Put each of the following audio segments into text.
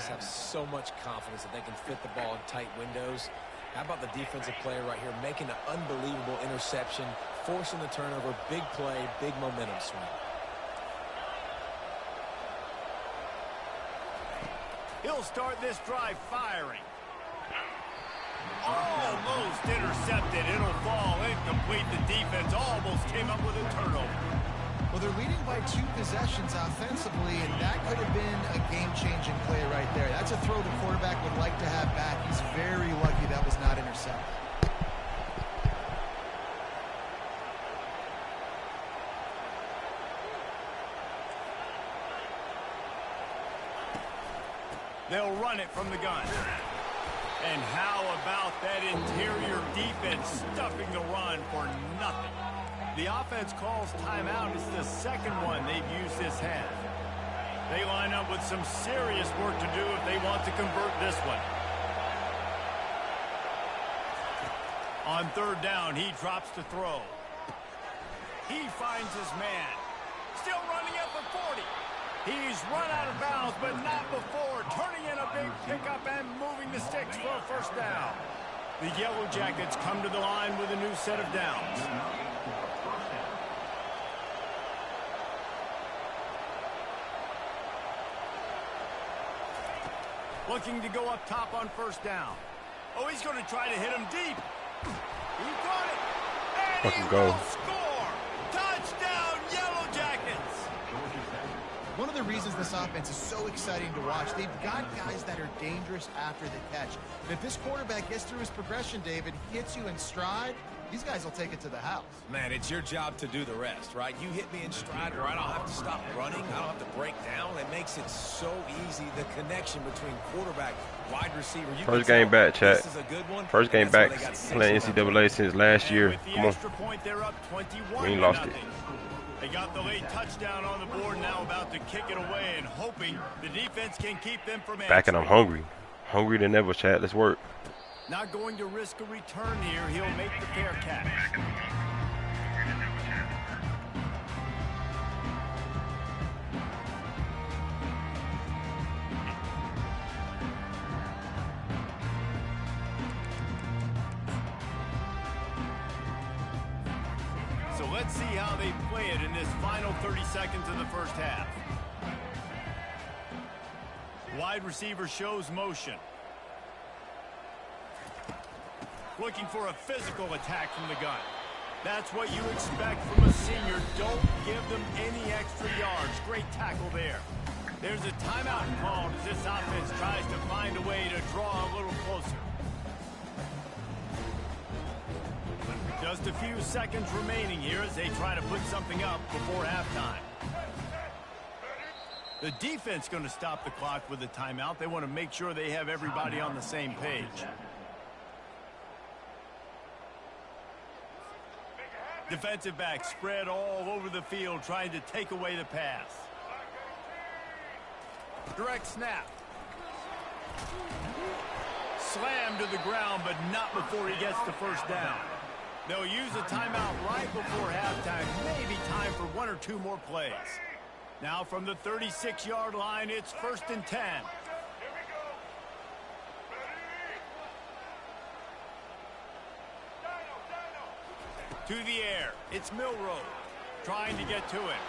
just have so much confidence that they can fit the ball in tight windows. How about the defensive player right here making an unbelievable interception, forcing the turnover, big play, big momentum swing. He'll start this drive firing. Almost intercepted. It'll fall incomplete. The defense almost came up with a turnover. Well, they're leading by 2 possessions offensively, and that could have been a game-changing play right there. That's a throw the quarterback would like to have back. He's very lucky that was not intercepted. They'll run it from the gun. And how about that interior defense stuffing the run for nothing? The offense calls timeout. It's the second one they've used this half. They line up with some serious work to do if they want to convert this one. On third down, he drops to throw. He finds his man. Still running up for 40. He's run out of bounds, but not before. Turning in a big pickup and moving the sticks for a first down. The Yellow Jackets come to the line with a new set of downs. Looking to go up top on first down. Oh, he's going to try to hit him deep. He got it. And he will score. Touchdown, Yellow Jackets. One of the reasons this offense is so exciting to watch, they've got guys that are dangerous after the catch. And if this quarterback gets through his progression, David, hits you in stride, these guys will take it to the house. Man, it's your job to do the rest, right? You hit me in stride where I don't have to stop running. I don't have to break down. It makes it so easy, the connection between quarterback, wide receiver. First game back, chat. First game back playing NCAA since last year. Come on. We ain't lost it. They got the late touchdown on the board, now about to kick it away and hoping the defense can keep them from answering. Back and I'm hungry. Hungry than ever, chat. Let's work. Not going to risk a return here. He'll make the fair catch. So let's see how they play it in this final 30 seconds of the first half. Wide receiver shows motion. Looking for a physical attack from the gun. That's what you expect from a senior. Don't give them any extra yards. Great tackle there. There's a timeout called as this offense tries to find a way to draw a little closer. Just a few seconds remaining here as they try to put something up before halftime. The defense going to stop the clock with a timeout. They want to make sure they have everybody on the same page. Defensive back spread all over the field trying to take away the pass. Direct snap. Slammed to the ground, but not before he gets the first down. They'll use a timeout right before halftime. Maybe time for 1 or 2 more plays. Now from the 36-yard line, it's 1st and 10. To the air, it's Milrow trying to get to it.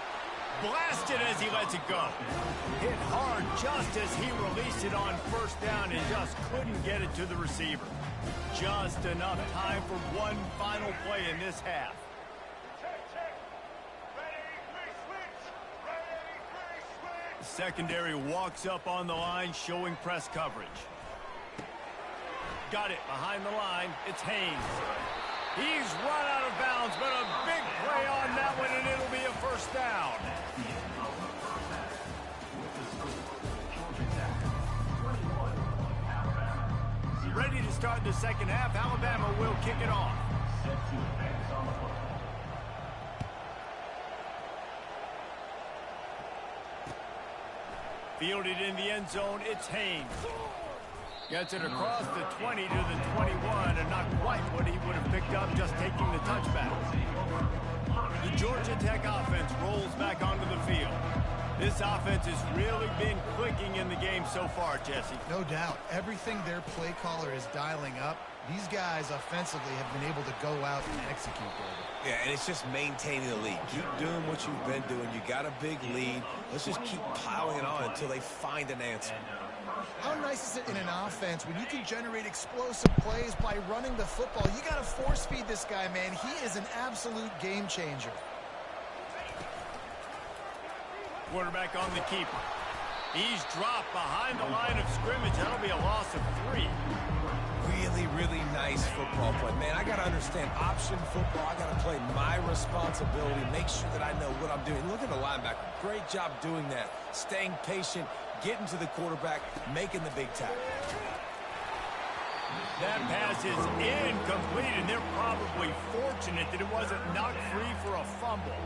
Blasted as he lets it go. Hit hard just as he released it on first down and just couldn't get it to the receiver. Just enough time for one final play in this half. The secondary walks up on the line showing press coverage. Got it behind the line. It's Haynes. He's run out of bounds, but a big play on that one, and it'll be a first down. Ready to start the second half. Alabama will kick it off. Fielded in the end zone, it's Haynes. Gets it across the 20 to the 21, and not quite what he would have picked up just taking the touchback. The Georgia Tech offense rolls back onto the field. This offense has really been clicking in the game so far, Jesse. No doubt. Everything their play caller is dialing up, these guys offensively have been able to go out and execute, David. Yeah, and it's just maintaining the lead. Keep doing what you've been doing. You got a big lead. Let's just keep piling it on until they find an answer. How nice is it in an offense when you can generate explosive plays by running the football? You got to force feed this guy, man. He is an absolute game changer. Quarterback on the keeper. He's dropped behind the line of scrimmage. That'll be a loss of 3. Really, really nice football play. Man, I got to understand option football. I got to play my responsibility, make sure that I know what I'm doing. Look at the linebacker. Great job doing that. Staying patient, getting to the quarterback, making the big tackle. That pass is incomplete, and they're probably fortunate that it wasn't knocked free for a fumble.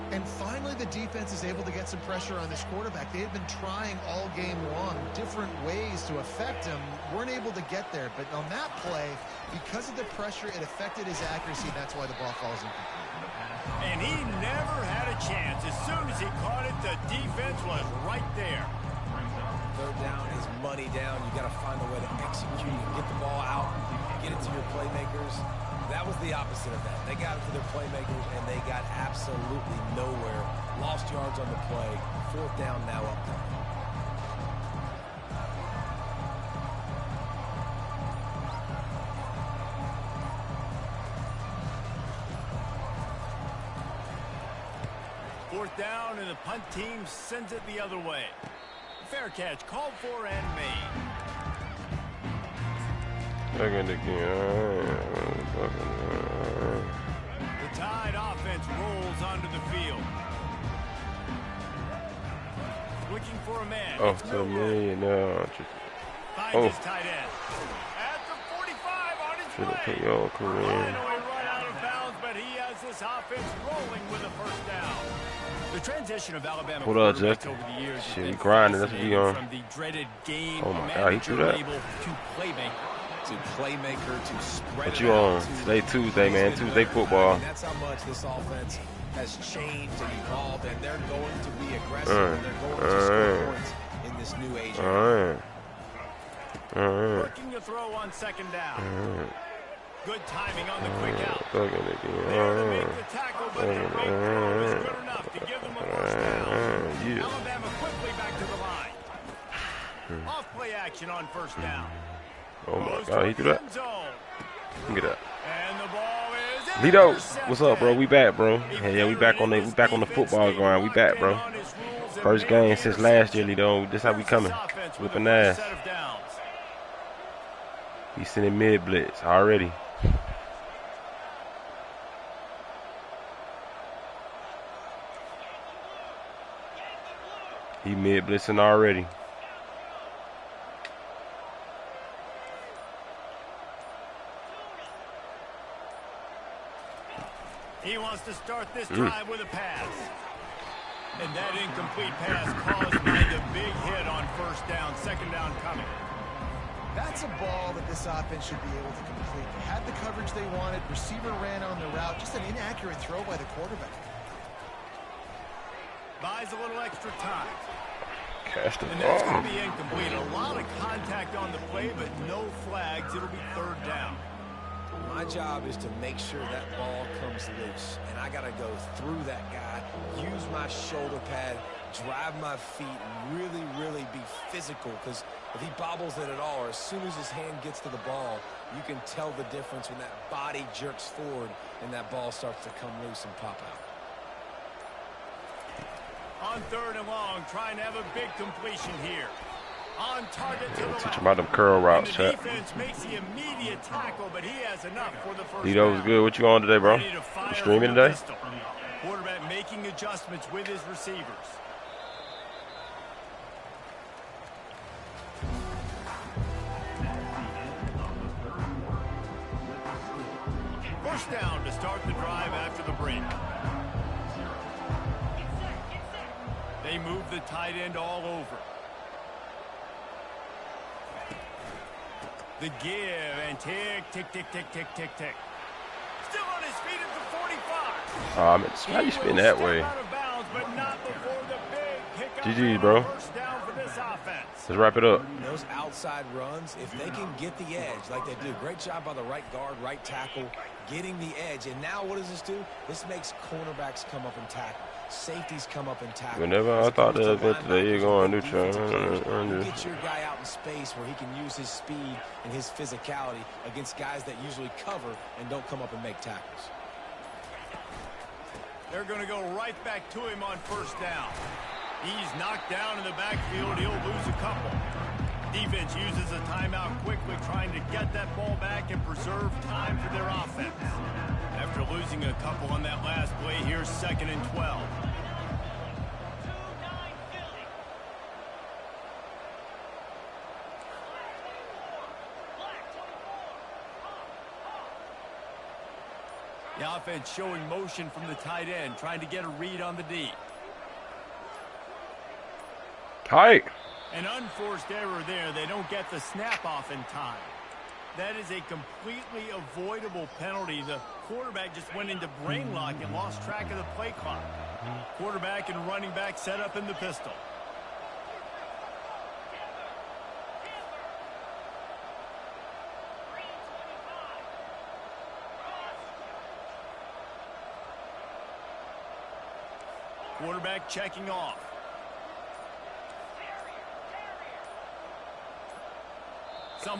And finally, the defense is able to get some pressure on this quarterback. They had been trying all game long different ways to affect him. Weren't able to get there. But on that play, because of the pressure, it affected his accuracy. That's why the ball falls incomplete. And he never had a chance. As soon as he caught it, the defense was right there. Third down is money down. You got to find a way to execute and get the ball out, get it to your playmakers. That was the opposite of that. They got it to their playmakers, and they got absolutely nowhere. Lost yards on the play. Fourth down now up there. Fourth down, and the punt team sends it the other way. Fair catch called for and made. Second again. The Tide offense rolls onto the field. Looking for a man. Oh, so me no. Finds his tight end. At the 45 on his way. Finally run out of bounds, but he has this offense rolling with a first down. The transition of Alabama quarterbacks over the years shit, we grinding. That's what we on. From the dreaded game oh my God, he threw that. To playmaker, to spread. What you on? Today Tuesday, man. Tuesday football. And that's how much this offense has changed and evolved, and they're going to be aggressive, and they're going to score points in this new age. Working the throw on second down. Good timing on the quick out. There to make the tackle, but the great throw is good enough to give them a first down. Alabama quickly back to the line. Off play action on first down. Oh my God, he threw that. Look at that. And the ball is Lito, what's up, bro? We back, bro. Yeah, we back on the football grind. We back, bro. First game since last year, Lito. This how we coming. Whipping ass. He's sending mid blitz already. He mid blitzing already. He wants to start this drive with a pass. And that incomplete pass caused by the big hit on first down, second down coming. That's a ball that this offense should be able to complete. They had the coverage they wanted. Receiver ran on the route. Just an inaccurate throw by the quarterback. Buys a little extra time. Catch the and that's going to be incomplete. A lot of contact on the play, but no flags. It'll be third down. My job is to make sure that ball comes loose, and I got to go through that guy, use my shoulder pad, drive my feet, and really, really be physical, because if he bobbles it at all, or as soon as his hand gets to the ball, you can tell the difference when that body jerks forward and that ball starts to come loose and pop out. On third and long, trying to have a big completion here. On target to the left. Teach him about them curl routes, the defense makes the immediate tackle, but he has enough for the first Lito was good. What you on today, bro? You streaming today? Quarterback making adjustments with his receivers. First down to start the drive after the break. They move the tight end all over. The give and tick, tick, tick, tick, tick, tick, tick. Still on his feet at the 45. How you spin that way? Out of bounds, but not before the big GG, bro. First down for this offense. Let's wrap it up. Those outside runs, if they can get the edge like they do, great job by the right guard, right tackle, getting the edge. And now what does this do? This makes cornerbacks come up and tackle. Safeties come up and tackle. Whenever I thought that event today, you're going to do get your guy out in space where he can use his speed and his physicality against guys that usually cover and don't come up and make tackles. They're going to go right back to him on first down. He's knocked down in the backfield. He'll lose a couple. Defense uses a timeout quickly, trying to get that ball back and preserve time for their offense. After losing a couple on that last play, here's 2nd and 12. The offense showing motion from the tight end, trying to get a read on the D. Tight. An unforced error there. They don't get the snap off in time. That is a completely avoidable penalty. The quarterback just went into brain lock and lost track of the play clock. Quarterback and running back set up in the pistol. Quarterback checking off.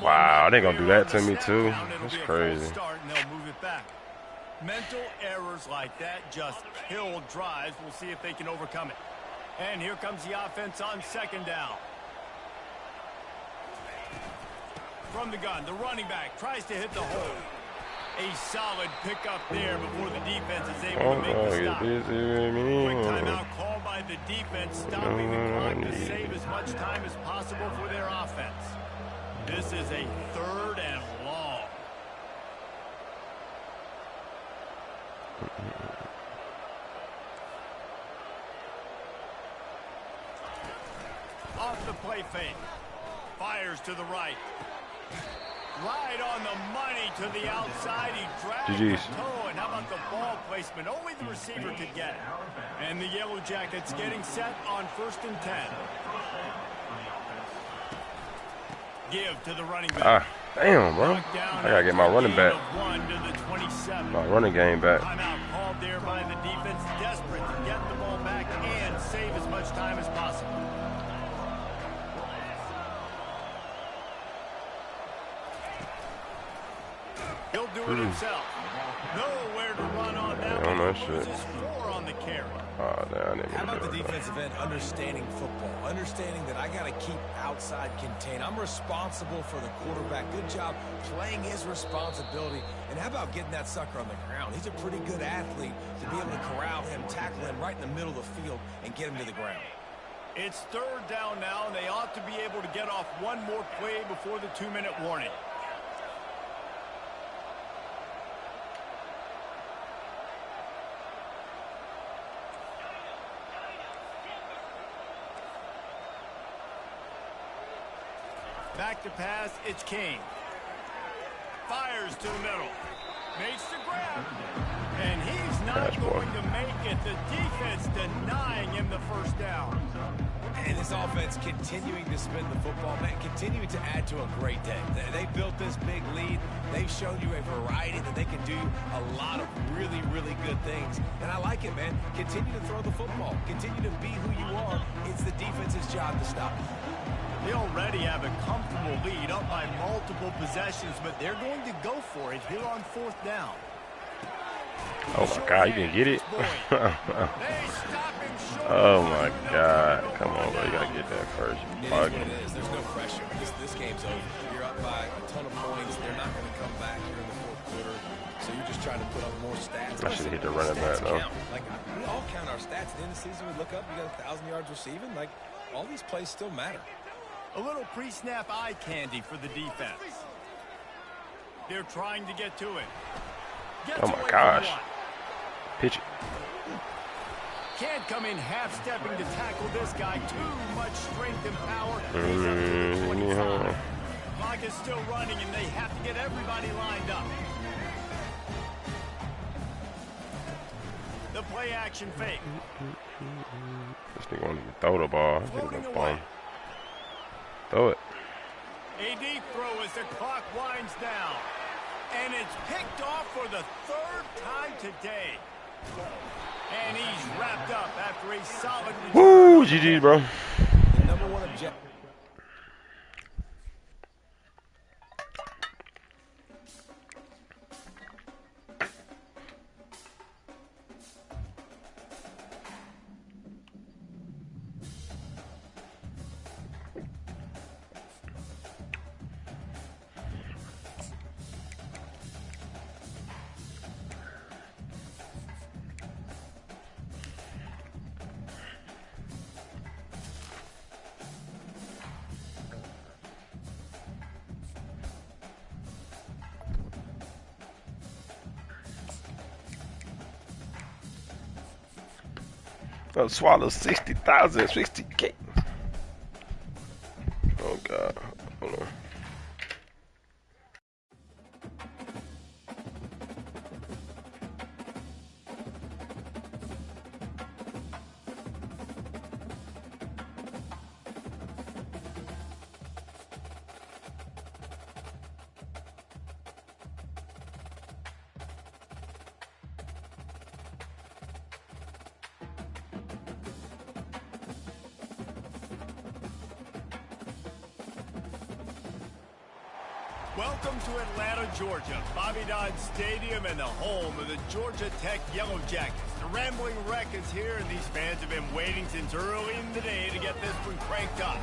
Wow, they gonna do that to me too. That's crazy. They'll move it back. Mental errors like that just kill drives. We'll see if they can overcome it. And here comes the offense on 2nd down. From the gun, the running back tries to hit the hole. A solid pickup there before the defense is able to make the stop. Quick timeout called by the defense, stopping the clock to save as much time as possible for their offense. This is a 3rd and long. Off the play fake. Fires to the right. Right on the money to the outside. He dragged the toe. And how about the ball placement? Only the receiver could get it. And the Yellow Jackets getting set on 1st and 10. Give to the running back. Damn, bro. I gotta get my running back. My running game back. Timeout called there by the defense, desperate to get the ball back and save as much time as possible. He'll do it himself. Nowhere to run on that one. Loses 4 on the carry. Oh, damn, how about the defensive end understanding football, understanding that I got to keep outside contained. I'm responsible for the quarterback. Good job playing his responsibility. And how about getting that sucker on the ground? He's a pretty good athlete to be able to corral him, tackle him right in the middle of the field, and get him to the ground. It's 3rd down now, and they ought to be able to get off one more play before the 2-minute warning. Back to pass, it's King. Fires to the middle. Makes the grab. And he's not going to make it. The defense denying him the first down. And this offense continuing to spin the football, man, continuing to add to a great day. They built this big lead. They've shown you a variety that they can do a lot of really, really good things. And I like it, man. Continue to throw the football. Continue to be who you are. It's the defense's job to stop. They already have a comfortable lead up by multiple possessions, but they're going to go for it here on 4th down. Oh, my God, you can get it? Oh, my God. Come on, bro. You got to get that first. It is what it is. There's no pressure. This game's over. You're up by a ton of points. They're not going to come back here in the 4th quarter. So you're just trying to put up more stats. I should have hit the running back, though. Like, we all count our stats. At the end of the season, we look up, you got 1,000 yards receiving. Like, all these plays still matter. A little pre-snap eye candy for the defense. They're trying to get to it. Oh, my gosh. Pitch it. Can't come in half-stepping to tackle this guy. Too much strength and power. Clock is still running, and they have to get everybody lined up. The play action fake. This nigga won't even throw the ball. Floating away. Throw it. A deep throw as the clock winds down. And it's picked off for the 3rd time today. And he's wrapped up after a solid return. Woo, GG, bro. The number one objective. I'll swallow 60,000, 60K. Oh God, hold on. Welcome to Atlanta, Georgia, Bobby Dodd Stadium and the home of the Georgia Tech Yellow Jackets. The Rambling Wreck is here, and these fans have been waiting since early in the day to get this one cranked up.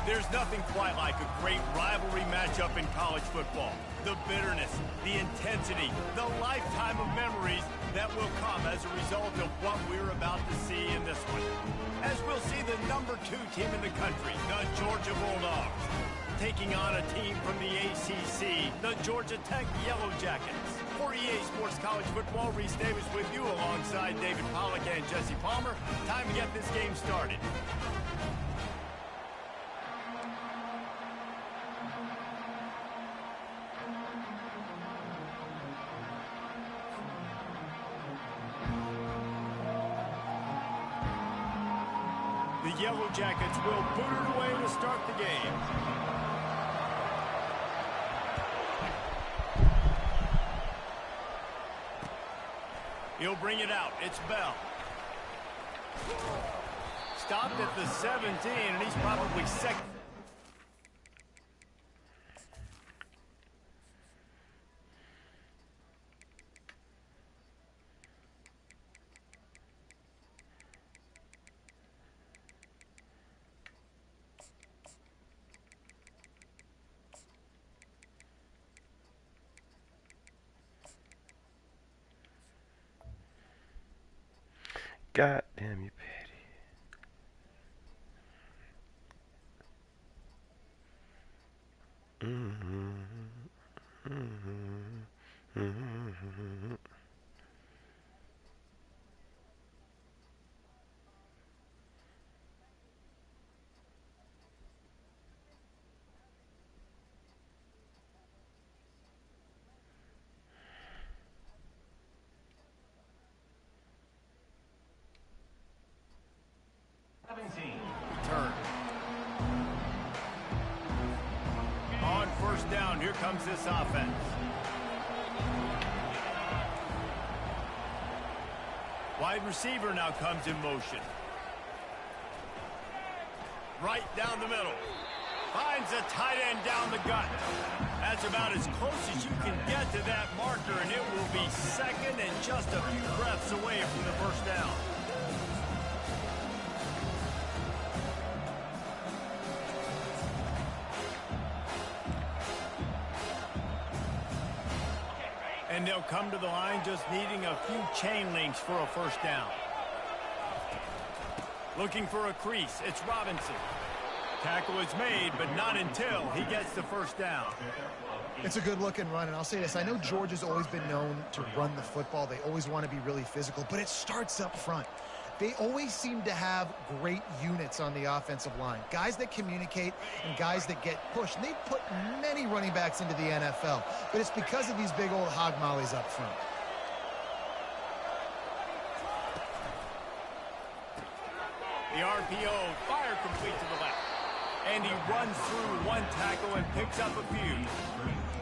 There's nothing quite like a great rivalry matchup in college football. The bitterness, the intensity, the lifetime of memories that will come as a result of what we're about to see in this one. As we'll see the number 2 team in the country, the Georgia Bulldogs, taking on a team from the ACC, the Georgia Tech Yellow Jackets. For EA Sports College Football, Reese Davis with you alongside David Pollack and Jesse Palmer. Time to get this game started. The Yellow Jackets will boot it away to start the game. He'll bring it out. It's Bell. Stopped at the 17, and he's probably second. God damn you, Patty. Return. On first down, here comes this offense. Wide receiver now comes in motion. Right down the middle. Finds a tight end down the gut. That's about as close as you can get to that marker, and it will be second and just a few breaths away from the first down. And they'll come to the line just needing a few chain links for a first down. Looking for a crease, it's Robinson. Tackle is made, but not until he gets the first down. It's a good-looking run, and I'll say this. I know Georgia's always been known to run the football. They always want to be really physical, but it starts up front. They always seem to have great units on the offensive line. Guys that communicate and guys that get pushed. And they've put many running backs into the NFL, but it's because of these big old hog mollies up front. The RPO, fire complete to the left. And he runs through one tackle and picks up a few.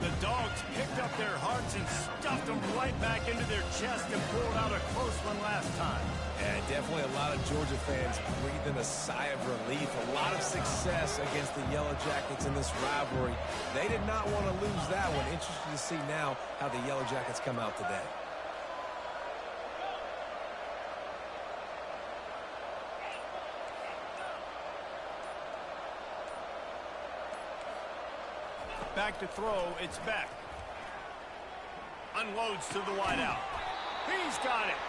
The Dogs picked up their hearts and stuffed them right back into their chest and pulled out a close one last time. Yeah, definitely a lot of Georgia fans breathing a sigh of relief. A lot of success against the Yellow Jackets in this rivalry. They did not want to lose that one. Interesting to see now how the Yellow Jackets come out today. Back to throw, it's Beck. Unloads to the wideout. He's got it.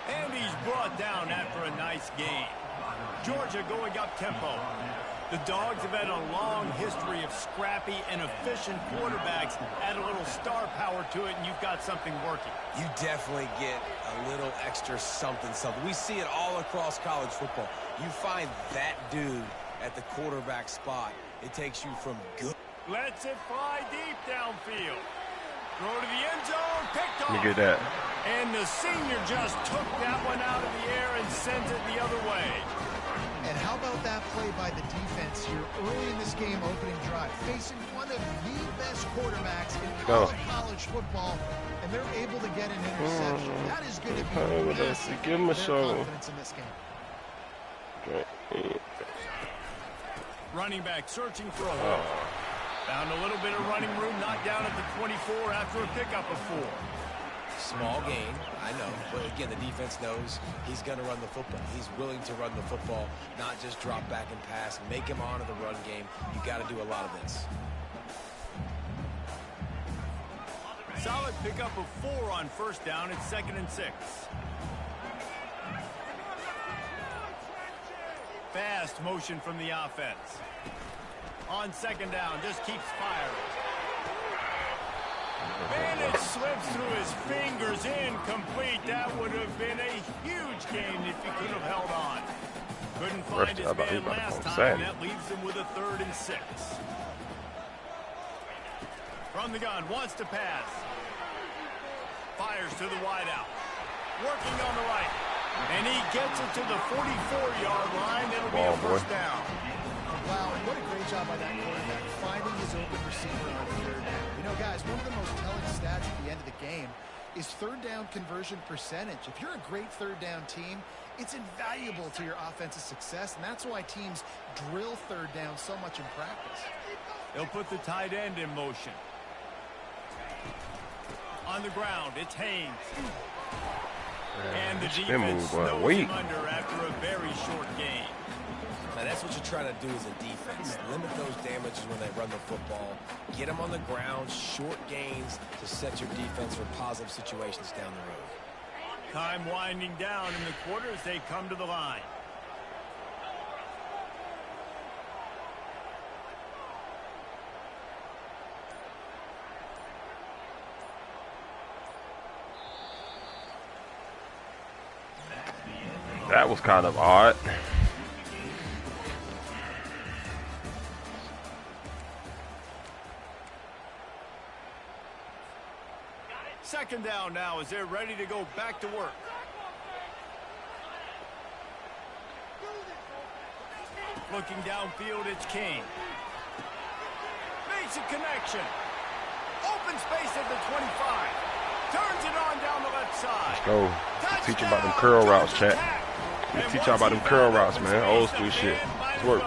And he's brought down after a nice gain. Georgia going up tempo. The Dogs have had a long history of scrappy and efficient quarterbacks. Add a little star power to it, and you've got something working. You definitely get a little extra something. We see it all across college football. You find that dude at the quarterback spot, it takes you from good. Lets it fly deep downfield. Throw to the end zone, picked off. Let me get that. And the senior just took that one out of the air and sent it the other way. And how about that play by the defense here early in this game, opening drive, facing one of the best quarterbacks in all of college football, and they're able to get an interception. That is going to be massive give him a show. Confidence in this game. Okay. Running back searching for a hole. Found a little bit of running room, knocked down at the 24 after a pickup of 4. Small gain, I know. But again, the defense knows he's going to run the football. He's willing to run the football, not just drop back and pass. Make him honor the run game. You got to do a lot of this. Solid pickup of 4 on first down. It's 2nd and 6. Fast motion from the offense. On 2nd down, just keeps firing. And it slips through his fingers, incomplete. That would have been a huge gain if he could have held on. Couldn't find his man last time, and that leaves him with a 3rd and 6. From the gun, wants to pass. Fires to the wideout. Working on the right. And he gets it to the 44-yard line. It'll be a first down. Wow, and what a great job by that quarterback, finding his open receiver on 3rd down. You know, guys, one of the most telling stats at the end of the game is 3rd down conversion percentage. If you're a great 3rd down team, it's invaluable to your offensive success, and that's why teams drill 3rd down so much in practice. They'll put the tight end in motion. On the ground, it's Haynes. And the defense snows him under after a very short game. Now that's what you're trying to do as a defense. Limit those damages when they run the football. Get them on the ground, short gains to set your defense for positive situations down the road. Time winding down in the quarter as they come to the line. That was kind of odd. Second down now as they're ready to go back to work. Looking downfield, it's King. Makes a connection. Open space at the 25. Turns it on down the left side. Let's go. Teach them about them curl routes, chat. Teach y'all about them curl routes, man. Old school shit. Let's work.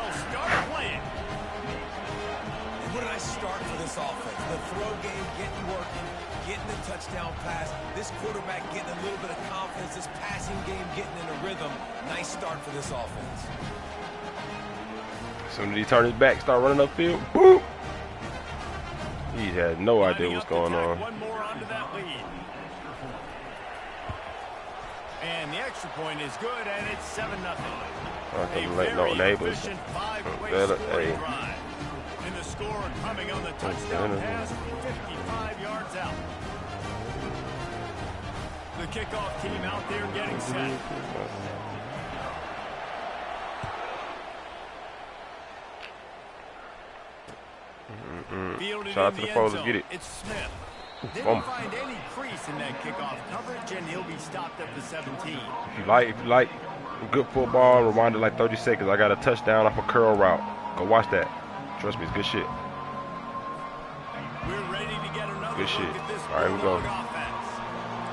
What a nice start for this offense. The throw game getting working, getting the touchdown pass. This quarterback getting a little bit of confidence. This passing game getting in a rhythm. Nice start for this offense. As soon as he turned his back, start running upfield. Boom! He had no idea what's going on. One more onto that lead. And the extra point is good, and it's 7-0. A very efficient 5-way scoring drive. And the score coming on the touchdown pass, 55 yards out. The kickoff team out there getting set. Shout out to the pros, get it. It's Smith. Didn't find any crease in that kickoff coverage, and he'll be stopped at the 17. If you like. Good football. Rewinded like 30 seconds. I got a touchdown off a curl route. Go watch that. Trust me, it's good shit. We're ready to get another Good shit. look at this All right, we go. offense.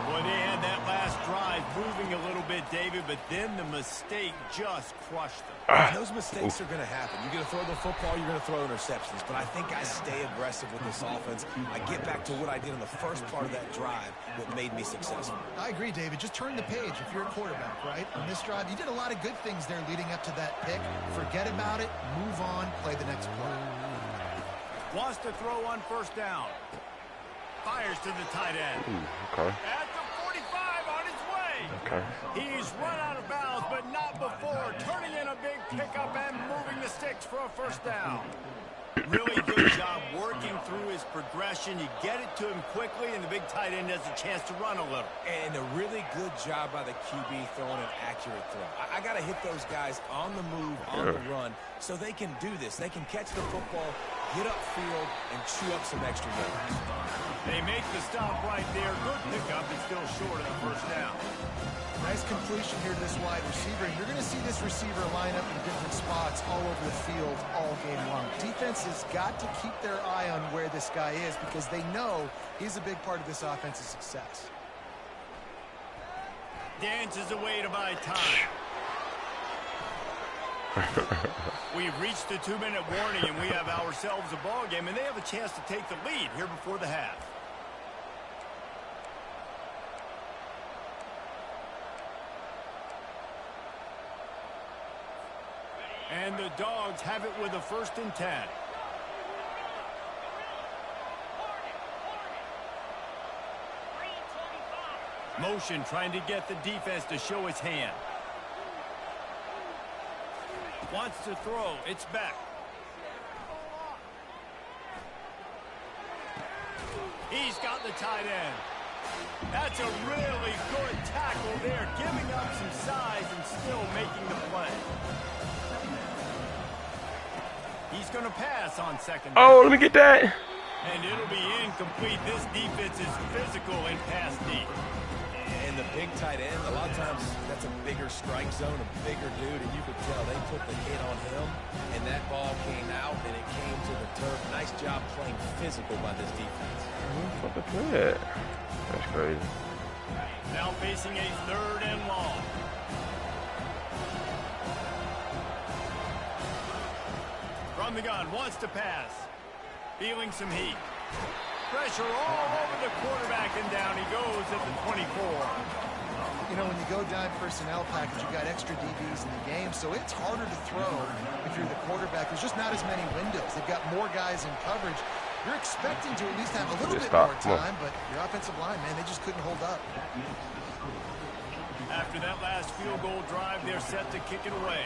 Boy, they had that last drive moving a little bit, David, but then the mistake just crushed them. Those mistakes are going to happen. You're going to throw the football, you're going to throw interceptions. But I think I stay aggressive with this offense. I get back to what I did in the first part of that drive that made me successful. I agree, David. Just turn the page if you're a quarterback, right? On this drive, you did a lot of good things there leading up to that pick. Forget about it, move on, play the next play. Wants to throw on first down. Fires to the tight end. Okay. At the 45 on his way. Okay. He's run out of bounds, but not before turning in a big pickup and moving the sticks for a first down. Really good job working through his progression. You get it to him quickly, and the big tight end has a chance to run a little. And a really good job by the QB throwing an accurate throw. I got to hit those guys on the move, on the run, so they can do this. They can catch the football, get upfield, and chew up some extra yards. They make the stop right there. Good pickup, and still short of the first down. Nice completion here to this wide receiver. And you're going to see this receiver line up in different spots all over the field all game long. Defense has got to keep their eye on where this guy is because they know he's a big part of this offense's success. Dances away to buy time. We've reached the 2-minute warning, and we have ourselves a ball game, and they have a chance to take the lead here before the half. And the Dogs have it with a 1st and 10. Motion trying to get the defense to show its hand. Wants to throw. It's back. He's got the tight end. That's a really good tackle there, giving up some size and still making the play. He's going to pass on second down. Oh, let me get that. And it'll be incomplete. This defense is physical and pass deep. And the big tight end, a lot of times that's a bigger strike zone, a bigger dude, and you could tell they put the hit on him, and that ball came out, and it came to the turf. Nice job playing physical by this defense. That's crazy. Now facing a 3rd and long. From the gun, wants to pass. Feeling some heat. Pressure all over the quarterback, and down he goes at the 24. You know, when you go dime personnel package, you got extra DBs in the game, so it's harder to throw if you're the quarterback. There's just not as many windows. They've got more guys in coverage. You're expecting to at least have a little bit more time, but your offensive line, man, they just couldn't hold up. After that last field goal drive, they're set to kick it away.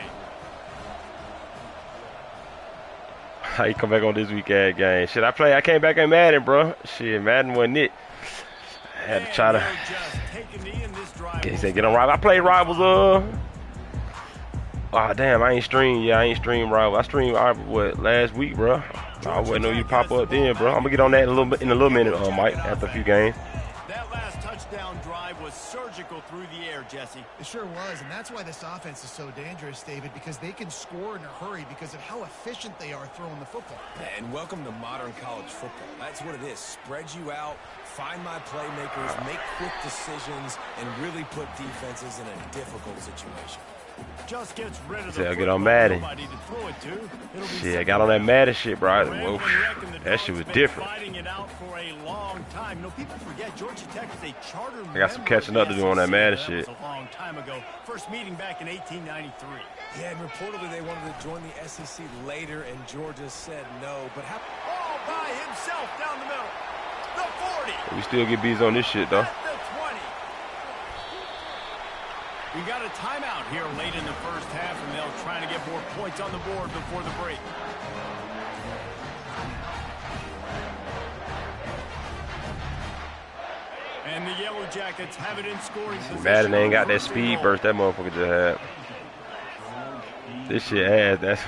How you come back on this weekend game? Shit, I came back in Madden, bro. Shit, Madden wasn't it. I had to try to. He said, get on Rivals. I played Rivals, Oh, damn, I ain't streamed. Yeah, I ain't streamed Rivals. I streamed, what, last week, bro. I wouldn't know you pop up then, bro. I'm going to get on that in a little minute, Mike, after a few games. That last touchdown drive was surgical through the air, Jesse. It sure was, and that's why this offense is so dangerous, David, because they can score in a hurry because of how efficient they are throwing the football. And welcome to modern college football. That's what it is. Spread you out, find my playmakers, make quick decisions, and really put defenses in a difficult situation. Just gets rid of the I get on Madden. Shit, I got on that Madden shit, bro. Whoa, that shit was different. It out for a long time. You know, people forget Georgia Tech is a charter. I got some catching up to do on that Madden shit. A long time ago. First meeting back in 1893. Yeah, and reportedly they wanted to join the SEC later, and Georgia said no. But how? All by himself down the middle. The 40. We still get bees on this shit, though. We got a timeout here late in the first half, and they'll try to get more points on the board before the break. And the Yellow Jackets have it in scoring position. Madden ain't got that speed burst that motherfucker just had. This shit has, that's...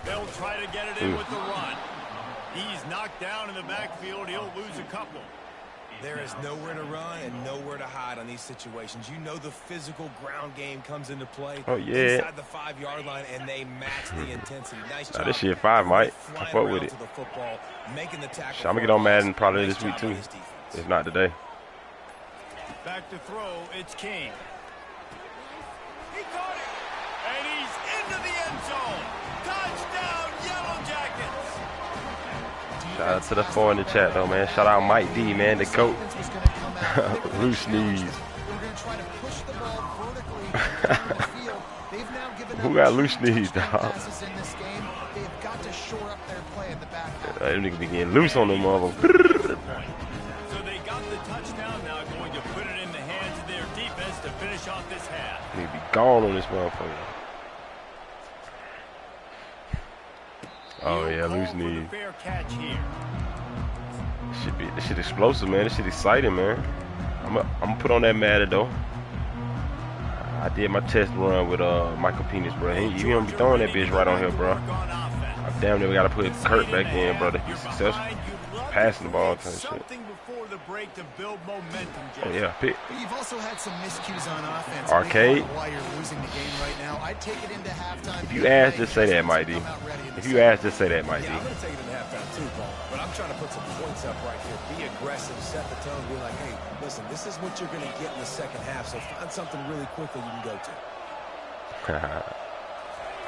They'll try to get it in with the run. He's knocked down in the backfield. He'll lose a couple. There is nowhere to run and nowhere to hide on these situations. You know the physical ground game comes into play inside the 5-yard line, and they match the intensity. Nice job. This shit 5, Mike. I fuck with it. Football, making the tackle. I'm gonna get on Madden probably this week too, if not today. Back to throw, it's King. He caught it, and he's into the end zone. Touchdown, Yellow Jackets. Shout out to the 4 in the chat though, man. Shout out Mike D, man, the GOAT. Loose knees. Who got loose knees, dog? That nigga be getting loose on them motherfuckers. So they got the touchdown, now going to put it in the hands of their defense to finish off this half. He be gone on this motherfucker. Oh yeah, loose knees. Fair catch here. This shit explosive, man. This shit exciting, man. I'm gonna put on that Madden though. I did my test run with Michael Penis, bro. He don't be throwing that bitch right on here, bro. I damn near gotta put Kurt back in, bro, to be successful. Passing the ball type shit. Oh yeah, pick. But you've also had some miscues on offense. Arcade. Why you're losing the game right now. I'd take it into halftime. If you ask, just say that, Mike D. If you ask, just say that, Mike D. I'm gonna take it into halftime too, Paul. But I'm trying to put some points up right here. Be aggressive, set the tone, be like, hey, listen, this is what you're gonna get in the second half. So find something really quickly you can go to.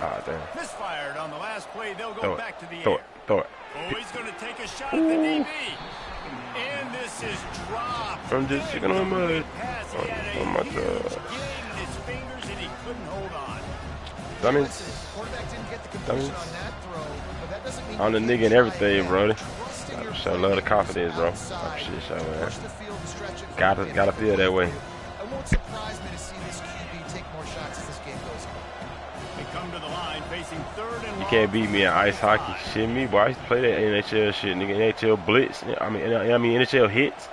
Ah, damn. Misfired on the last play. They'll go back to the Throw air. it. Throw it. Oh, he's going to take a shot at the DB. And this is dropped. I'm just chicken on mud. Oh my God. His fingers and he couldn't hold on. That means I'm the nigga and everything, bro. Show love the confidence, bro. Oh, shit, show, man. Gotta feel that way. It won't surprise me to see this QB take more shots as this game goes on. They come to the line facing third and You can't beat me in ice hockey. Shit, me, boy. I used to play that NHL shit, nigga. NHL blitz. I mean NHL hits.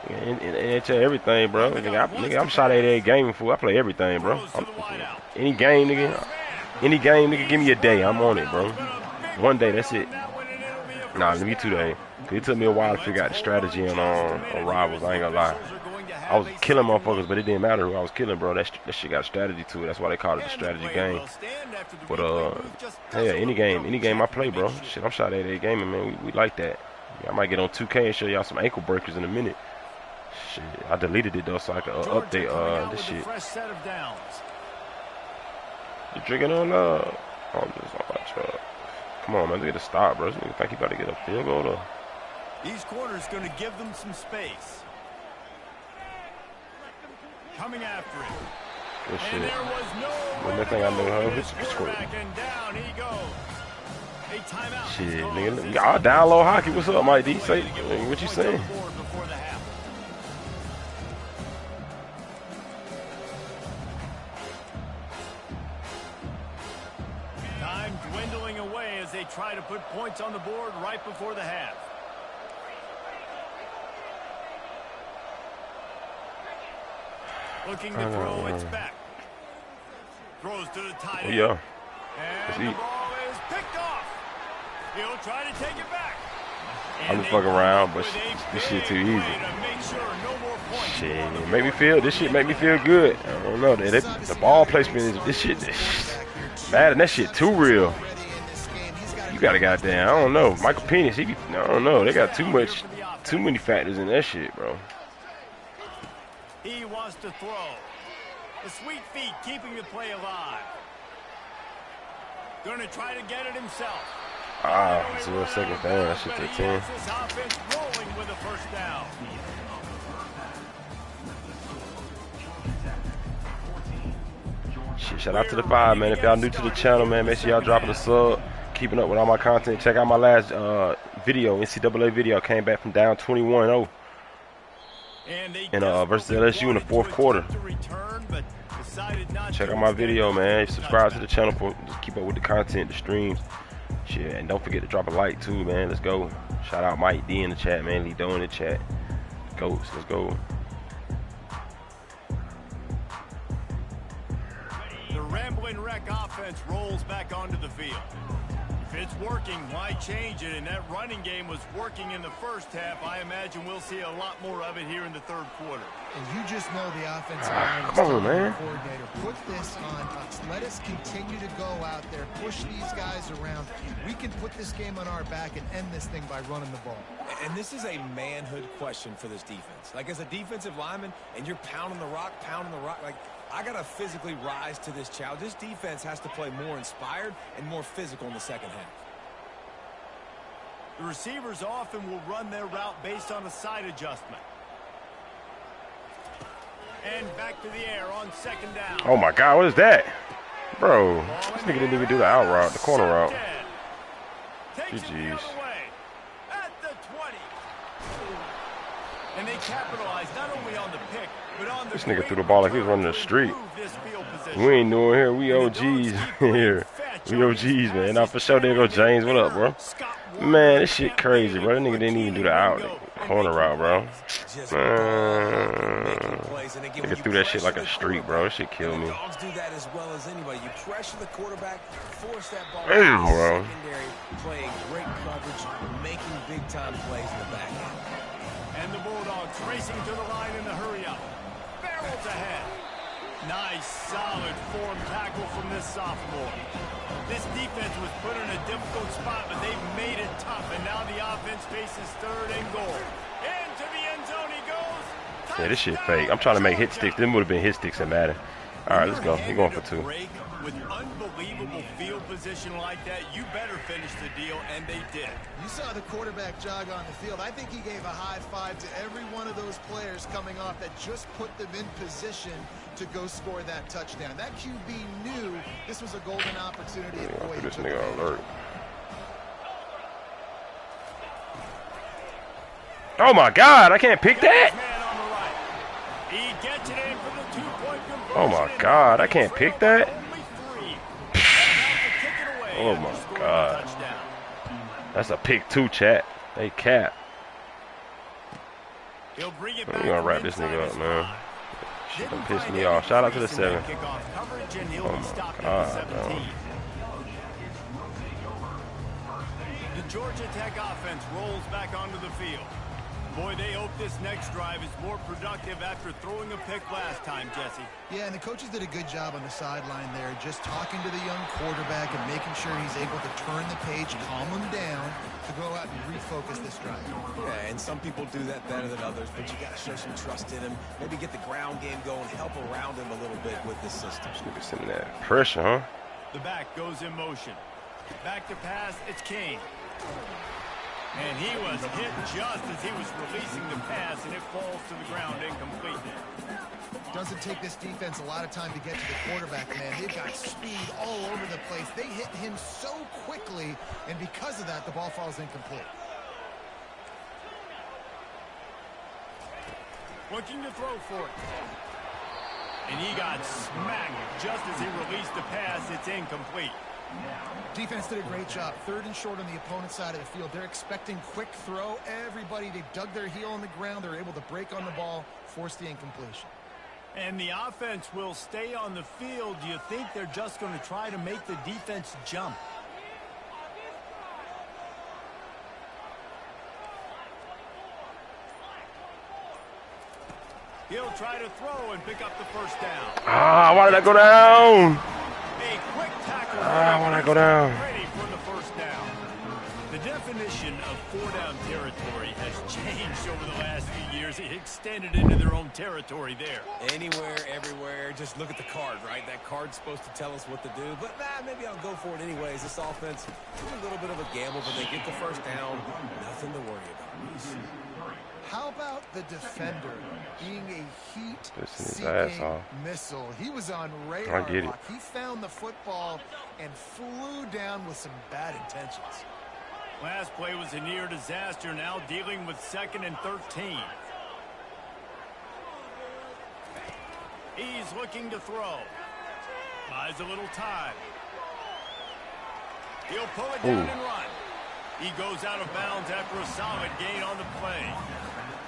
NHL everything, bro. Nigga, I'm shot at every game, fool. I play everything, bro. Any game, nigga. Any game, nigga. Give me a day. I'm on it, bro. One day, that's it. Nah, let me 2 days. It took me a while to figure out the strategy on Rivals. I ain't gonna lie. I was killing motherfuckers, but it didn't matter who I was killing, bro. That shit got strategy to it. That's why they call it the strategy game. But yeah, any game I play, bro. Shit, I'm shot at every game, and man, we like that. Yeah, I might get on 2K and show y'all some ankle breakers in a minute. Shit, I deleted it though, so I can update this shit. You drinking on I'm just on my truck. Come on, man, get a stop, bro. This nigga think he about to get a field goal though. These corners going to give them some space. Coming after it. Good shit. And there was no One thing I know how it's scored. and down he goes. A timeout. Shit, nigga. Y'all down low hockey. What's up, Mike D? Say what you saying? Time dwindling away as they try to put points on the board right before the half. Looking to throw, it's back. Throws to the tight end. Yeah. And the ball is picked off. He'll try to take it back. I'm just fucking around, but this shit too easy. Shit, make me feel. This shit make me feel good. I don't know. The ball placement is this shit. Madden, that shit too real. You got a goddamn. I don't know. Michael Penis. I don't know. They got too many factors in that shit, bro. He wants to throw. The sweet feet keeping the play alive. Going to try to get it himself. It's a real second down. That shit to 10. This offense rolling with a first down. Shit, shout out to the 5, man. If y'all new to the channel, man, make sure y'all dropping a sub. Keeping up with all my content. Check out my last video, NCAA video. I came back from down 21-0. And versus LSU in the fourth quarter. Check out my video, man. Subscribe to the channel for just keep up with the content, the streams. Shit, and don't forget to drop a like too, man. Let's go. Shout out Mike D in the chat, man. Lido in the chat. Goats, let's go. The Rambling Wreck offense rolls back onto the field. it's working, why change it? And that running game was working in the first half. I imagine we'll see a lot more of it here in the third quarter. And you just know the offensive line is come on, man. Coordinator. Put this on us. Let us continue to go out there, push these guys around. We can put this game on our back and end this thing by running the ball. And this is a manhood question for this defense. Like, as a defensive lineman, and you're pounding the rock, like, I got to physically rise to this challenge. This defense has to play more inspired and more physical in the second half. The receivers often will run their route based on a side adjustment. And back to the air on second down. Oh, my God. What is that? Bro, this nigga didn't even do the out route, the corner route. GG's. At the 20. And they capitalized not only on the pick, but on the this nigga threw the ball like he was running the street. We ain't doing here. We OGs here. We OGs, man. Now, for sure, there go James. What up, bro? Man, this shit crazy, bro. That nigga didn't even do the out corner route, bro. Nigga threw that shit like a street, bro. That shit killed me. Dogs do that as well as anybody. You pressure the quarterback, force that ball damn, bro. Secondary, playing great coverage, making big-time plays in the back end. And the Bulldogs racing to the line in the hurry-up. Barrels ahead. Nice, solid form tackle from this sophomore. This defense was put in a difficult spot, but they've made it tough, and now the offense faces third and goal. Into the end zone he goes. Touchdown. Yeah, this shit fake. I'm trying to make hit sticks. Them would have been hit sticks in Madden. All right, let's go. We're going for 2. With unbelievable field position like that, you better finish the deal, and they did. You saw the quarterback jog on the field. I think he gave a high five to every one of those players coming off that just put them in position to go score that touchdown. That QB knew this was a golden opportunity. And boy, this nigga alert. Oh my God, I can't pick that. He gets it in for the 2-point conversion. Oh my God, I can't pick that. Oh my God. That's a pick 2, chat. They cap. We're gonna wrap this nigga up, man. Shit done pissed me off. Shout out to the 7. Oh my God, bro. The Georgia Tech offense rolls back onto the field. Boy, they hope this next drive is more productive after throwing a pick last time, Jesse. Yeah, and the coaches did a good job on the sideline there, just talking to the young quarterback and making sure he's able to turn the page, calm him down, to go out and refocus this drive. Yeah, and some people do that better than others, but you got to show some trust in him. Maybe get the ground game going, help around him a little bit with this system. Nigga sending that pressure, huh? The back goes in motion. Back to pass, it's Kane. And he was hit just as he was releasing the pass, and it falls to the ground incomplete. Doesn't take this defense a lot of time to get to the quarterback, man. They've got speed all over the place. They hit him so quickly, and because of that, the ball falls incomplete. Looking to throw for it. And he got smacked just as he released the pass. It's incomplete. Defense did a great job. 3rd and short on the opponent's side of the field. They're expecting quick throw. Everybody, they dug their heel on the ground. They're able to break on the ball, force the incompletion. And the offense will stay on the field. Do you think they're just going to try to make the defense jump? He'll try to throw and pick up the first down. Ah, why did I go down? A quick tackle. Why did I go down? Ready for the first down. The definition of 4-down territory has changed over the last few years. It extended into their own territory there. Anywhere, everywhere, just look at the card, right? That card's supposed to tell us what to do, but maybe I'll go for it anyways. This offense is a little bit of a gamble, but they get the first down. Nothing to worry about. How about the defender being a heat-seeking missile? He was on radar. I get it. He found the football and flew down with some bad intentions. Last play was a near disaster, now dealing with 2nd and 13. He's looking to throw. Buys a little time. He'll pull it down and run. He goes out of bounds after a solid gain on the play.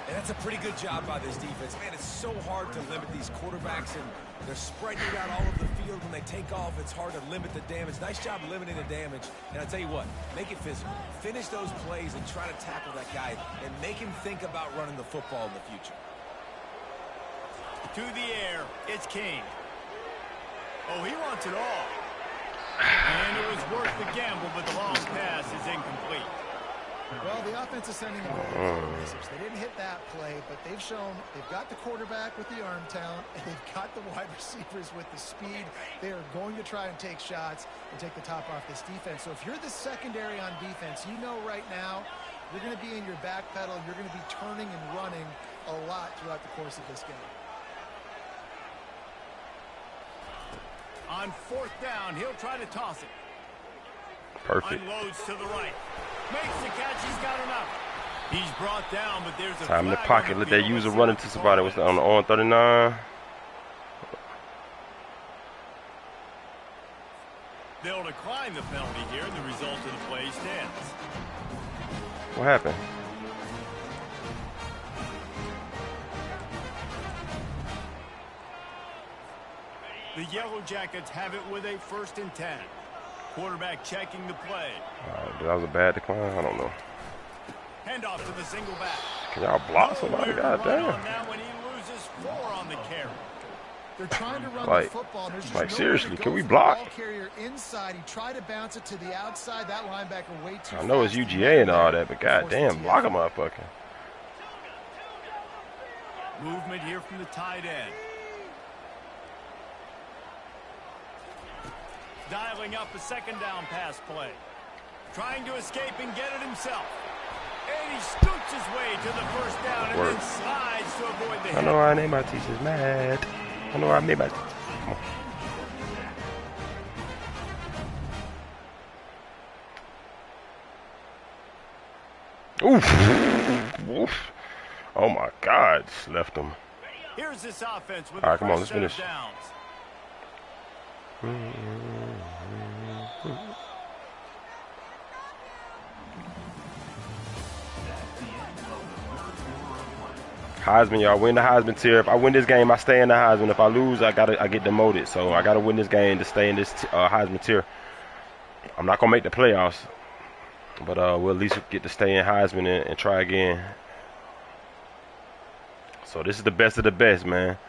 And that's a pretty good job by this defense. Man, it's so hard to limit these quarterbacks, and they're spreading it out all over the field. field, when they take off, it's hard to limit the damage. Nice job limiting the damage. And I tell you what, make it physical. Finish those plays and try to tackle that guy and make him think about running the football in the future. To the air, it's King. Oh, he wants it all. And it was worth the gamble, but the long pass is incomplete. Well, the offense is sending a message. They didn't hit that play, but they've shown they've got the quarterback with the arm talent, and they've got the wide receivers with the speed. They are going to try and take shots and take the top off this defense. So if you're the secondary on defense, you know right now you're going to be in your back pedal. You're going to be turning and running a lot throughout the course of this game. On 4th down, he'll try to toss it. Perfect. Unloads to the right. Makes the catch. He's got enough. He's brought down, but there's a time in the pocket. Let that user run into somebody. What's that on the on 39? They'll decline the penalty here, and the result of the play stands. What happened? The Yellow Jackets have it with a 1st and 10. Quarterback checking the play. That was a bad decline. I don't know. Handoff to the single back. Can y'all block somebody? God damn. Now when he loses 4 on the carry. They're trying to run the football. There's just like seriously, can we block? Ball carrier inside. He tried to bounce it to the outside. That linebacker way too I know it's UGA and all that, but goddamn, block a motherfucker. Movement here from the tight end. Dialing up a 2nd down pass play. Trying to escape and get it himself. And he scoots his way to the 1st down and then slides to avoid the hit. I know I made my teachers mad. I know I made my teachers. Come on. Oof. Oof. Oh my God. Just left him. Here's this offense with all right, come on, let's finish. Downs. Heisman, y'all win the Heisman tier. If I win this game, I stay in the Heisman. If I lose, I get demoted. So I gotta win this game to stay in this Heisman tier. I'm not gonna make the playoffs, but we'll at least get to stay in Heisman and try again. So this is the best of the best, man.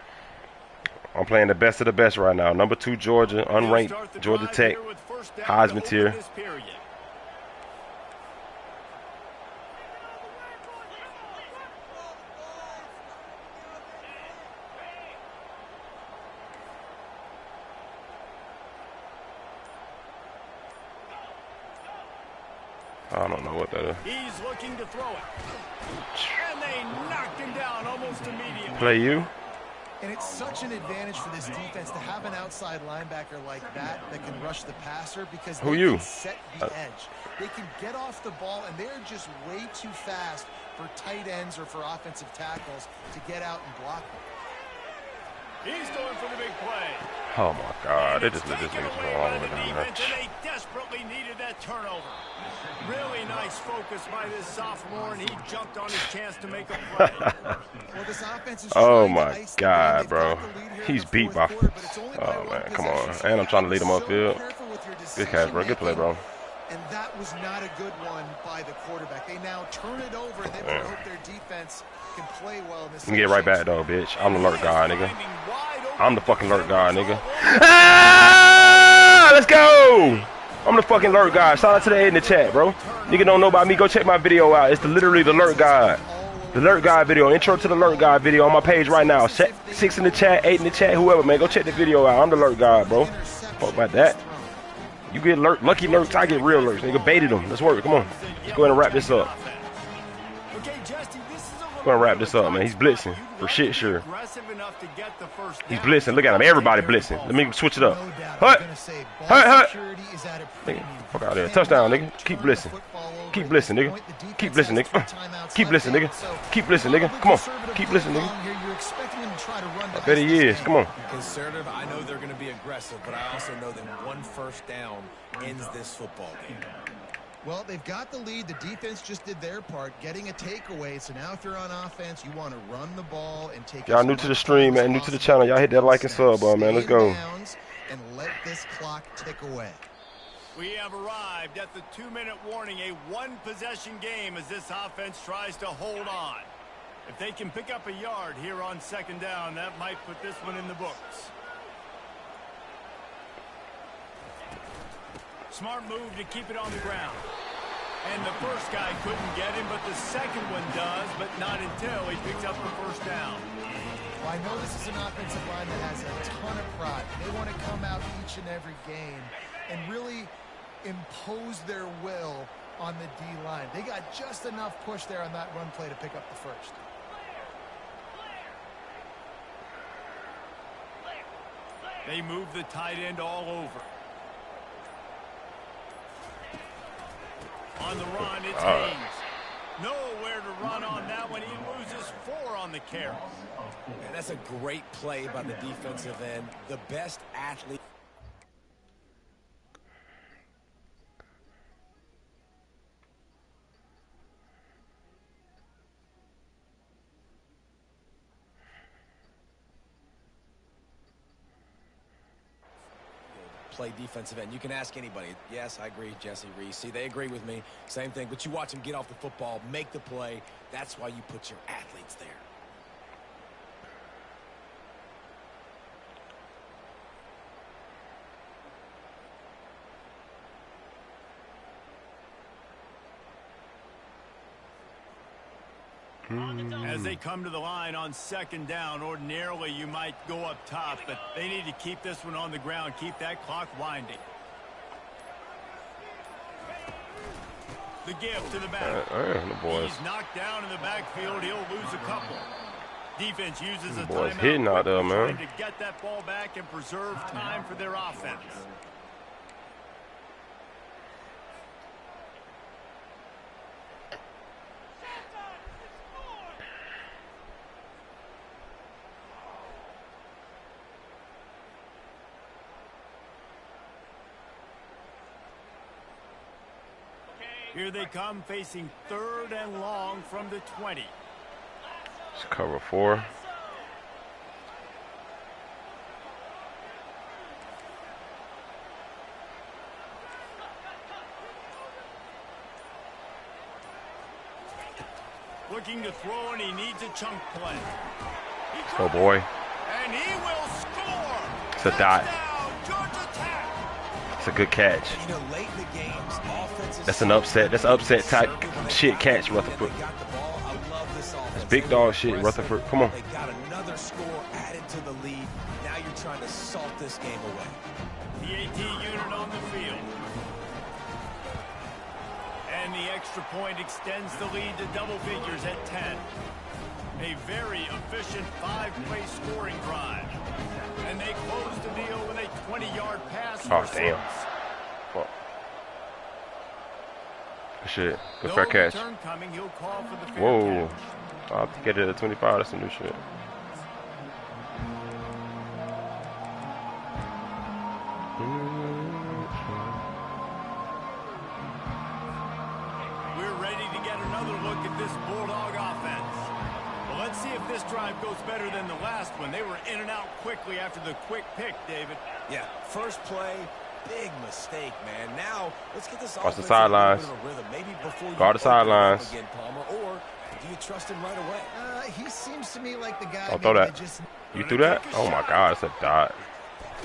I'm playing the best of the best right now. Number 2 Georgia, unranked Georgia Tech, Heisman tier. I don't know what that is. He's looking to throw it. And they knocked him down almost immediately. Play you. And it's such an advantage for this defense to have an outside linebacker like that can rush the passer because they can set the edge. They can get off the ball, and they're just way too fast for tight ends or for offensive tackles to get out and block them. He's going for the big play. Oh, my God. They just let this nigga go all the way down there. And they desperately needed that turnover. Really nice focus by this sophomore, and he jumped on his chance to make a play. Well, this offense is oh, my God, bro. He's beat by... Oh, man, come on. And I'm trying to lead him upfield. Good catch, bro. Good play, bro. And that was not a good one by the quarterback. They now turn it over, and they better hope their defense can play well in this. You can get right back, though, bitch. I'm the lurk guy, nigga. I'm the fucking lurk guy, nigga. Ah! Let's go! I'm the fucking lurk guy. Shout out to the 8 in the chat, bro. Nigga don't know about me. Go check my video out. It's literally the lurk guy. The lurk guy video. Intro to the lurk guy video on my page right now. 6 in the chat, 8 in the chat, whoever, man. Go check the video out. I'm the lurk guy, bro. Fuck about that. You get lucky lurks, I get real lurks. Nigga baited them. Let's work. Come on. Let's go ahead and wrap this up. Go ahead and wrap this up, man. He's blitzing. For shit, sure. He's blitzing. Look at him. Everybody blitzing. Let me switch it up. Hut. Hut. Nigga, fuck out of there. Touchdown, nigga. Keep blitzing. Keep blitzing, nigga. Keep blitzing, nigga. Keep blitzing, nigga. Keep blitzing, nigga. Come on. Keep blitzing, nigga. I bet he is. Come on. Conservative, I know they're going to be aggressive, but I also know that 1 first down ends this football game. Well, they've got the lead. The defense just did their part, getting a takeaway. So now if you're on offense, you want to run the ball and take. Y'all new to the stream, man. New to the channel. Y'all hit that like and sub, man. Let's go. and let this clock tick away. We have arrived at the 2-minute warning, a one-possession game as this offense tries to hold on. If they can pick up a yard here on 2nd down, that might put this one in the books. Smart move to keep it on the ground. And the first guy couldn't get him, but the second one does, but not until he picks up the 1st down. Well, I know this is an offensive line that has a ton of pride. They want to come out each and every game and really impose their will on the D-line. They got just enough push there on that run play to pick up the 1st. They move the tight end all over. On the run, it's Haynes. Nowhere to run on that one. He loses 4 on the carry. And that's a great play by the defensive end. The best athlete. Play defensive end. You can ask anybody. Yes, I agree, Jesse Reese. See, they agree with me. Same thing. But you watch them get off the football, make the play. That's why you put your athletes there. As they come to the line on 2nd down, ordinarily you might go up top, but they need to keep this one on the ground, keep that clock winding. The give to the back. He's knocked down in the backfield. He'll lose a couple. Defense uses a timeout hitting out there, man. trying to get that ball back and preserve time for their offense. Here they come, facing 3rd and long from the 20. It's cover 4. Looking to throw, and he needs a chunk play. Oh, boy. And he will score. It's a dot. It's a good catch. You know, late in the games, that's an upset. That's an upset type shit catch, Rutherford. It's big dog shit, Rutherford. Come on. They got another score added to the lead. Now you're trying to salt this game away. The AT unit on the field. And the extra point extends the lead to double figures at 10. A very efficient 5-play scoring drive. And they close the deal with a 20-yard pass. Oh, damn. Fuck. Good shit. Good fair catch. Coming, he'll call for the fair Whoa. catch. I'll get it at 25. That's some new shit. We're ready to get another look at this Bulldog offense. Well, let's see if this drive goes better than the last one. They were in and out quickly after the quick pick, David. Yeah, first play, big mistake, man. Now, let's get this Watch the offense sidelines. in a rhythm. Maybe before you Guard the sidelines. again, Palmer, or do you trust him right away? He seems to me like the guy. Don't throw that. You threw that? Oh my God, it's a dot.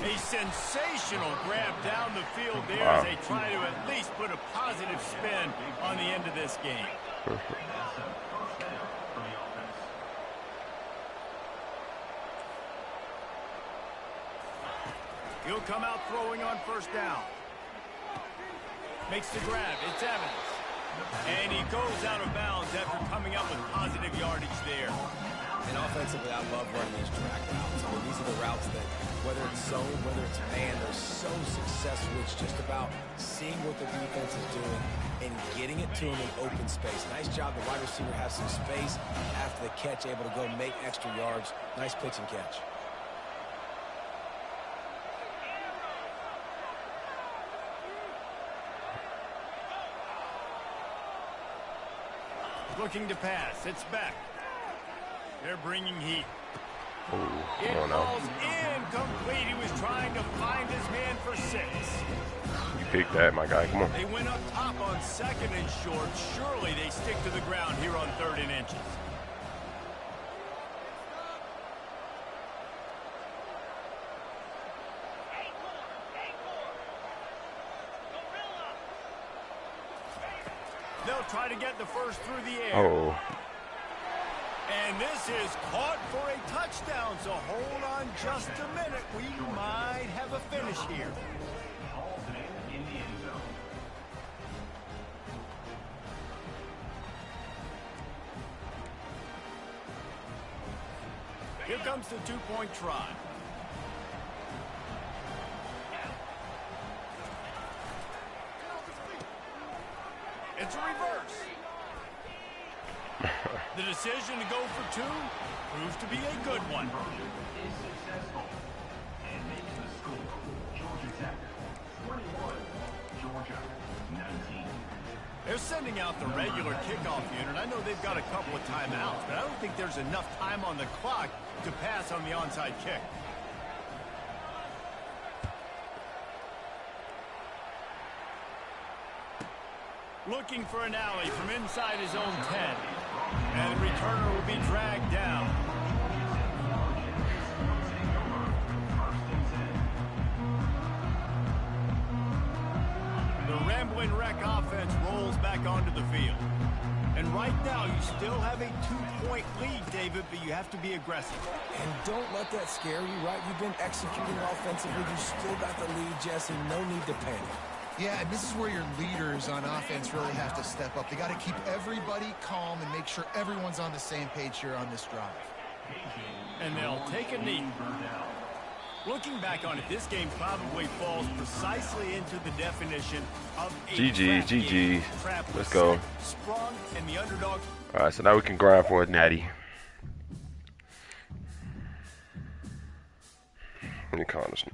A sensational grab down the field there Wow. as they try to at least put a positive spin on the end of this game. Perfect. He'll come out throwing on 1st down. Makes the grab. It's Evans. And he goes out of bounds after coming up with positive yardage there. And offensively, I love running these drag routes. I mean, these are the routes that, whether it's zone, whether it's man, they're so successful. It's just about seeing what the defense is doing and getting it to them in open space. Nice job. The wide receiver has some space after the catch, able to go make extra yards. Nice pitch and catch. Looking to pass. It's back. They're bringing heat. Ooh, It come on now. falls incomplete. He was trying to find his man for 6. You picked that, my guy. Come on. They went up top on 2nd and short. Surely they stick to the ground here on 3rd and inches. They'll try to get the first through the air. Oh. And this is caught for a touchdown, so hold on just a minute. We might have a finish here. Here comes the 2-point try. It's a reverse. The decision to go for 2 proves to be a good one. They're sending out the regular kickoff unit. I know they've got a couple of timeouts, but I don't think there's enough time on the clock to pass on the onside kick. Looking for an alley from inside his own 10. And the returner will be dragged down. The Rambling Wreck offense rolls back onto the field. And right now, you still have a 2-point lead, David, but you have to be aggressive. And don't let that scare you, right? You've been executing offensively. You still got the lead, Jesse. No need to panic. Yeah, and this is where your leaders on offense really have to step up. They got to keep everybody calm and make sure everyone's on the same page here on this drive. And they'll take a knee. Looking back on it, this game probably falls precisely into the definition of a GG. trap. Let's go. Set, sprung, and the underdog. All right, so now we can grind for a natty. Let me call this.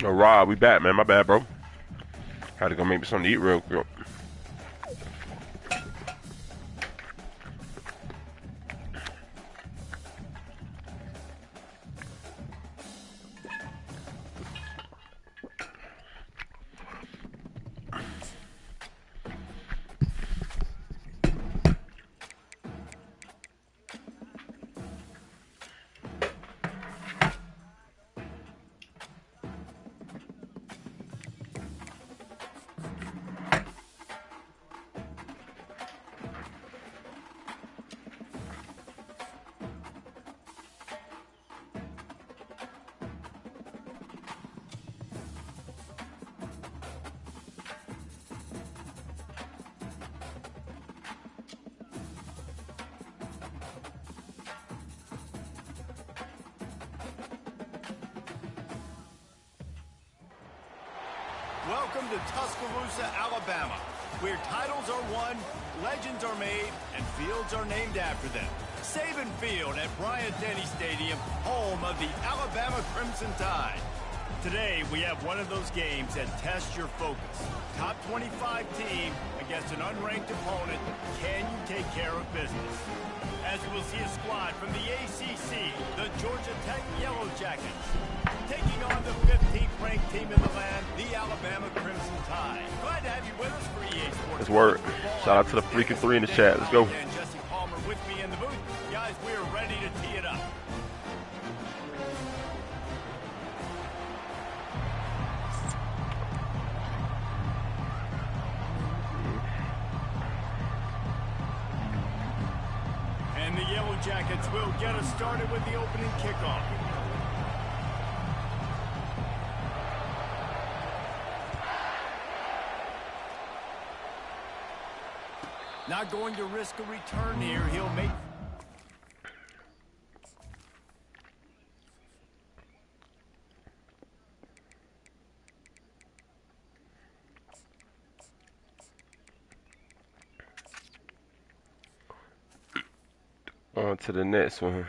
No, Rob, we back, man. My bad, bro. Had to go make me something to eat real quick. Welcome to Tuscaloosa, Alabama, where titles are won, legends are made, and fields are named after them. Saban Field at Bryant-Denny Stadium, home of the Alabama Crimson Tide. Today, we have one of those games that tests your focus. Top 25 team against an unranked opponent. Can you take care of business? As we'll see a squad from the ACC, the Georgia Tech Yellow Jackets, taking on the 15th ranked team in the land, the Alabama Crimson Tide. Glad to have you with us for EA Sports. Let's work. Shout out to the freaking 3 in the chat. Let's go. And Jesse Palmer with me in the booth. Guys, we're ready to tee it up. And the Yellow Jackets will get us started with the opening kickoff. Not going to risk a return here. He'll make... On to the next one.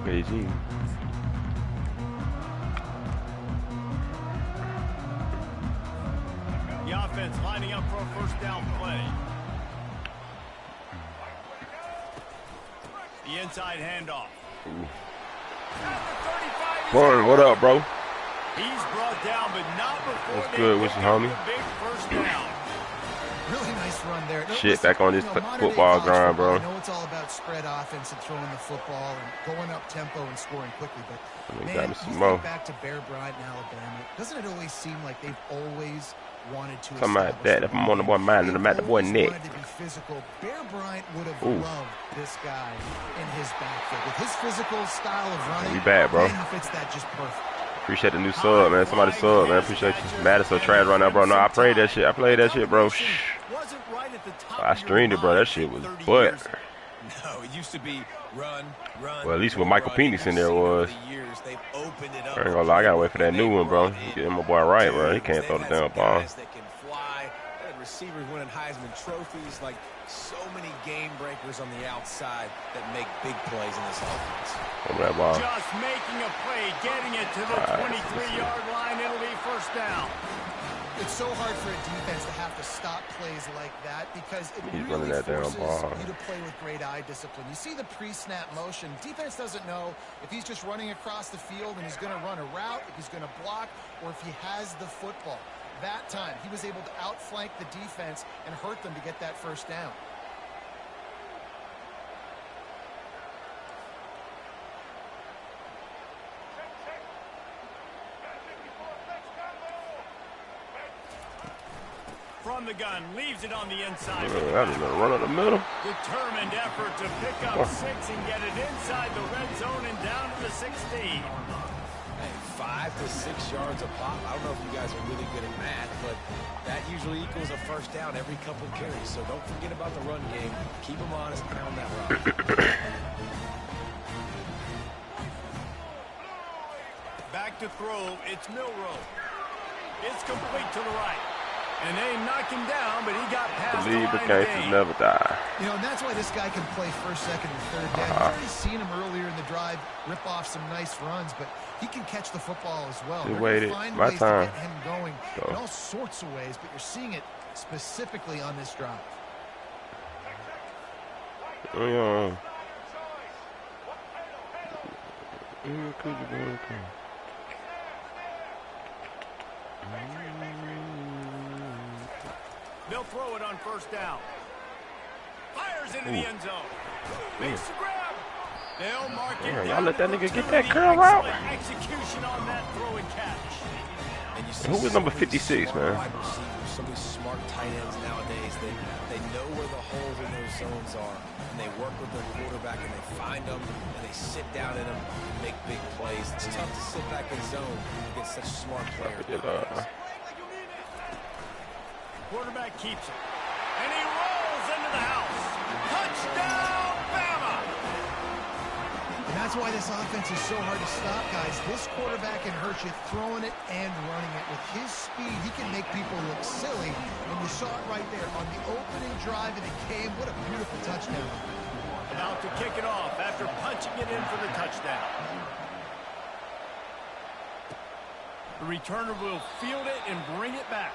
Beijing. The offense lining up for a first down play. The inside handoff. Warren, what up, bro? He's brought down, but not before. What's good with you, homie? Big first down. Really nice run there. Shit, back on this football grind, bro. I know it's all about spread offense and throwing the football and going up tempo and scoring quickly, but man, you think back to Bear Bryant in Alabama, doesn't it always seem like they've always wanted to something like that. If I'm on the boy mind and I'm at the boy neck. Wanted to be physical. Bear Bryant would have loved this guy in his backfield. With his physical style of running, be bad, bro. He fits that just perfect. Appreciate the new sub, man. Somebody sub, man. Appreciate you. Madison so trash right now, bro. No, I played that shit. I played that shit, bro. I streamed it, bro. That shit was butt. No, it used to be run. Well, at least with Michael Penix in there was. I ain't gonna lie, I gotta wait for that new one, bro. Get my boy right, bro. He can't throw the damn ball. Receivers winning Heisman trophies, like so many game breakers on the outside that make big plays in this offense. Over that ball. Just making a play, getting it to the 23-yard line. It'll be first down. It's so hard for a defense to have to stop plays like that because it He's really that forces ball. you to play with great eye discipline. You see the pre-snap motion. Defense doesn't know if he's just running across the field and he's going to run a route, if he's going to block, or if he has the football. That time, he was able to outflank the defense and hurt them to get that first down. From the gun, leaves it on the inside. That is gonna run up the middle. Determined effort to pick up 6 and get it inside the red zone and down to the 16. Hey, 5 to 6 yards a pop. I don't know if you guys are really good at math, but That usually equals a first down every couple carries, so don't forget about the run game. Keep them honest, pound that rock. Back to throw, it's Milrow. It's complete to the right. And they knock him down, but he got past the line of gangsters never die. You know, and that's why this guy can play first, second, and third down. You've already seen him earlier in the drive rip off some nice runs, but he can catch the football as well. Just waited. Find My ways time. to get him going in all sorts of ways, but you're seeing it specifically on this drive. They'll throw it on first down. Fires into the end zone. Makes the grab. They'll mark it. Y'all let that nigga get that curl out. Execution on that throw and catch. Who was number 56, man? Some of these smart tight ends nowadays, they know where the holes in those zones are, and they work with their quarterback, and they find them, and they sit down in them and make big plays. It's tough to sit back in zone against such smart players. Quarterback keeps it. And he rolls into the house. Touchdown, Bama! And that's why this offense is so hard to stop, guys. This quarterback can hurt you throwing it and running it. With his speed, he can make people look silly. And you saw it right there on the opening drive of the game. What a beautiful touchdown. About to kick it off after punching it in for the touchdown. The returner will field it and bring it back.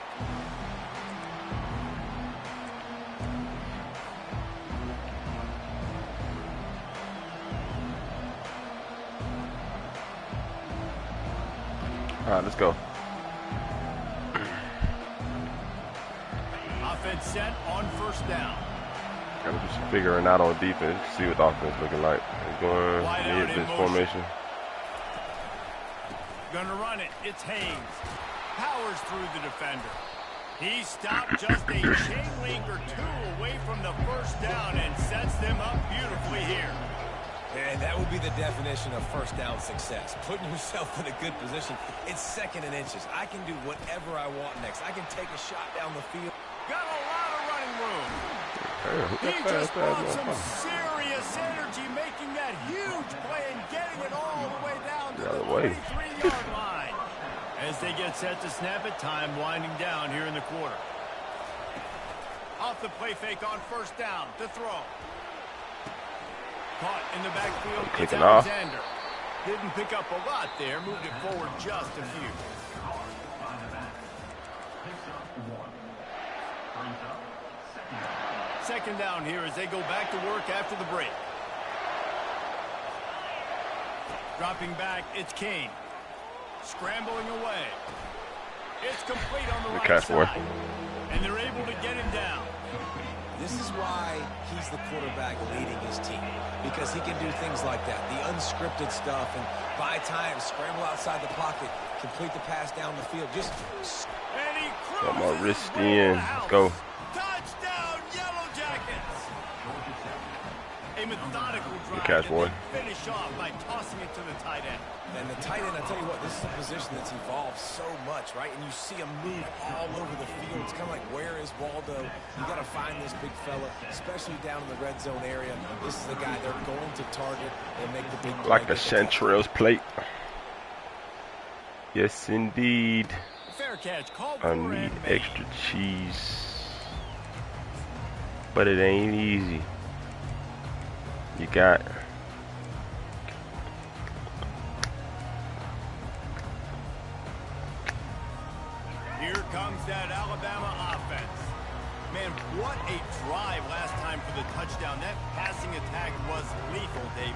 All right, let's go. Offense set on first down. Gotta do some figuring out on defense. See what the offense looking like. It's going mid this formation. Gonna run it. It's Haynes. Powers through the defender. He stopped just a chain link or two away from the first down and sets them up beautifully here. And that would be the definition of first down success. Putting yourself in a good position. It's second and inches. I can do whatever I want next. I can take a shot down the field. Got a lot of running room. He just brought some serious energy, making that huge play and getting it all the way down to the 23-yard line. As they get set to snap it, time winding down here in the quarter. Off the play fake on first down to throw. Caught in the backfield, it's Alexander. Didn't pick up a lot there, moved it forward just a few. Second down here as they go back to work after the break. Dropping back, it's Kane. Scrambling away. It's complete on the right side. And they're able to get him down. This is why he's the quarterback leading his team, because he can do things like that, the unscripted stuff, and buy time, scramble outside the pocket, complete the pass down the field. Just and he got my wrist in. Let's go. Touchdown, Yellow Jackets! A methodical drive catch, boy. Finish off by tossing it to the tight end. And the tight end, I tell you what, this is a position that's evolved so much, right? And you see him move all over the field. It's kind of like, where is Waldo? You got to find this big fella, especially down in the red zone area. This is the guy they're going to target and make the big play. Like the Chanterelles plate. Yes, indeed. Fair catch. I need extra cheese. But it ain't easy. You got... Here comes that Alabama offense. Man, what a drive last time for the touchdown. That passing attack was lethal, David.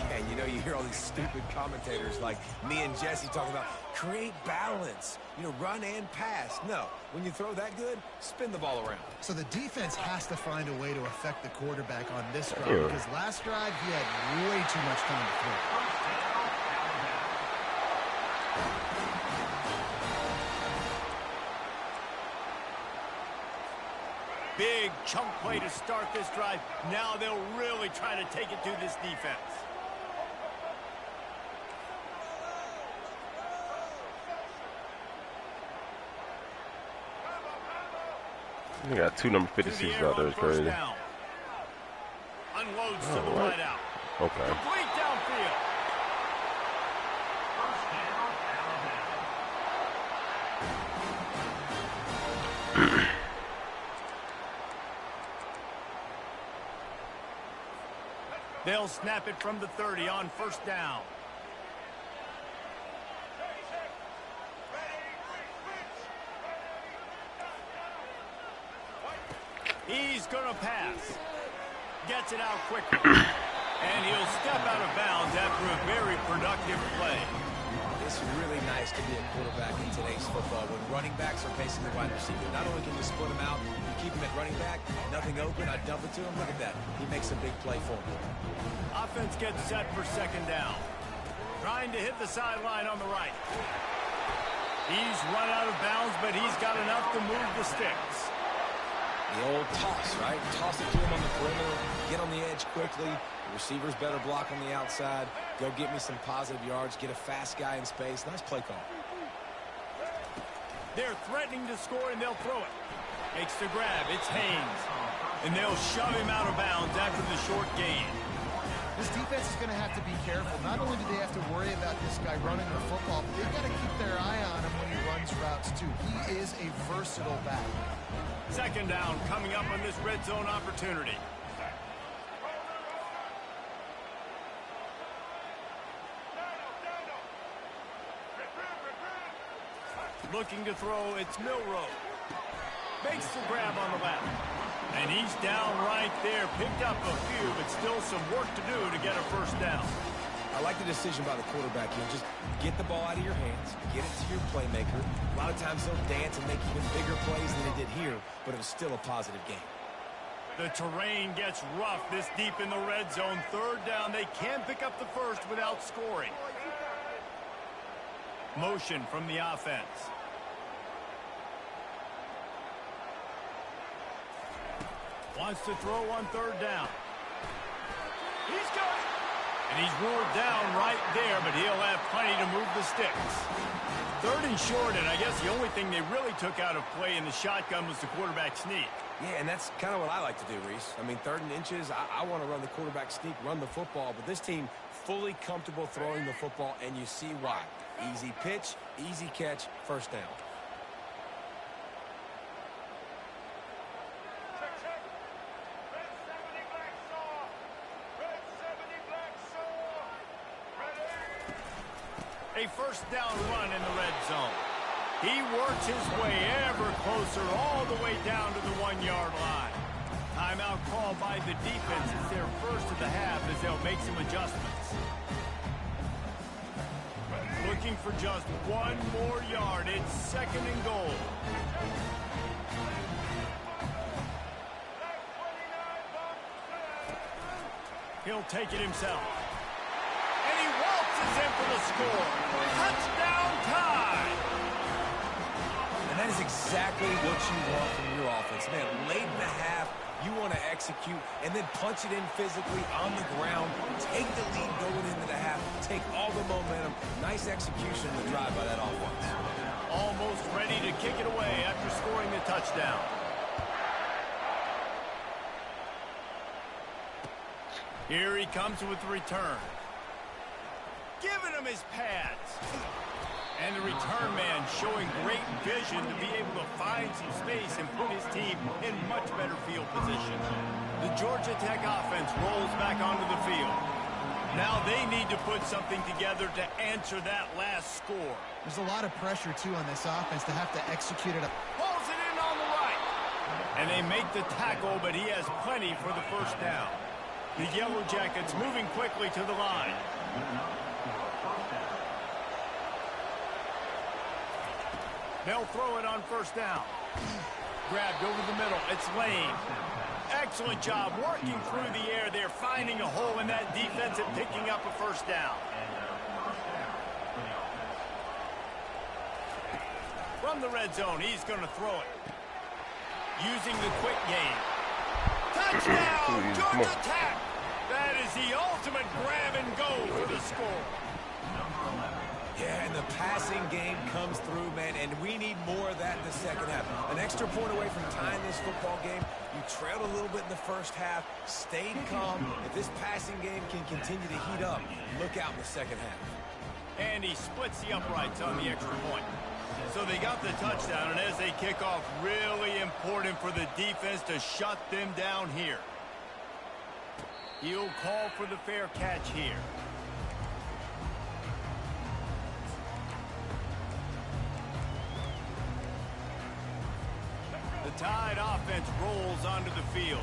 Yeah, you know, you hear all these stupid commentators like me and Jesse talking about create balance, you know, run and pass. No, when you throw that good, spin the ball around. So the defense has to find a way to affect the quarterback on this drive, because last drive he had way too much time to throw. Big chunk play to start this drive. Now they'll really try to take it to this defense. We got 2 number 56s out there. It's crazy. Unloads to the right out. Okay. Complete downfield. They'll snap it from the 30 on first down. He's going to pass. Gets it out quickly. And he'll step out of bounds after a very productive play. It's really nice to be a quarterback in today's football when running backs are facing the wide receiver. Not only can you split them out, you keep him at running back, nothing open, I dump it to him. Look at that. He makes a big play for me. Offense gets set for second down. Trying to hit the sideline on the right. He's run out of bounds, but he's got enough to move the sticks. The old toss, right? Toss it to him on the perimeter, get on the edge quickly. The receiver's better block on the outside. Go get me some positive yards, get a fast guy in space. Nice play call. They're threatening to score, and they'll throw it. Makes the grab. It's Haynes. And they'll shove him out of bounds after the short gain. This defense is going to have to be careful. Not only do they have to worry about this guy running the football, but they've got to keep their eye on him when he runs routes, too. He is a versatile back. Second down coming up on this red zone opportunity. Looking to throw, it's Milroe. Makes the grab on the left. And he's down right there. Picked up a few, but still some work to do to get a first down. I like the decision by the quarterback here. Just get the ball out of your hands, get it to your playmaker. A lot of times they'll dance and make even bigger plays than they did here, but it was still a positive game. The terrain gets rough this deep in the red zone. Third down, they can't pick up the first without scoring. Motion from the offense. Wants to throw on third down. He's got it. And he's ruled down right there, but he'll have plenty to move the sticks. Third and short, and I guess the only thing they really took out of play in the shotgun was the quarterback sneak. Yeah, and that's kind of what I like to do, Reese. I mean, third and inches, I want to run the quarterback sneak, run the football, but this team fully comfortable throwing the football, and you see why. Easy pitch, easy catch, first down. A first down run in the red zone. He works his way ever closer all the way down to the 1-yard line. Timeout called by the defense. It's their first of the half as they'll make some adjustments. Looking for just one more yard. It's second and goal. He'll take it himself. And he waltzes in for the score. Touchdown tie. And that is exactly what you want from your offense. Man, late in the half, you want to execute and then punch it in physically on the ground. Take the lead going into the half. Take all the momentum. Nice execution of the drive by that offense. Almost ready to kick it away after scoring the touchdown. Here he comes with the return. Giving him his pads. And the return man showing great vision to be able to find some space and put his team in much better field position. The Georgia Tech offense rolls back onto the field. Now they need to put something together to answer that last score. There's a lot of pressure, too, on this offense to have to execute it. Pulls it in on the right. And they make the tackle, but he has plenty for the first down. The Yellow Jackets moving quickly to the line. They'll throw it on first down. Grabbed over the middle. It's Lane. Excellent job working through the air. They're finding a hole in that defense and picking up a first down. From the red zone, he's going to throw it. Using the quick game. Touchdown, Georgia Tech! That is the ultimate grab and go for the score. Yeah, and the passing game comes through, man, and we need more of that in the second half. An extra point away from tying this football game. You trailed a little bit in the first half, stayed calm. If this passing game can continue to heat up, look out in the second half. And he splits the uprights on the extra point. So they got the touchdown, and as they kick off, really important for the defense to shut them down here. He'll call for the fair catch here. The Tide offense rolls onto the field.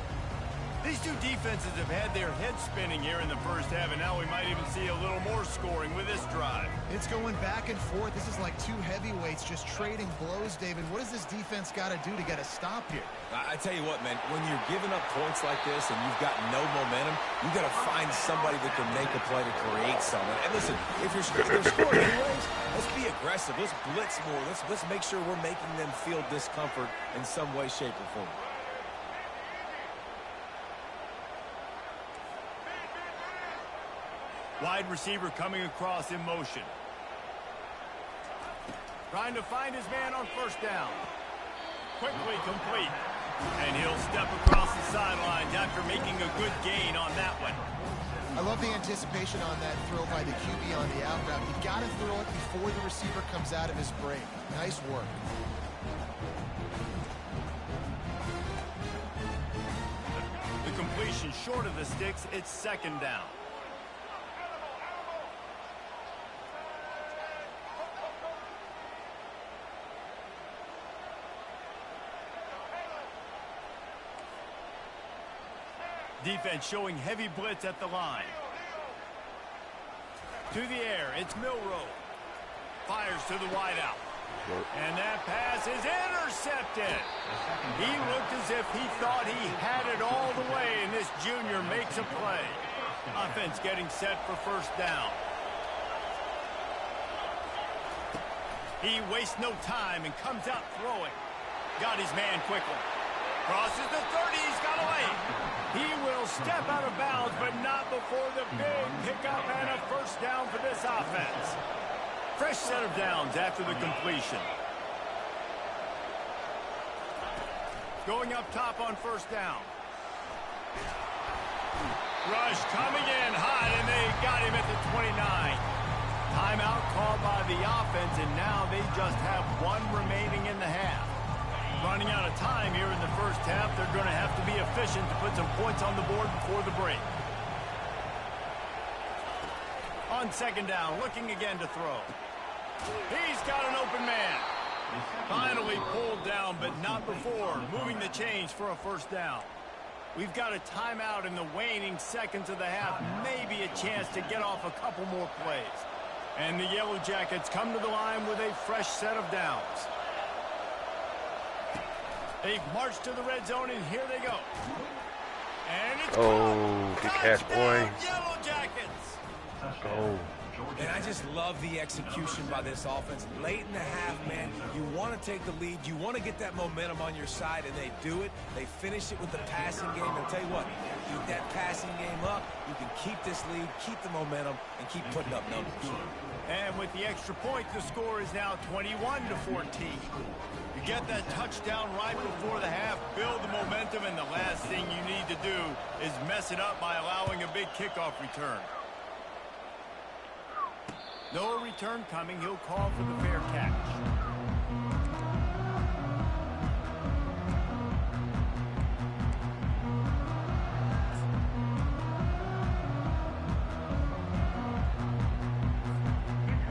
These two defenses have had their heads spinning here in the first half, and now we might even see a little more scoring with this drive. It's going back and forth. This is like two heavyweights just trading blows, David. What does this defense got to do to get a stop here? I tell you what, man, when you're giving up points like this and you've got no momentum, you got to find somebody that can make a play to create something. And listen, if they're scoring anyways, let's be aggressive. Let's blitz more. Let's make sure we're making them feel discomfort in some way, shape, or form. Wide receiver coming across in motion. Trying to find his man on first down. Quickly complete. And he'll step across the sidelines after making a good gain on that one. I love the anticipation on that throw by the QB on the out route. You got to throw it before the receiver comes out of his break. Nice work. The completion short of the sticks. It's second down. Defense showing heavy blitz at the line. To the air, it's Milroe. Fires to the wideout. And that pass is intercepted. He looked as if he thought he had it all the way, and this junior makes a play. Offense getting set for first down. He wastes no time and comes out throwing. Got his man quickly. Crosses the 30, he's got a lane. He will step out of bounds, but not before the big pickup and a first down for this offense. Fresh set of downs after the completion. Going up top on first down. Rush coming in hot, and they got him at the 29. Timeout called by the offense, and now they just have one remaining in the half. Running out of time here in the first half. They're going to have to be efficient to put some points on the board before the break. On second down, looking again to throw. He's got an open man. Finally pulled down, but not before. Moving the chains for a first down. We've got a timeout in the waning seconds of the half. Maybe a chance to get off a couple more plays. And the Yellow Jackets come to the line with a fresh set of downs. They've marched to the red zone, and here they go. And it's good catch, boy. Yellow Jackets. Go. And I just love the execution by this offense. Late in the half, man, you want to take the lead. You want to get that momentum on your side, and they do it. They finish it with the passing game. And I'll tell you what, keep that passing game up. You can keep this lead, keep the momentum, and keep putting up numbers. And with the extra point, the score is now 21-14. You get that touchdown right before the half, build the momentum, and the last thing you need to do is mess it up by allowing a big kickoff return. No return coming. He'll call for the fair catch.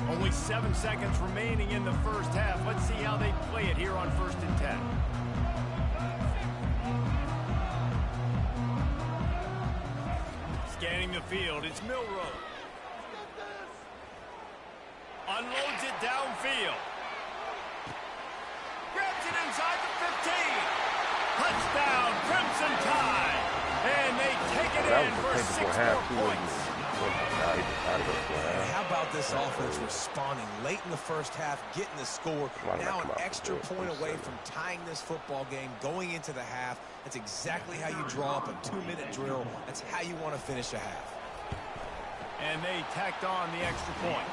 Only 7 seconds remaining in the first half. Let's see how they play it here on 1st and 10. Scanning the field, it's Milroe. Unloads it downfield. Grabs it inside the 15. Touchdown, Crimson Tide. And they take it in for 6 more points. How about this offense responding late in the first half, getting the score, now an extra point away from tying this football game, going into the half. That's exactly how you draw up a 2-minute drill. That's how you want to finish a half. And they tacked on the extra point.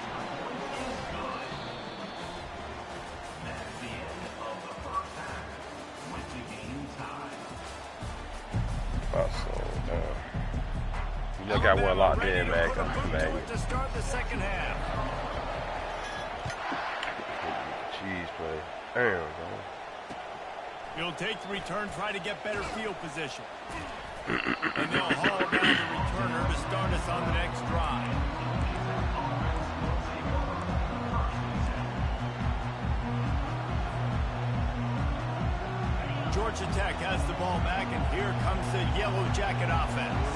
just got one locked in, man. To start the second half. Cheese play. Damn, bro. He'll take the return, try to get better field position. And they'll haul down the returner to start us on the next drive. Georgia Tech has the ball back, and here comes the Yellow Jacket offense.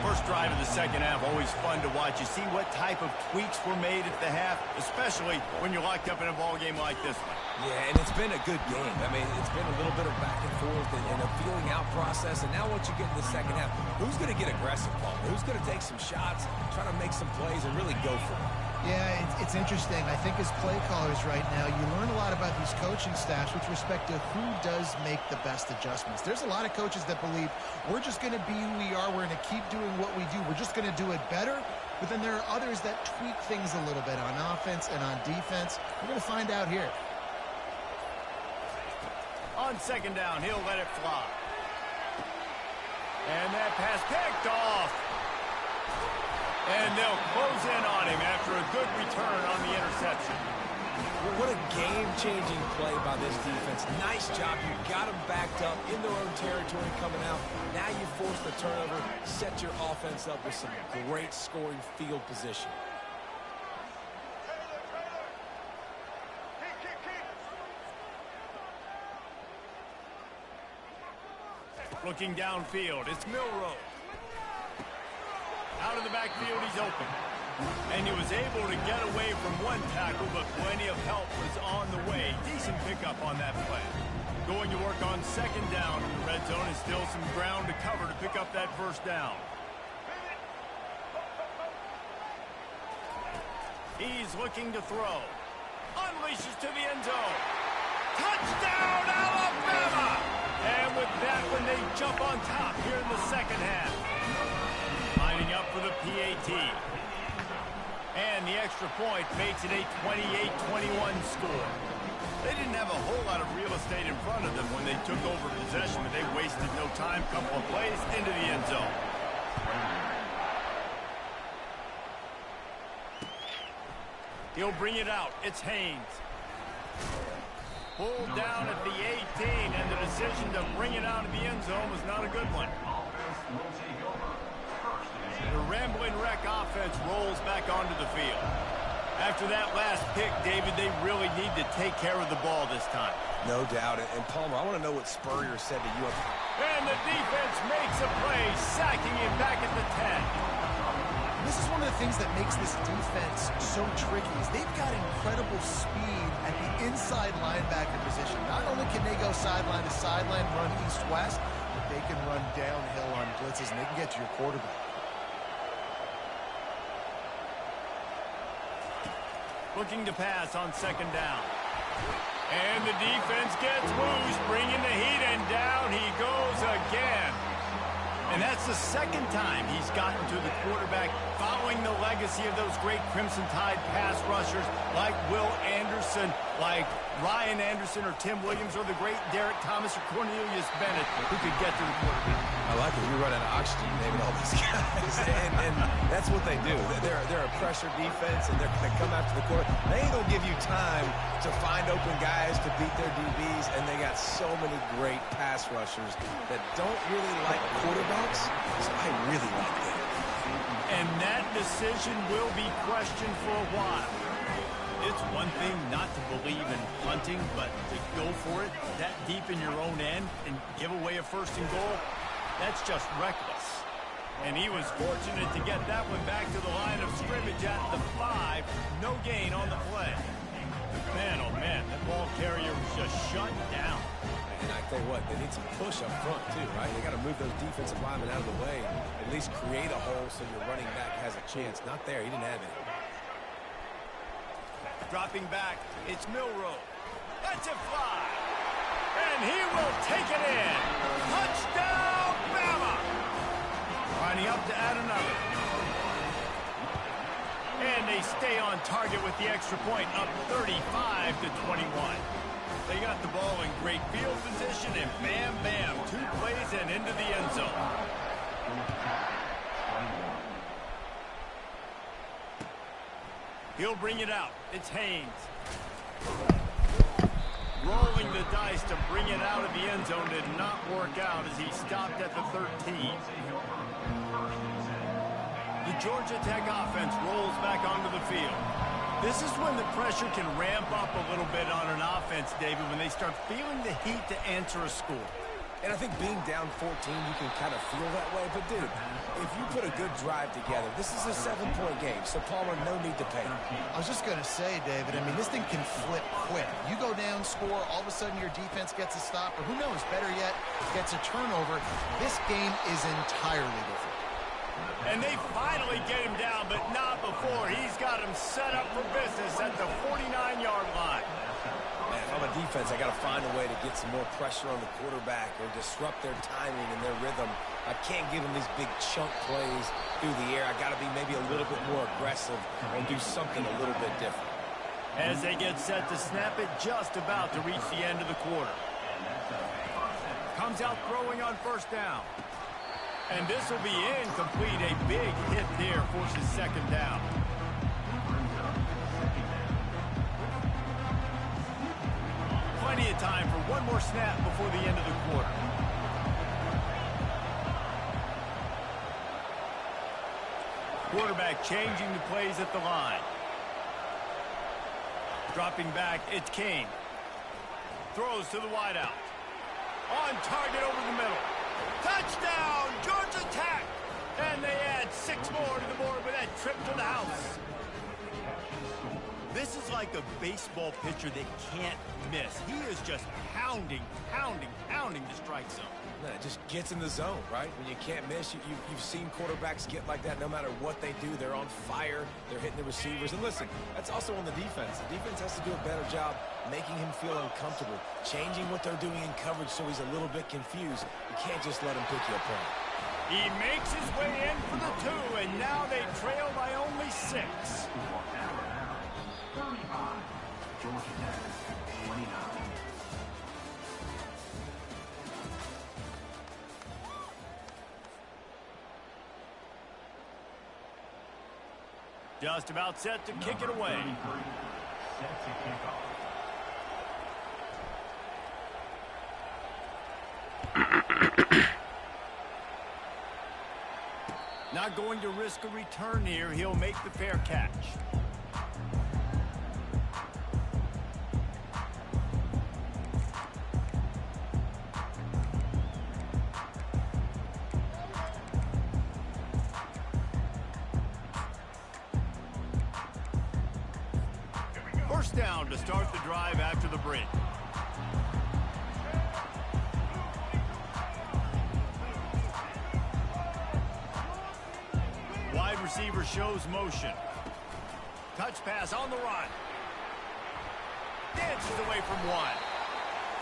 First drive of the second half, always fun to watch. You see what type of tweaks were made at the half, especially when you're locked up in a ball game like this one. Yeah, and it's been a good game. I mean, it's been a little bit of back and forth and a feeling out process. And now once you get in the second half, who's going to get aggressive, Paul? Who's going to take some shots, try to make some plays, and really go for it? Yeah, it's interesting. I think as play callers right now, you learn a lot about these coaching staffs with respect to who does make the best adjustments. There's a lot of coaches that believe we're just going to be who we are. We're going to keep doing what we do. We're just going to do it better. But then there are others that tweak things a little bit on offense and on defense. We're going to find out here. On second down, he'll let it fly. And that pass picked off. And they'll close in on him after a good return on the interception. What a game-changing play by this defense. Nice job. You got them backed up in their own territory coming out. Now you force the turnover, set your offense up with some great scoring field position. Looking downfield, it's Milroe. Out of the backfield, he's open. And he was able to get away from one tackle, but plenty of help was on the way. Decent pickup on that play. Going to work on second down in the red zone, and still some ground to cover to pick up that first down. He's looking to throw. Unleashes to the end zone. Touchdown, Alabama! And with that one, they jump on top here in the second half. Lining up for the PAT. And the extra point makes it a 28-21 score. They didn't have a whole lot of real estate in front of them when they took over possession, but they wasted no time. Couple of plays into the end zone. He'll bring it out. It's Haynes. Pulled down at the 18, and the decision to bring it out of the end zone was not a good one. The Rambling Wreck offense rolls back onto the field. After that last pick, David, they really need to take care of the ball this time. No doubt. And Palmer, I want to know what Spurrier said to you. And the defense makes a play, sacking him back at the 10. This is one of the things that makes this defense so tricky is they've got incredible speed at the inside linebacker position. Not only can they go sideline to sideline, run east-west, but they can run downhill on blitzes, and they can get to your quarterback. Looking to pass on second down. And the defense gets loose, bringing the heat, and down he goes again. And that's the second time he's gotten to the quarterback, following the legacy of those great Crimson Tide pass rushers like Will Anderson, like Ryan Anderson or Tim Williams, or the great Derek Thomas or Cornelius Bennett, who could get to the quarterback. I like it. You run out of oxygen, David, all these guys. and that's what they do. They're a pressure defense, and they come after the quarterback. They ain't going to give you time to find open guys to beat their DBs, and they got so many great pass rushers that don't really like quarterbacks, so I really like them. And that decision will be questioned for a while. It's one thing not to believe in punting, but to go for it that deep in your own end and give away a first and goal, that's just reckless. And he was fortunate to get that one back to the line of scrimmage at the 5. No gain on the play. Man, oh man, that ball carrier was just shut down. And I tell you what, they need some push up front too, right? They got to move those defensive linemen out of the way, at least create a hole so your running back has a chance. Not there, he didn't have it. Dropping back, it's Milroe. Let's it fly. And he will take it in. Touchdown, Bama! Lining up to add another. And they stay on target with the extra point, up 35-21. They got the ball in great field position, and bam, bam, 2 plays and into the end zone. He'll bring it out. It's Haynes. Rolling the dice to bring it out of the end zone did not work out as he stopped at the 13. The Georgia Tech offense rolls back onto the field. This is when the pressure can ramp up a little bit on an offense, David, when they start feeling the heat to answer a score. And I think being down 14, you can kind of feel that way. But, dude, if you put a good drive together, this is a 7-point game. So, Palmer, no need to panic. I was just going to say, David, I mean, this thing can flip quick. You go down, score, all of a sudden your defense gets a stop, or who knows, better yet, gets a turnover. This game is entirely different. And they finally get him down, but not before. He's got him set up for business at the 49-yard line. Man, if I'm a defense, I got to find a way to get some more pressure on the quarterback or disrupt their timing and their rhythm. I can't give them these big chunk plays through the air. I got to be maybe a little bit more aggressive or do something a little bit different. As they get set to snap it, just about to reach the end of the quarter. Comes out throwing on first down. And this will be incomplete. A big hit there forces second down. Plenty of time for one more snap before the end of the quarter. Quarterback changing the plays at the line. Dropping back, it's Kane. Throws to the wideout. On target over the middle. Touchdown, Georgia Tech! And they add 6 more to the board with that trip to the house. This is like a baseball pitcher that can't miss. He is just pounding the strike zone. Man, it just gets in the zone, right? When you can't miss, you've seen quarterbacks get like that no matter what they do. They're on fire. They're hitting the receivers. And listen, that's also on the defense. The defense has to do a better job making him feel uncomfortable, changing what they're doing in coverage so he's a little bit confused. You can't just let him pick you apart. He makes his way in for the 2, and now they trail by only 6. 35, Georgia Tech, 29. Just about set to kick it away. Set to kick off. Not going to risk a return here. He'll make the fair catch. First down to start the drive after the break. Wide receiver shows motion. Touch pass on the run. Dances away from 1.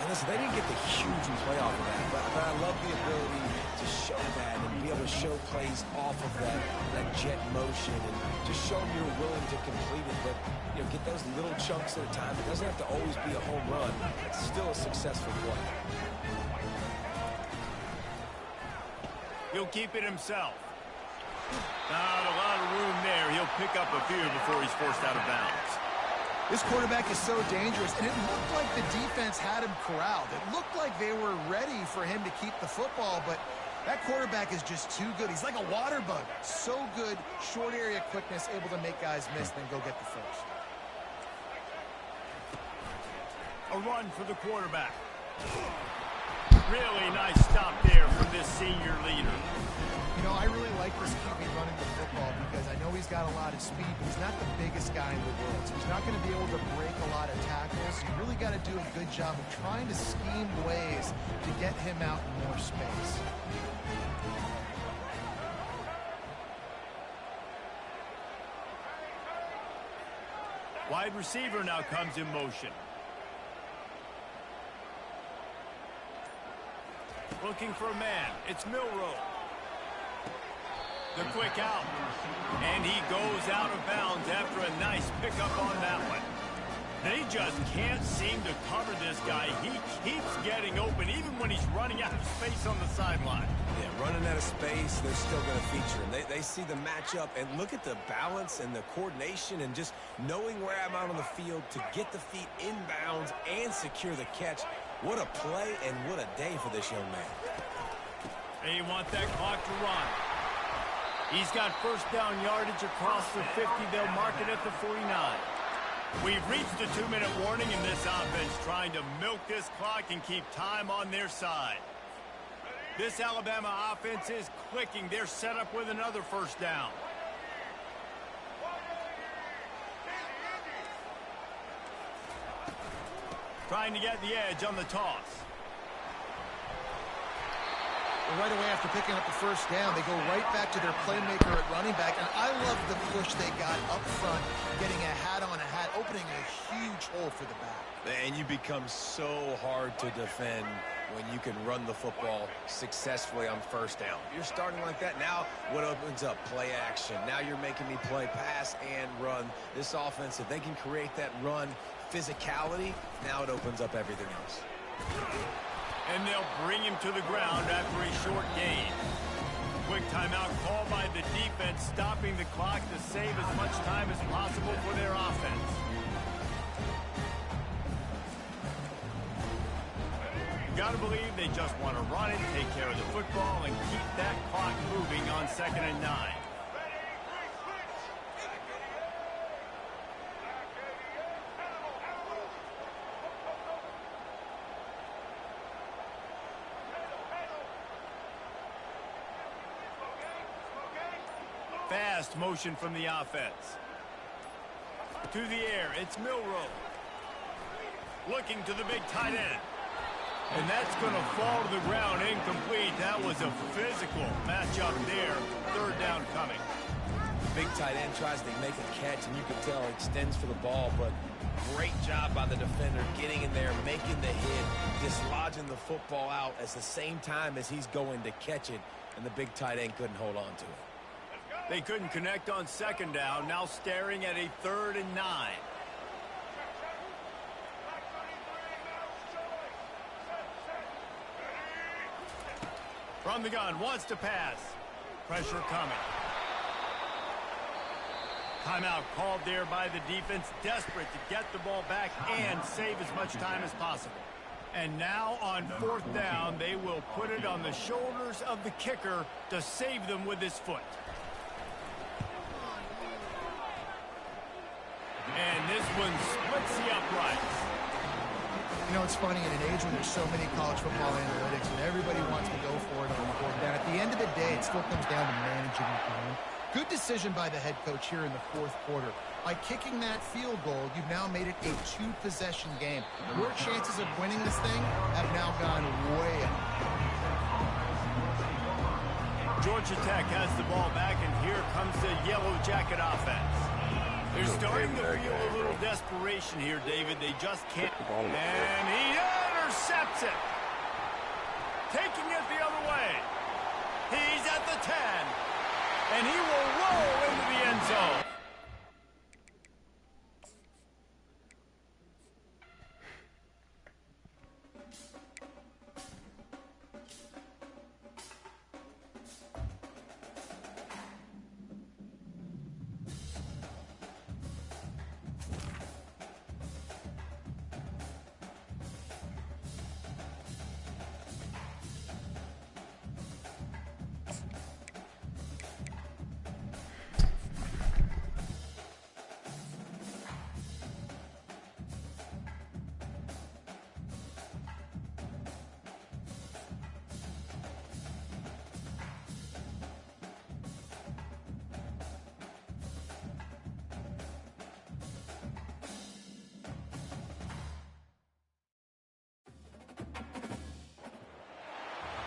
And listen, they didn't get the huge play off of that, but I love the ability to show that and be able to show plays off of that jet motion and just show them you're willing to complete it. But, you know, get those little chunks at a time. It doesn't have to always be a home run. It's still a successful play. He'll keep it himself. Not a lot of room there. He'll pick up a few before he's forced out of bounds. This quarterback is so dangerous, and it looked like the defense had him corralled. It looked like they were ready for him to keep the football, but that quarterback is just too good. He's like a water bug. So good, short area quickness, able to make guys miss, then go get the first. A run for the quarterback. Really nice stop there from this senior leader. You know, I really like this QB running the football because I know he's got a lot of speed, but he's not the biggest guy in the world. So he's not going to be able to break a lot of tackles. You really got to do a good job of trying to scheme ways to get him out in more space. Wide receiver now comes in motion. Looking for a man. It's Milroe. The quick out. And he goes out of bounds after a nice pickup on that one. They just can't seem to cover this guy. He keeps getting getting open, even when he's running out of space on the sideline. Yeah, running out of space, they're still going to feature him. They see the matchup, and look at the balance and the coordination and just knowing where I'm out on the field to get the feet inbounds and secure the catch. What a play and what a day for this young man. They want that clock to run. He's got first down yardage across the 50. They'll mark it at the 49. We've reached a 2-minute warning in this offense, trying to milk this clock and keep time on their side. This Alabama offense is clicking. They're set up with another first down. Trying to get the edge on the toss. Right away after picking up the first down, they go right back to their playmaker at running back. And I love the push they got up front, getting a hat on a hat, opening a huge hole for the back. And you become so hard to defend when you can run the football successfully on first down. You're starting like that. Now what opens up? Play action. Now you're making me play pass and run. This offense, if they can create that run physicality, now it opens up everything else. And they'll bring him to the ground after a short gain. Quick timeout called by the defense, stopping the clock to save as much time as possible for their offense. Gotta believe they just want to run it, take care of the football, and keep that clock moving on 2nd and 9. Fast motion from the offense. To the air, it's Milroe. Looking to the big tight end. And that's going to fall to the ground incomplete. That was a physical matchup there. 3rd down coming. Big tight end tries to make a catch, and you can tell extends for the ball, but great job by the defender getting in there, making the hit, dislodging the football out at the same time as he's going to catch it, and the big tight end couldn't hold on to it. They couldn't connect on 2nd down, now staring at a 3rd and 9. From the gun, wants to pass. Pressure coming. Timeout called there by the defense, desperate to get the ball back and save as much time as possible. And now on 4th down, they will put it on the shoulders of the kicker to save them with his foot. And this one splits the uprights. You know, it's funny, in an age when there's so many college football analytics and everybody wants to go for it on 4th down, at the end of the day, it still comes down to managing the game. Good decision by the head coach here in the 4th quarter. By kicking that field goal, you've now made it a 2-possession game. Your chances of winning this thing have now gone way up. Georgia Tech has the ball back, and here comes the Yellow Jacket offense. They're starting to feel a little desperation here, David. They just can't. And he intercepts it. Taking it the other way. He's at the 10. And he will roll into the end zone.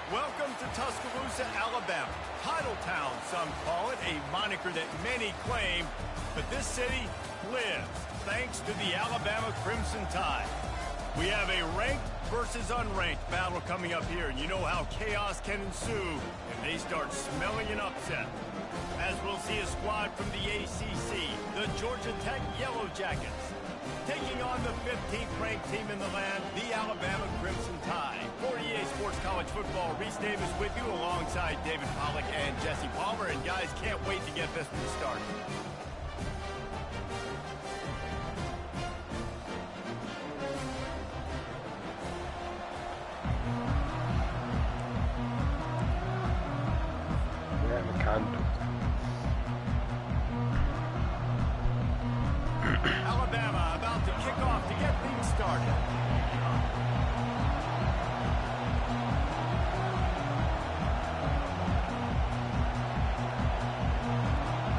Welcome to Tuscaloosa, Alabama. Titletown, some call it, a moniker that many claim, but this city lives thanks to the Alabama Crimson Tide. We have a ranked versus unranked battle coming up here, and you know how chaos can ensue if they start smelling an upset. As we'll see a squad from the ACC, the Georgia Tech Yellow Jackets, taking on the 15th ranked team in the land, the Alabama Crimson Tide. Football. Reese Davis with you alongside David Pollack and Jesse Palmer. And guys, can't wait to get this one started. Alabama about to kick off to get things started.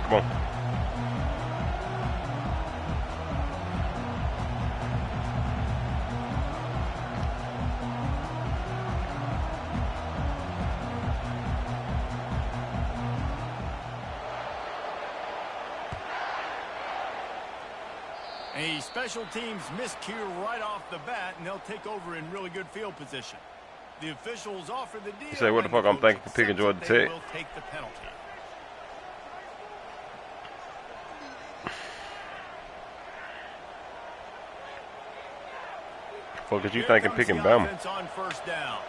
Come on. A special teams miscue right off the bat, and they'll take over in really good field position. The officials offer the deal. You say what the fuck I'm thinking for picking Georgia Tech? Will take the penalty. The fuck is you thinking picking Bama? On first down.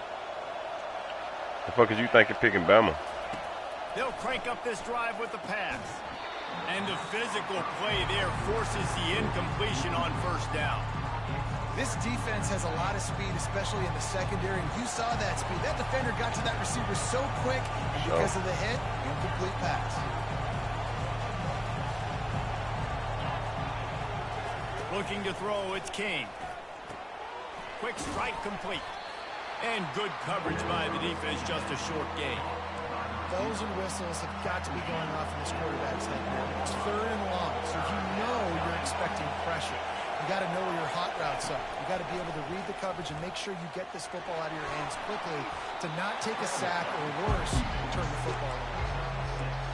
The fuck is you thinking picking Bama? They'll crank up this drive with the pass. And the physical play there forces the incompletion on first down. This defense has a lot of speed, especially in the secondary, and you saw that speed. That defender got to that receiver so quick, and because of the hit, incomplete pass. Looking to throw, it's King. Quick strike complete. And good coverage by the defense, just a short gain. Bells and whistles have got to be going off in this quarterback's head now. It's 3rd and long, so you know you're expecting pressure. You got to know where your hot routes are. You got to be able to read the coverage and make sure you get this football out of your hands quickly to not take a sack or worse, turn the football over.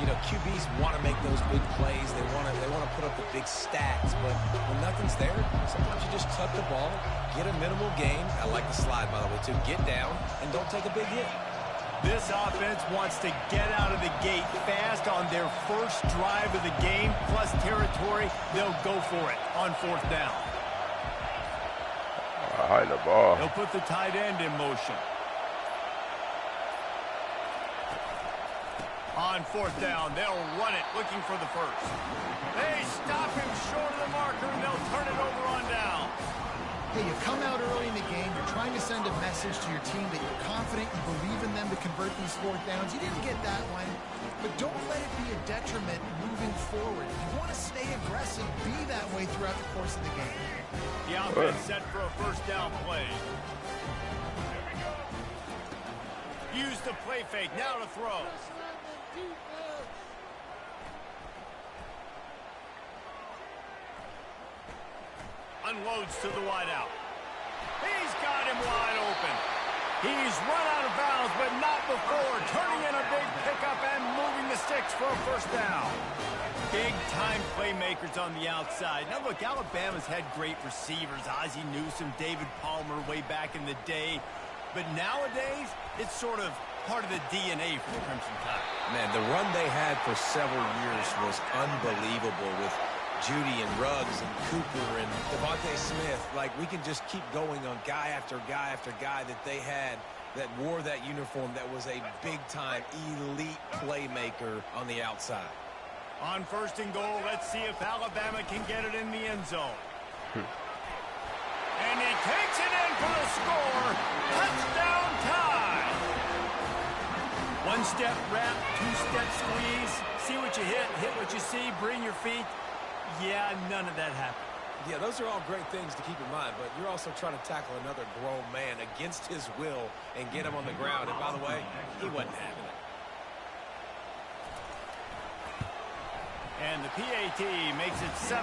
You know, QBs want to make those big plays. They want to put up the big stacks, but when nothing's there, sometimes you just tuck the ball, get a minimal gain. I like the slide, by the way, too. Get down and don't take a big hit. This offense wants to get out of the gate fast on their first drive of the game, plus territory. They'll go for it on 4th down. Hide the ball. They'll put the tight end in motion. On 4th down, they'll run it, looking for the first. They stop him short of the marker, and they'll turn it over on down. Hey, you come out early in the game, you're trying to send a message to your team that you're confident, you believe in them to convert these 4th downs. You didn't get that one, but don't let it be a detriment moving forward. If you want to stay aggressive, be that way throughout the course of the game. The offense set for a first down play. Use the play fake, now to throw. Unloads to the wideout. He's got him wide open. He's run out of bounds, but not before. Turning in a big pickup and moving the sticks for a first down. Big-time playmakers on the outside. Now, look, Alabama's had great receivers. Ozzie Newsome, David Palmer way back in the day. But nowadays, it's sort of part of the DNA for the Crimson Tide. Man, the run they had for several years was unbelievable with Judy and Ruggs and Cooper and Devontae Smith. Like, we can just keep going on guy after guy after guy that they had that wore that uniform that was a big-time elite playmaker on the outside. On 1st and goal, let's see if Alabama can get it in the end zone. And he takes it in for the score. Touchdown tie. 1-step wrap, 2-step squeeze. See what you hit what you see, bring your feet. Yeah, none of that happened. Yeah, those are all great things to keep in mind, but you're also trying to tackle another grown man against his will and get him on the ground. And by the way, he wasn't having it. And the PAT makes it 7-0.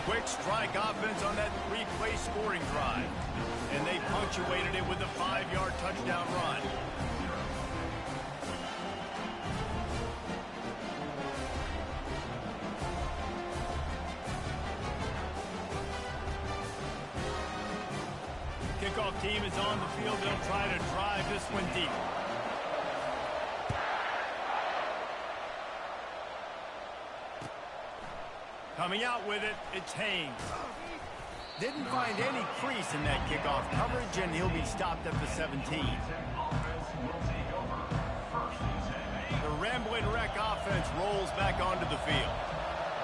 Quick strike offense on that 3-play scoring drive. And they punctuated it with a 5-yard touchdown run. Kickoff team is on the field. They'll try to drive this one deep. Coming out with it, it's Haynes. Didn't find any crease in that kickoff coverage, and he'll be stopped at the 17. offense will take over. First and 10. The Rambling Wreck offense rolls back onto the field.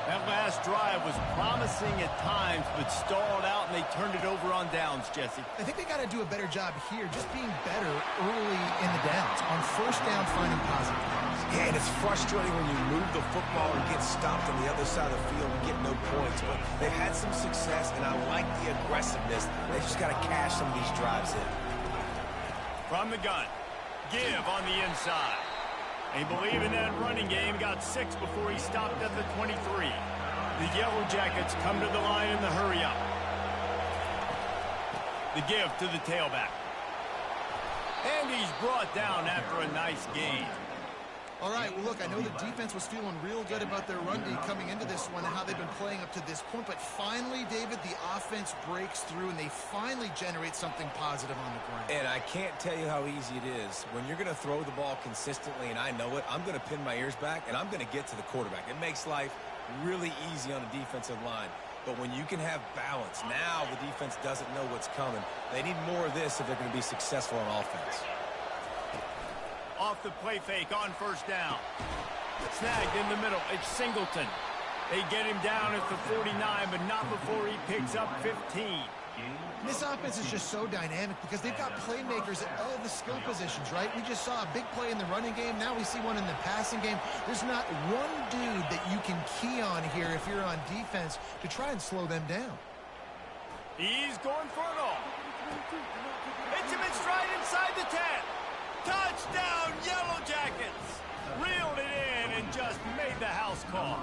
That last drive was promising at times, but stalled out, and they turned it over on downs, Jesse. I think they got to do a better job here, just being better early in the downs. On first down, finding positive things. Yeah, and it's frustrating when you move the football and get stopped on the other side of the field and get no points. But they've had some success, and I like the aggressiveness. They just got to cash some of these drives in. From the gun, give on the inside. They believe in that running game, got 6 before he stopped at the 23. The Yellow Jackets come to the line in the hurry-up. The give to the tailback. And he's brought down after a nice gain. All right, well, look, I know the defense was feeling real good about their run D coming into this one and how they've been playing up to this point. But finally, David, the offense breaks through, and they finally generate something positive on the ground. And I can't tell you how easy it is. When you're going to throw the ball consistently, and I know it, I'm going to pin my ears back, and I'm going to get to the quarterback. It makes life really easy on a defensive line. But when you can have balance, now the defense doesn't know what's coming. They need more of this if they're going to be successful on offense. Off the play fake on first down. Snagged in the middle. It's Singleton. They get him down at the 49, but not before he picks up 15. This offense is just so dynamic because they've got playmakers at all the skill positions, right? We just saw a big play in the running game. Now we see one in the passing game. There's not one dude that you can key on here if you're on defense to try and slow them down. He's going for it all. Hits him in stride inside the 10. Touchdown, Yellow Jackets! Reeled it in and just made the house call.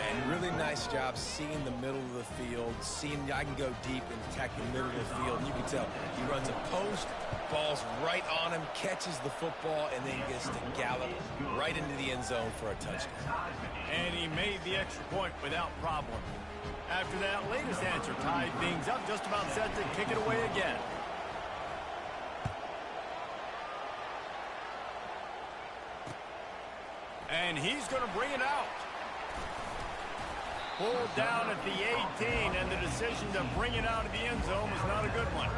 And really nice job seeing the middle of the field, seeing I can go deep and attack the middle of the field. And you can tell he runs a post, ball's right on him, catches the football, and then gets to gallop right into the end zone for a touchdown. And he made the extra point without problem. After that latest answer tied things up, just about set to kick it away again. And he's going to bring it out. Pulled down at the 18, and the decision to bring it out of the end zone was not a good one.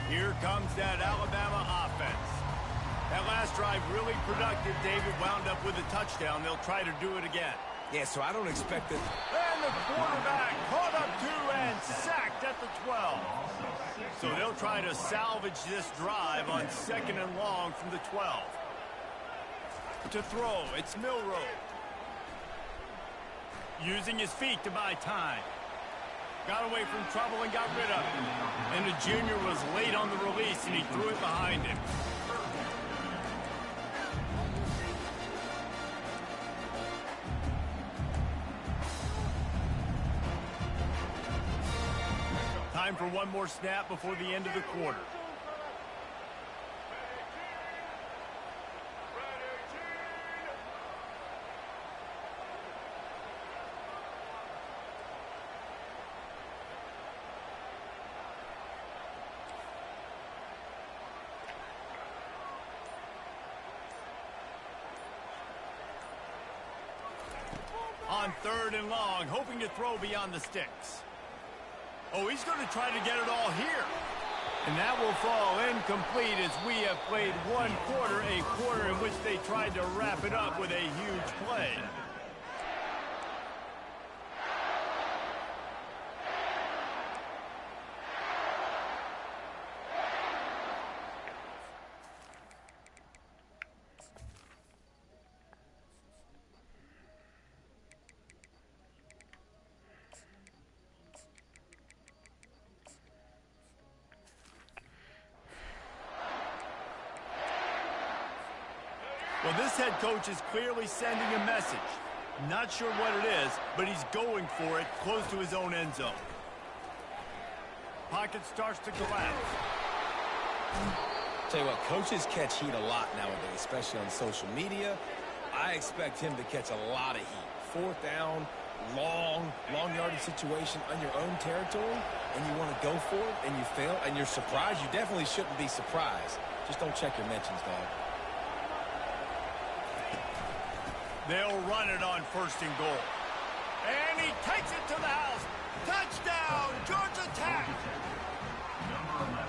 Here comes that Alabama offense. That last drive really productive. David wound up with a touchdown. They'll try to do it again. Yeah, so I don't expect it. And the quarterback caught up to and sacked at the 12. So they'll try to salvage this drive on 2nd and long from the 12. To throw, it's Milroe. Using his feet to buy time. Got away from trouble and got rid of it. And the junior was late on the release, and he threw it behind him. Time for one more snap before the end of the quarter. On 3rd and long, hoping to throw beyond the sticks. Oh, he's going to try to get it all here. And that will fall incomplete as we have played one quarter, a quarter in which they tried to wrap it up with a huge play. Well, this head coach is clearly sending a message. Not sure what it is, but he's going for it close to his own end zone. Pocket starts to collapse. Tell you what, coaches catch heat a lot nowadays, especially on social media. I expect him to catch a lot of heat. 4th down, long yardage situation on your own territory, and you want to go for it, and you fail, and you're surprised. You definitely shouldn't be surprised. Just don't check your mentions, dog. They'll run it on 1st and goal. And he takes it to the house. Touchdown, Georgia Tech.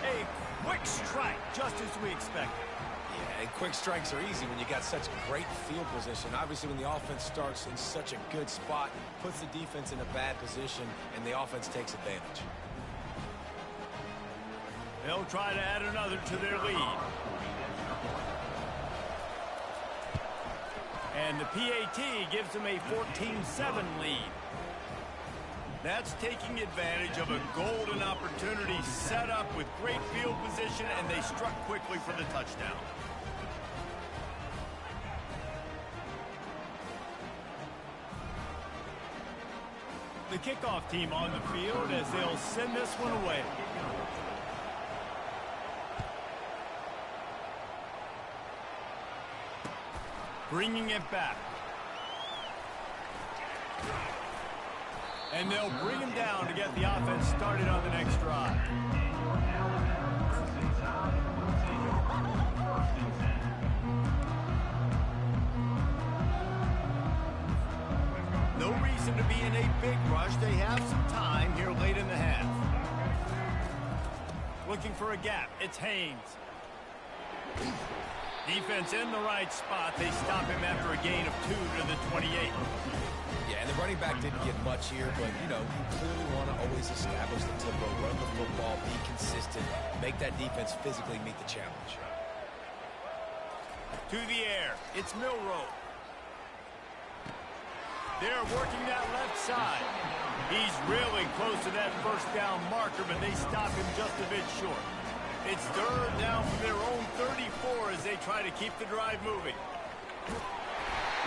A quick strike, just as we expected. Yeah, and quick strikes are easy when you got such great field position. Obviously, when the offense starts in such a good spot, puts the defense in a bad position, and the offense takes advantage. They'll try to add another to their lead. And the PAT gives them a 14-7 lead. That's taking advantage of a golden opportunity set up with great field position, and they struck quickly for the touchdown. The kickoff team on the field as they'll send this one away. Bringing it back. And they'll bring him down to get the offense started on the next drive. No reason to be in a big rush. They have some time here late in the half. Looking for a gap. It's Haynes. Defense in the right spot. They stop him after a gain of 2 to the 28. Yeah, and the running back didn't get much here, but, you know, you clearly want to always establish the tempo, run the football, be consistent, make that defense physically meet the challenge. To the air. It's Milroe. They're working that left side. He's really close to that first down marker, but they stop him just a bit short. It's third down from their own 34 as they try to keep the drive moving.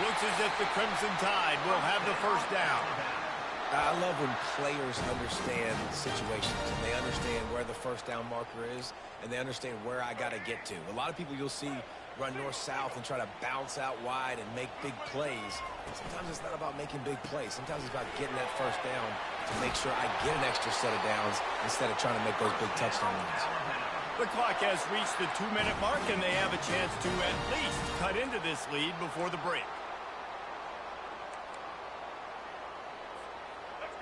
Looks as if the Crimson Tide will have the first down. I love when players understand situations and they understand where the first down marker is and they understand where I got to get to. A lot of people you'll see run north-south and try to bounce out wide and make big plays. Sometimes it's not about making big plays. Sometimes it's about getting that first down to make sure I get an extra set of downs instead of trying to make those big touchdown runs. The clock has reached the 2-minute mark, and they have a chance to at least cut into this lead before the break.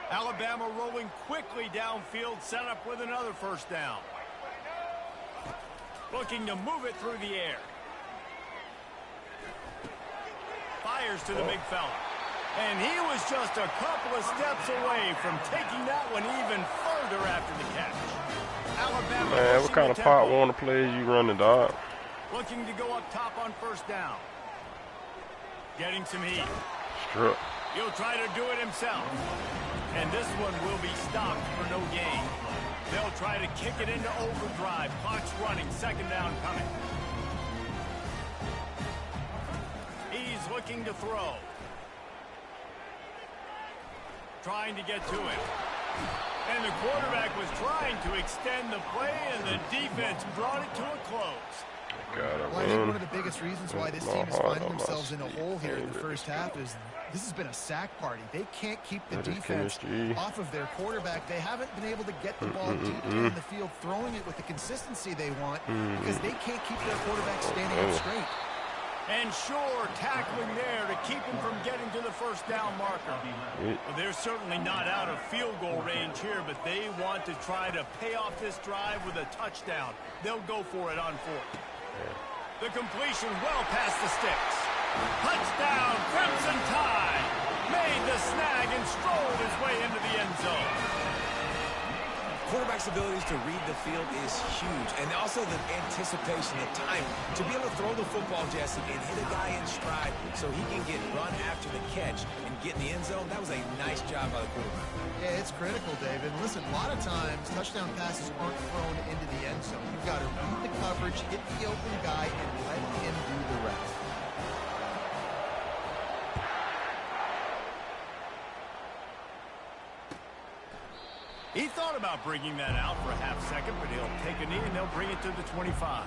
Alabama rolling quickly downfield, set up with another first down. Looking to move it through the air. Fires to the big fella. And he was just a couple of steps away from taking that one even further after the catch. Alabama. Man, what kind of pot Warner plays you running, dog? Looking to go up top on first down. Getting some heat. Struck. He'll try to do it himself. And this one will be stopped for no gain. They'll try to kick it into overdrive. Clock's running. Second down coming. He's looking to throw. Trying to get to it. And the quarterback was trying to extend the play, and the defense brought it to a close. Well, I think one of the biggest reasons why this team is finding themselves in a hole here in the first half is this has been a sack party. They can't keep the defense off of their quarterback. They haven't been able to get the ball deep in the field, throwing it with the consistency they want because they can't keep their quarterback standing up straight. And sure, tackling there to keep him from getting to the first down marker. Well, they're certainly not out of field goal range here, but they want to try to pay off this drive with a touchdown. They'll go for it on fourth. The completion well past the sticks. Touchdown, Crimson Tide. Made the snag and strolled his way into the end zone. Quarterback's abilities to read the field is huge, and also the anticipation, the time to be able to throw the football, Jesse, and hit a guy in stride so he can get run after the catch and get in the end zone. That was a nice job by the quarterback. Yeah, it's critical, David. Listen, a lot of times touchdown passes aren't thrown into the end zone. You've got to read the coverage, hit the open guy, and let him do the rest. He thought about bringing that out for a half second, but he'll take a knee and they'll bring it to the 25.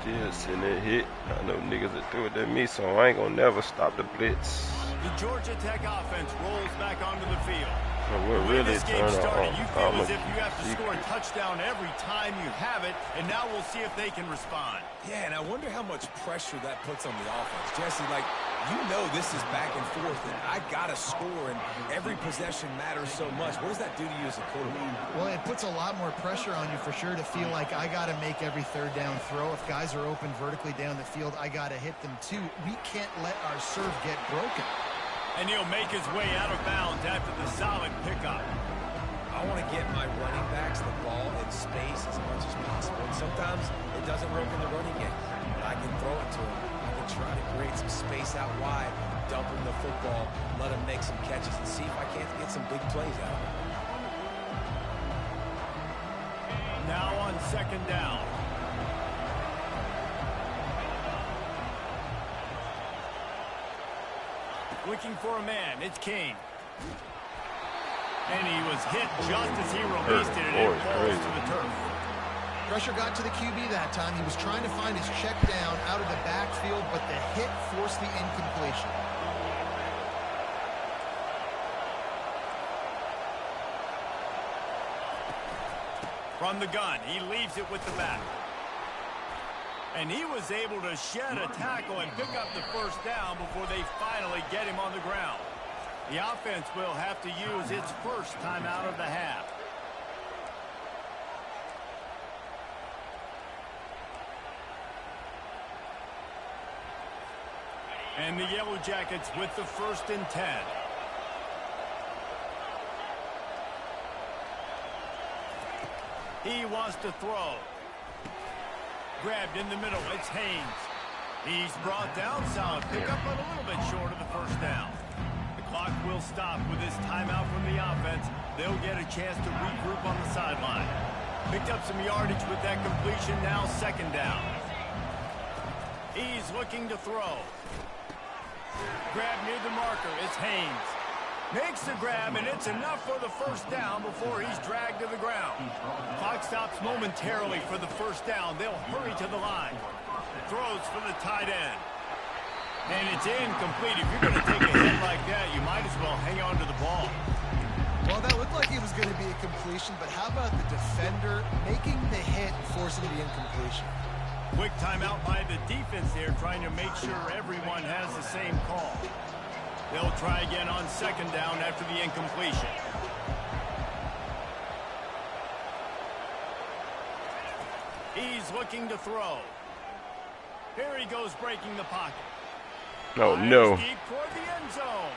Still sitting there hit. I know niggas that threw it at me, so I ain't gonna never stop the blitz. The Georgia Tech offense rolls back onto the field. So we're really this game started, you feel on. as if you have to score a touchdown every time you have it, and now we'll see if they can respond. Yeah, and I wonder how much pressure that puts on the offense. Jesse, like, you know this is back and forth, and I got to score, and every possession matters so much. What does that do to you as a quarterback? Well, it puts a lot more pressure on you for sure to feel like I got to make every third down throw. If guys are open vertically down the field, I got to hit them too. We can't let our serve get broken. And he'll make his way out of bounds after the solid pickup. I want to get my running backs the ball in space as much as possible. And sometimes it doesn't work in the running game. But I can throw it to them. I can try to create some space out wide, dump them the football, let them make some catches, and see if I can't get some big plays out of them. Now on second down. Looking for a man. It's King. And he was hit just as he released it, and it falls to the turf. Pressure got to the QB that time. He was trying to find his check down out of the backfield, but the hit forced the incompletion. From the gun, he leaves it with the back. And he was able to shed a tackle and pick up the first down before they finally get him on the ground. The offense will have to use its first timeout of the half. And the Yellow Jackets with the 1st and 10. He wants to throw. Grabbed in the middle. It's Haynes. He's brought down. Solid pickup, but a little bit short of the first down. The clock will stop with this timeout from the offense. They'll get a chance to regroup on the sideline. Picked up some yardage with that completion. Now second down. He's looking to throw. Grab near the marker. It's Haynes. Makes the grab, and it's enough for the first down before he's dragged to the ground. Clock stops momentarily for the first down. They'll hurry to the line. Throws for the tight end. And it's incomplete. If you're going to take a hit like that, you might as well hang on to the ball. Well, that looked like it was going to be a completion, but how about the defender making the hit and forcing the incompletion? Quick timeout by the defense there, trying to make sure everyone has the same call. They'll try again on second down after the incompletion. He's looking to throw. Here he goes, breaking the pocket. Oh, no. Deep toward the end zone.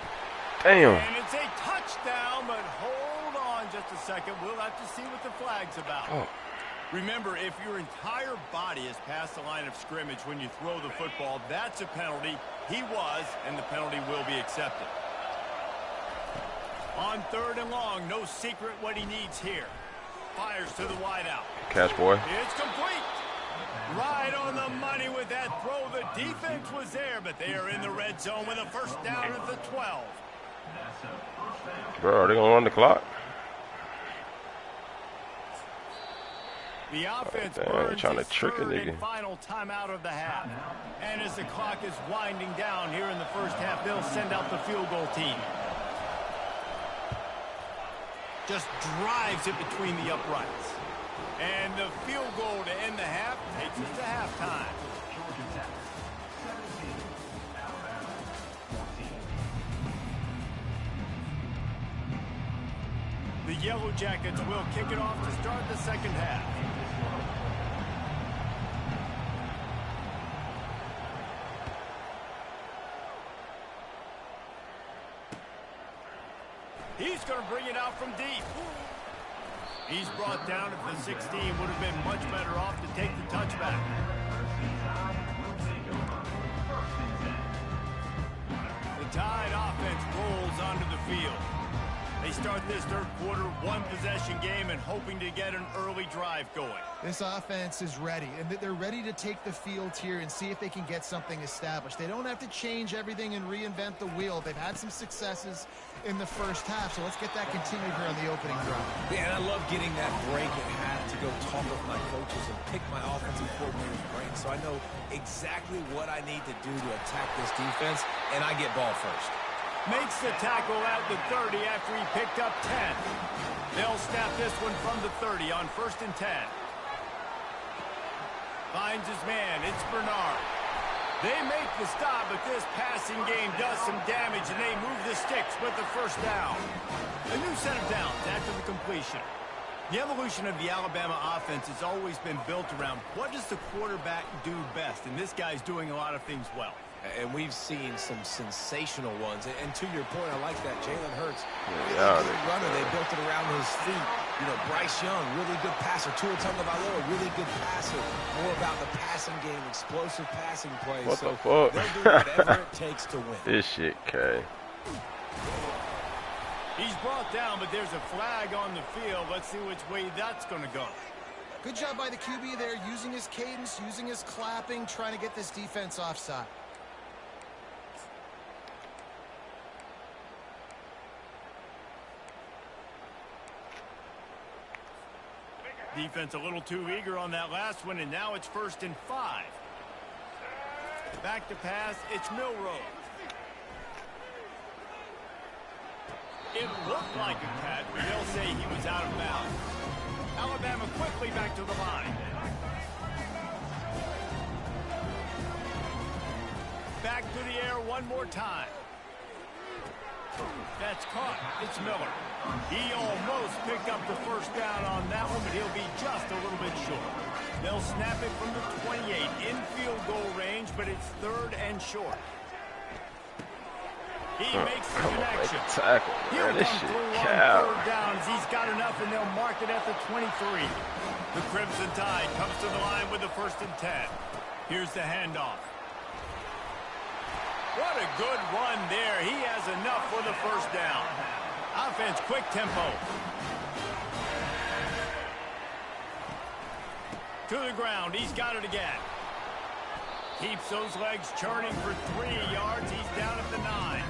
Damn. And it's a touchdown, but hold on just a second. We'll have to see what the flag's about. Oh. Remember, if your entire body is past the line of scrimmage when you throw the football, that's a penalty. He was, and the penalty will be accepted. On third and long, no secret what he needs here. Fires to the wideout. Catch, boy. It's complete. Right on the money with that throw. The defense was there, but they are in the red zone with a first down at the 12. Bro, are they going to run the clock? The offense They're trying to its trick a third nigga. and final timeout of the half. And as the clock is winding down here in the first half, they'll send out the field goal team. Just drives it between the uprights. And the field goal to end the half takes us to halftime. The Yellow Jackets will kick it off to start the second half. He's going to bring it out from deep. He's brought down at the 16. Would have been much better off to take the touchback. The Tide offense rolls onto the field. They start this third quarter, one-possession game, and hoping to get an early drive going. This offense is ready, and they're ready to take the field here and see if they can get something established. They don't have to change everything and reinvent the wheel. They've had some successes in the first half, so let's get that continued here on the opening drive. Yeah, and I love getting that break at half to go talk with my coaches and pick my offensive coordinator's brain, so I know exactly what I need to do to attack this defense, and I get ball first. Makes the tackle at the 30 after he picked up 10. They'll snap this one from the 30 on 1st and 10. Finds his man. It's Bernard. They make the stop, but this passing game does some damage, and they move the sticks with the first down. A new set of downs after the completion. The evolution of the Alabama offense has always been built around what does the quarterback do best, and this guy's doing a lot of things well. And we've seen some sensational ones. And to your point, I like that. Jalen Hurts, Yeah, really good runner. They built it around his feet. You know, Bryce Young, really good passer. Tua Tagovailoa, really good passer. More about the passing game, explosive passing plays. What so the fuck? they'll do whatever it takes to win. This shit, okay. He's brought down, but there's a flag on the field. Let's see which way that's going to go. Good job by the QB there, using his cadence, using his clapping, trying to get this defense offside. Defense a little too eager on that last one, and now it's 1st and 5. Back to pass, it's Milroe. It looked like a catch, but they'll say he was out of bounds. Alabama quickly back to the line. Back to the air one more time. That's caught. It's Miller. He almost picked up the first down on that one, but he'll be just a little bit short. They'll snap it from the 28 in field goal range, but it's 3rd and short. He makes the connection. Tackle. He'll Man, this come shit through on cow. 3rd downs. He's got enough, and they'll mark it at the 23. The Crimson Tide comes to the line with the 1st and 10. Here's the handoff. What a good run there. He has enough for the first down. Offense, quick tempo. To the ground. He's got it again. Keeps those legs churning for 3 yards. He's down at the 9.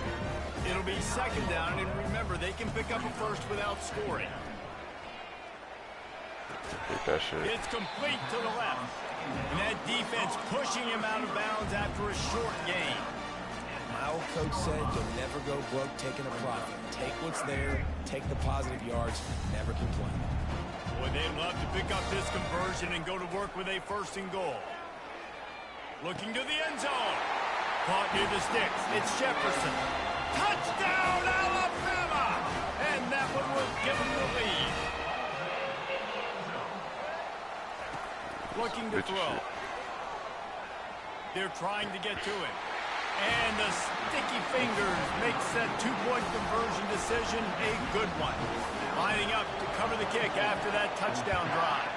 It'll be 2nd down, and remember, they can pick up a first without scoring. That shit. It's complete to the left. And that defense pushing him out of bounds after a short gain. My old coach said you'll never go broke taking a profit. Take what's there, take the positive yards, never complain. Boy, they'd love to pick up this conversion and go to work with a 1st and goal. Looking to the end zone. Caught near the sticks. It's Jefferson. Touchdown, Alabama! And that one will give them the lead. Looking to throw. They're trying to get to it. And the sticky fingers makes that 2-point conversion decision a good one. Lining up to cover the kick after that touchdown drive.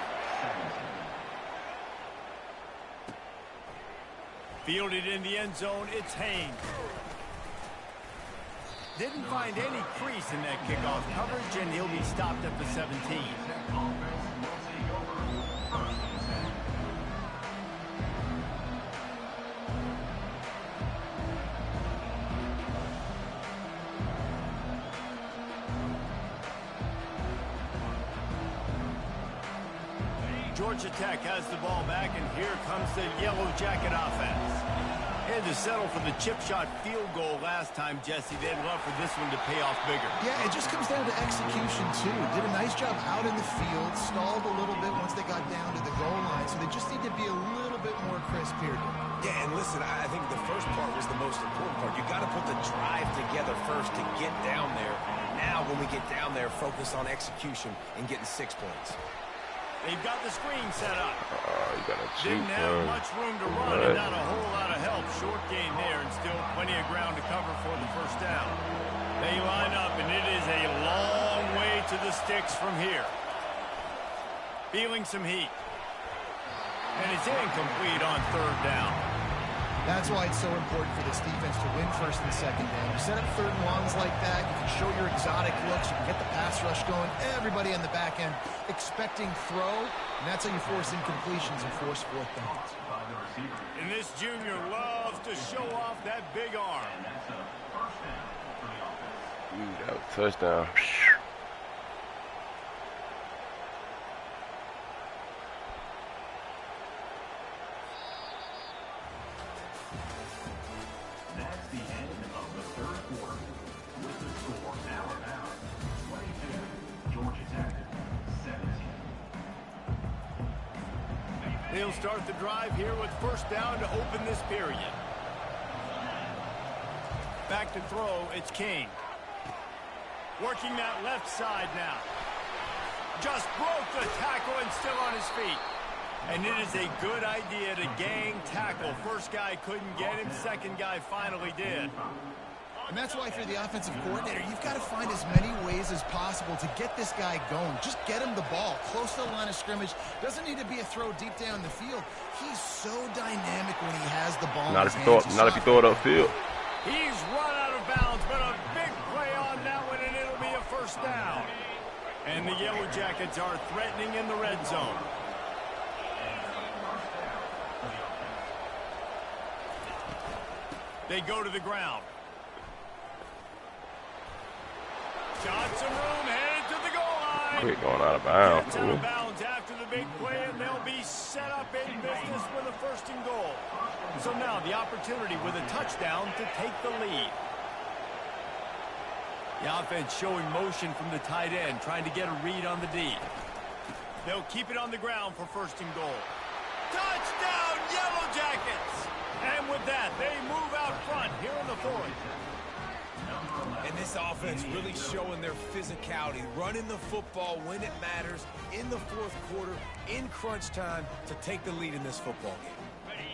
Fielded in the end zone, it's Haynes. Didn't find any crease in that kickoff coverage, and he'll be stopped at the 17. Georgia Tech has the ball back, and here comes the Yellow Jacket offense. Had to settle for the chip shot field goal last time, Jesse. They'd love for this one to pay off bigger. Yeah, it just comes down to execution, too. Did a nice job out in the field, stalled a little bit once they got down to the goal line, so they just need to be a little bit more crisp here. Yeah, and listen, I think the first part was the most important part. You got to put the drive together first to get down there. Now, when we get down there, focus on execution and getting 6 points. They've got the screen set up. Oh, you got a cheat, Didn't have much room to run and not a whole lot of help. Short gain there and still plenty of ground to cover for the first down. They line up, and it is a long way to the sticks from here. Feeling some heat. And it's incomplete on 3rd down. That's why it's so important for this defense to win 1st and 2nd down. You set up 3rd and longs like that, you can show your exotic looks, you can get the pass rush going, everybody on the back end expecting throw, and that's how you force incompletions and force 4th downs. And this junior loves to show off that big arm. Ooh, that was a touchdown. That's the end of the 3rd quarter. With the score, Alabama 22, Georgia Tech 17. They'll start the drive here with first down to open this period. Back to throw, it's King. Working that left side now. Just broke the tackle and still on his feet. And it is a good idea to gang tackle. First guy couldn't get him, second guy finally did. And that's why if you're the offensive coordinator, you've got to find as many ways as possible to get this guy going. Just get him the ball close to the line of scrimmage. Doesn't need to be a throw deep down the field. He's so dynamic when he has the ball. Not if you throw it upfield. He's run out of bounds, but a big play on that one, and it'll be a first down. And the Yellow Jackets are threatening in the red zone. They go to the ground. Got some room, headed to the goal line. Quick going out of bounds. Gets out of bounds after the big play, and they'll be set up in business with a first and goal. So now the opportunity with a touchdown to take the lead. The offense showing motion from the tight end, trying to get a read on the D. They'll keep it on the ground for first and goal. Touchdown, Yellow Jackets! And with that, they move out front here in the fourth. And this offense really showing their physicality, running the football when it matters, in the fourth quarter, in crunch time, to take the lead in this football game.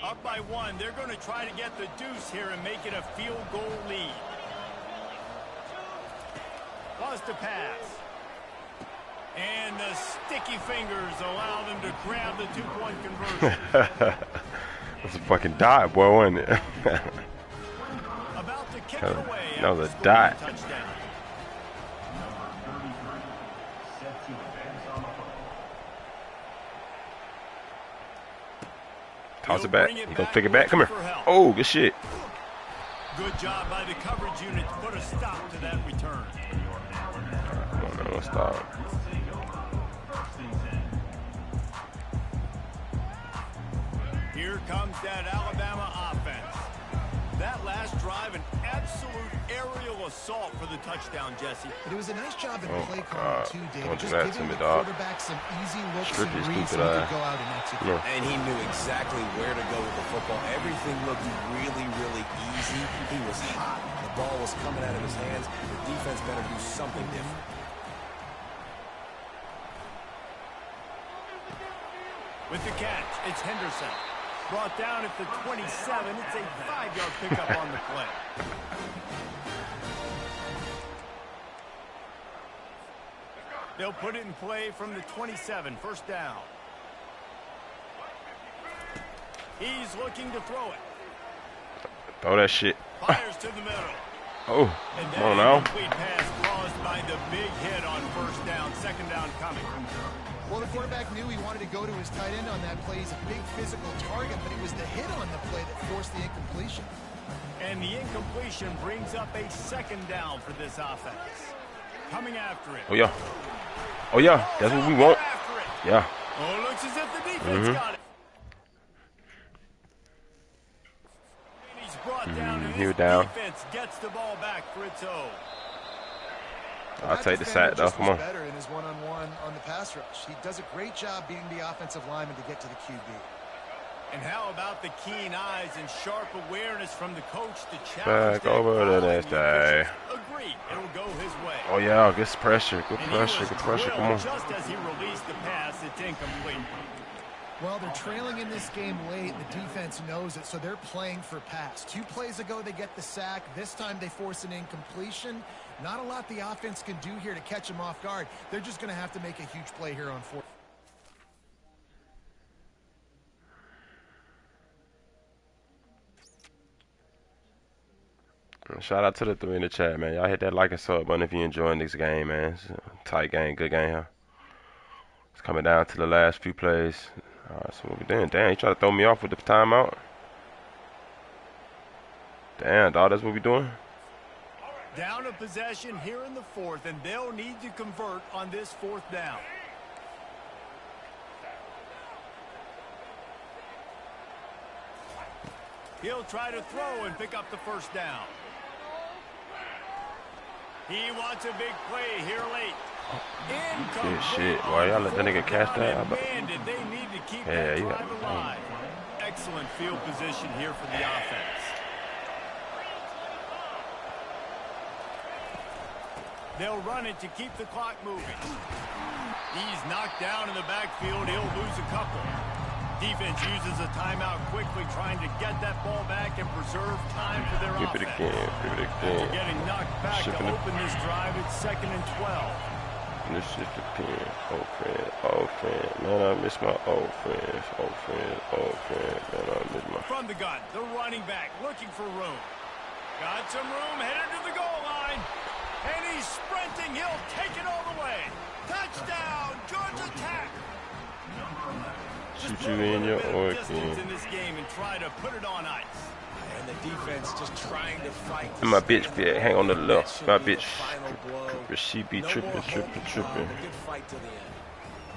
Up by one, they're going to try to get the deuce here and make it a field goal lead. Lost a pass. And the sticky fingers allow them to grab the two-point conversion. That's a fucking dot, boy, wasn't it? About to kick it away. That was a dot. Touchdown. Set to advance on the football. Toss it back. You gonna pick it back? Come here. Oh, good shit. Good job by the coverage unit to put a stop to that return. Come on, man, let's stop. Here comes that Alabama offense. That last drive, an absolute aerial assault for the touchdown, Jesse. But it was a nice job in play Oh, calling God. too, Don't David. do Just that to giving me, the dog. quarterback some easy looks Strip and your reads so stupid he eye. could go out and execute. No. And he knew exactly where to go with the football. Everything looked really, really easy. He was hot. The ball was coming out of his hands. The defense better do something different. With the catch, it's Henderson. Brought down at the 27. It's a 5-yard pickup on the play. They'll put it in play from the 27. First down. He's looking to throw it. Throw that shit. Fires to the middle. Oh, And come on that now. incomplete pass caused by the big hit on first down. Second down coming. Well, the quarterback knew he wanted to go to his tight end on that play. He's a big physical target, but it was the hit on the play that forced the incompletion. And the incompletion brings up a second down for this offense. Coming after it. Oh, yeah. Oh, yeah. That's what we want. After it. Yeah. Oh, looks as if the defense got it. And he's brought down, and Here his down. defense gets the ball back for its own. I'll take the sack, though. Come on. Better in his one-on-one on the pass rush. He does a great job beating the offensive lineman to get to the QB. And how about the keen eyes and sharp awareness from the coach to challenge Back over to that guy. Agreed, it'll go his way. Oh, yeah. Good pressure. Good And pressure. he was Good pressure. Come on. drilled just as he released the pass, it's incomplete. Well, they're trailing in this game late. The defense knows it, so they're playing for pass. 2 plays ago, they get the sack. This time, they force an incompletion. Not a lot the offense can do here to catch them off guard. They're just going to have to make a huge play here on fourth. Shout out to the 3 in the chat, man. Y'all hit that like and sub button if you're enjoying this game, man. It's a tight game, good game here. It's coming down to the last few plays. All right, so what we doing? Damn, he tried to throw me off with the timeout. Damn, dog, that's what we doing? Down a possession here in the fourth, and they'll need to convert on this fourth down. He'll try to throw and pick up the first down. He wants a big play here late. Good shit. Why y'all let that nigga catch that? Man, did they need to keep Yeah, that you drive got alive. Excellent field position here for the offense. They'll run it to keep the clock moving. He's knocked down in the backfield. He'll lose a couple. Defense uses a timeout quickly, trying to get that ball back and preserve time for their offense. Give it again. Getting knocked back to open this drive. It's 2nd and 12. This is the pin. Old friend. Man, I miss my old friends. Old friend. Man, I miss my... From the gun, the running back looking for room. Got some room, headed to the goal line. And he's sprinting. He'll take it all the way. Touchdown, Georgia Tech. Shoot you in your organ. In this game and try to put it on ice. And the defense just trying to fight. And my bitch be hang on the left. My bitch, she be tripping. Good fight to the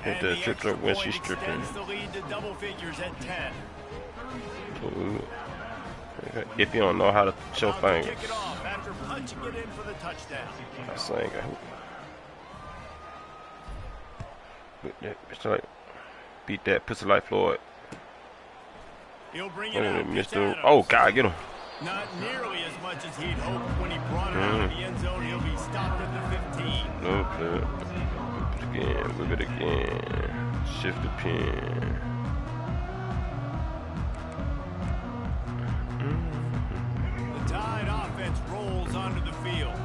end. Hit the trip up when she's stripping. The lead to double figures at 10. Ooh. If you don't know how to show fingers. Kick it off after punching it in for the touchdown. I sang. It's like beat that pussy like Floyd. He'll bring it out. Mr. Oh God, get him. Not nearly as much as he'd hoped when he brought it out of the end zone. He'll be stopped at the 15. No play. Whip it again. Shift the pin. The Tide offense rolls onto the field.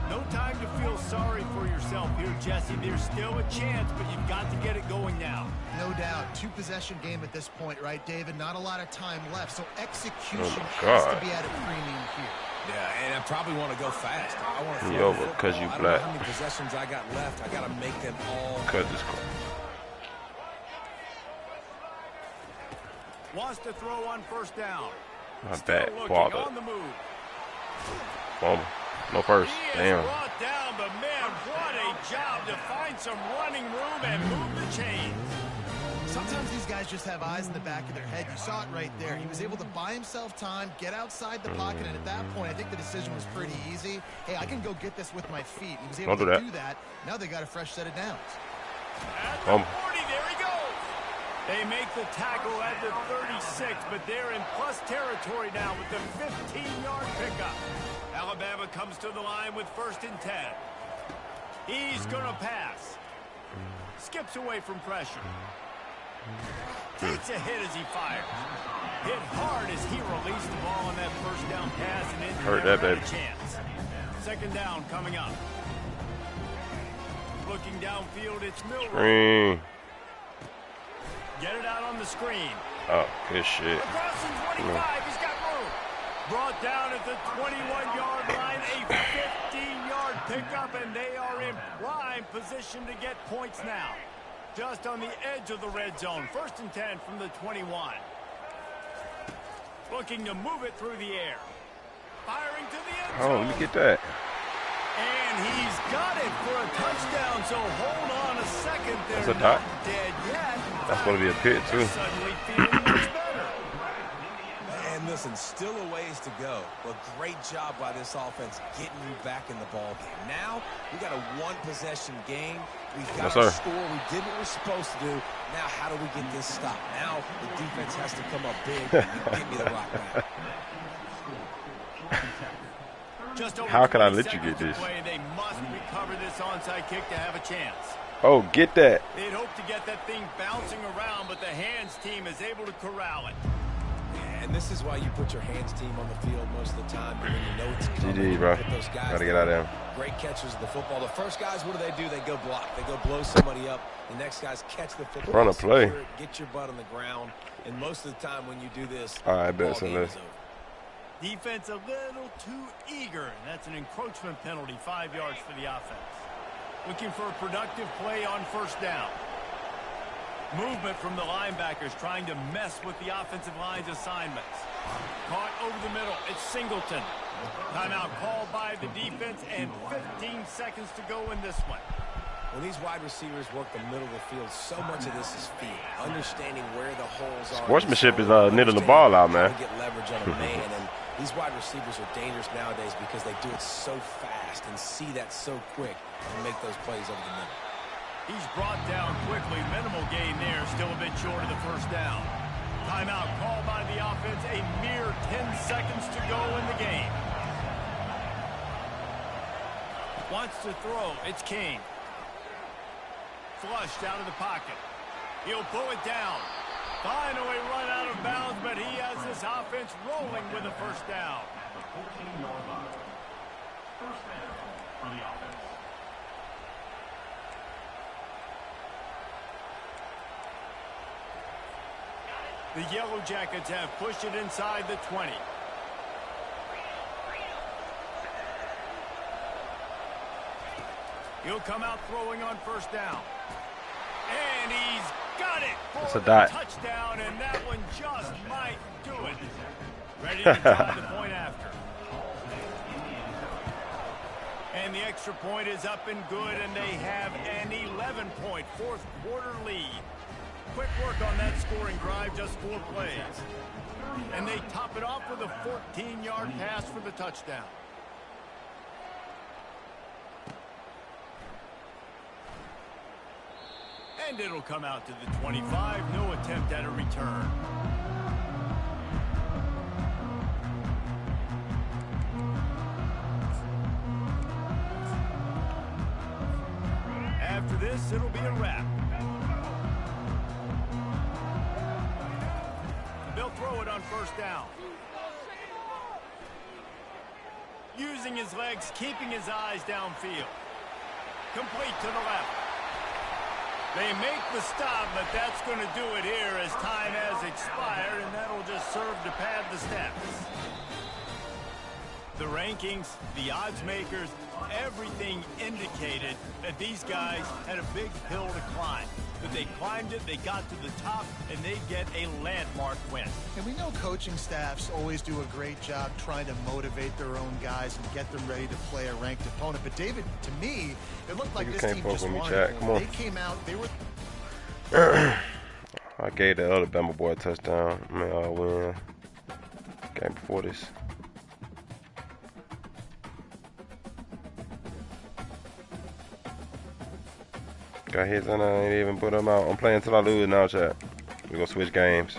No time to feel sorry for yourself here, Jesse. There's still a chance, but you've got to get it going now. No doubt. 2-possession game at this point, right, David? Not a lot of time left, so execution has God. to be at a premium here. Yeah, and I probably want to go fast. I want to He throw over the because you football. black. I don't know how many possessions I got left. I got to make them all. Cut this. Wants to throw on first down. My Still back looking balled on up. the move. Bomb. No first. He is Damn. brought down, but man, what a job to find some running room and move the chains. Sometimes these guys just have eyes in the back of their head. You saw it right there. He was able to buy himself time, get outside the pocket, and at that point, I think the decision was pretty easy. Hey, I can go get this with my feet. He was able to do that. Now they got a fresh set of downs. At the 40, there he goes. They make the tackle at the 36, but they're in plus territory now with the 15-yard pickup. Alabama comes to the line with 1st and 10. He's going to pass. Skips away from pressure. Takes a hit as he fires. Hit hard as he released the ball on that first down pass and into Hurt their that, baby. chance. 2nd down coming up. Looking downfield, it's Milroe. Screen. Get it out on the screen. Oh, good shit. Across the 25, he's got room. Brought down at the 21-yard line, a 15-yard pickup, and they are in prime position to get points now. Just on the edge of the red zone. 1st and 10 from the 21. Looking to move it through the air. Firing to the end zone. Oh, look at that. And he's got it for a touchdown, so hold on a second. That's They're a dot. not dead yet. That's going to be a pit, too. Suddenly feeling much better. And listen, still a ways to go, but great job by this offense getting you back in the ball game. Now, we got a one-possession game. We've got to score. We did what we're supposed to do. Now, how do we get this stopped? Now, the defense has to come up big and give me the rock back. How can I let you get this? They must recover this onside kick to have a chance. Oh, get that. They'd hope to get that thing bouncing around, but the hands team is able to corral it. And this is why you put your hands team on the field most of the time. When you know it's coming. GG, bro. Those guys Gotta get out of there. Great catchers of the football. The first guys, what do? They go block. They go blow somebody up. The next guys catch the football. Run a play. Secure it, get your butt on the ground. And most of the time when you do this, All right, bet. So ball game let's. is over. Defense a little too eager, and that's an encroachment penalty, 5 yards for the offense. Looking for a productive play on 1st down. Movement from the linebackers trying to mess with the offensive line's assignments. Caught over the middle. It's Singleton. Timeout called by the defense, and 15 seconds to go in this one. When these wide receivers work the middle of the field, so much of this is feet. Understanding where the holes are. Sportsmanship is niddling the ball out, man. Get leverage on a man, and These wide receivers are dangerous nowadays because they do it so fast and see that so quick and make those plays over the middle. He's brought down quickly. Minimal gain there. Still a bit short of the first down. Timeout called by the offense. A mere 10 seconds to go in the game. Wants to throw. It's King. Flushed out of the pocket. He'll pull it down. Finally run out of bounds, but he has this offense rolling with a first down. 14-yard line. First down for the offense. The Yellow Jackets have pushed it inside the 20. He'll come out throwing on first down. And he's got it for the touchdown, and that one just might do it. Ready to try the point after. And the extra point is up and good, and they have an 11-point fourth quarter lead. Quick work on that scoring drive, just 4 plays. And they top it off with a 14-yard pass for the touchdown. And it'll come out to the 25. No attempt at a return. After this, it'll be a wrap. They'll throw it on first down. Using his legs, keeping his eyes downfield. Complete to the left. They make the stop, but that's going to do it here as time has expired, and that'll just serve to pad the stats. The rankings, the odds makers, everything indicated that these guys had a big hill to climb. But they climbed it, they got to the top, and they get a landmark win. And we know coaching staffs always do a great job trying to motivate their own guys and get them ready to play a ranked opponent. But David, to me, it looked like this team just wanted. They came out, they were... I gave the other Bama boy a touchdown. Man, I'll win. Game before this. Got hits and I ain't even put them out. I'm playing until I lose now, chat. We gonna switch games.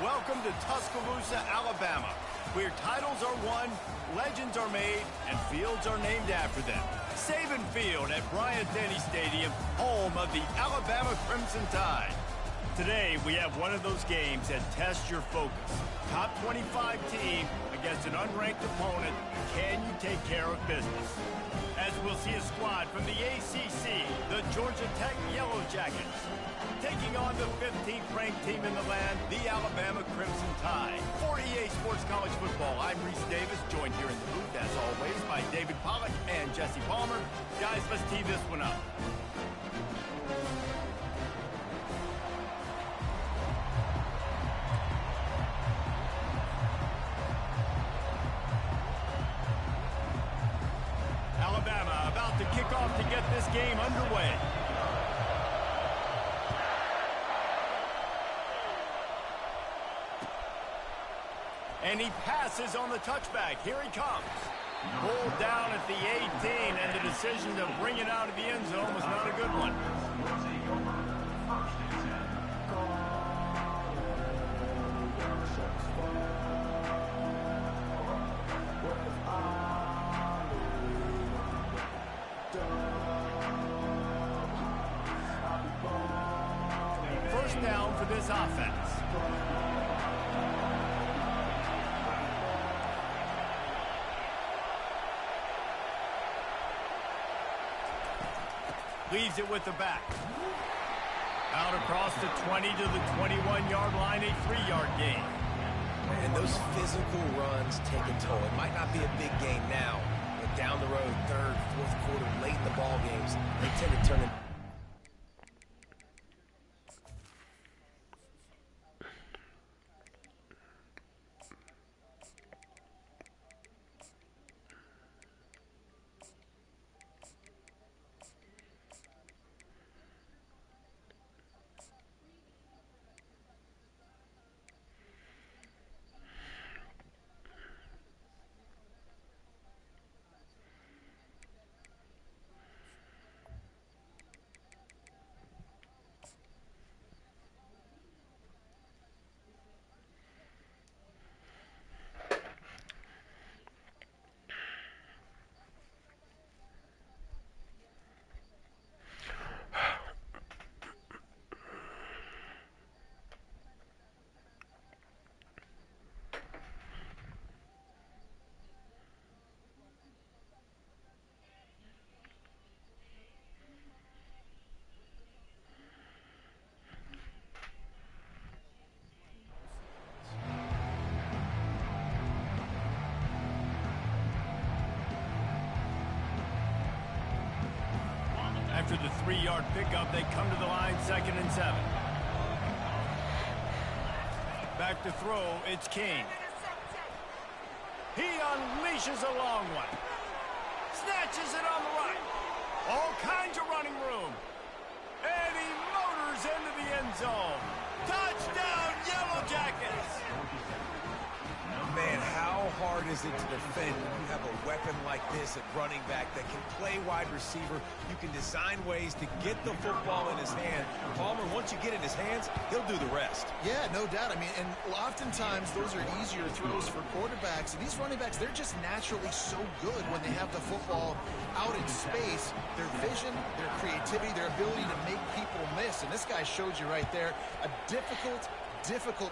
Welcome to Tuscaloosa, Alabama, where titles are won, legends are made, and fields are named after them. Saban Field at Bryant-Denny Stadium, home of the Alabama Crimson Tide. Today, we have one of those games that tests your focus. Top 25 team against an unranked opponent. Can you take care of business? As we'll see a squad from the ACC, the Georgia Tech Yellow Jackets, taking on the 15th ranked team in the land, the Alabama Crimson Tide. For EA Sports College Football, I'm Reese Davis, joined here in the booth, as always, by David Pollack and Jesse Palmer. Guys, let's tee this one up. Alabama about to kick off to get this game underway. And he passes on the touchback. Here he comes. Pulled down at the 18, and the decision to bring it out of the end zone was not a good one. First down for this offense. Leaves it with the back. Out across the 20 to the 21-yard line, a 3-yard gain. And those physical runs take a toll. It might not be a big gain now, but down the road, third, fourth quarter, late in the ball games, they tend to turn it. After the 3-yard pickup, they come to the line, 2nd and 7. Back to throw, it's King. He unleashes a long one. Snatches it on the right. All kinds of running room. And he motors into the end zone. Touchdown, Yellow Jackets! Man, how hard is it to defend when you have a weapon like this at running back that can play wide receiver? You can design ways to get the football in his hand. Palmer, once you get it in his hands, he'll do the rest. Yeah, no doubt. I mean, and oftentimes those are easier throws for quarterbacks. And these running backs, they're just naturally so good when they have the football out in space. Their vision, their creativity, their ability to make people miss. And this guy showed you right there a difficult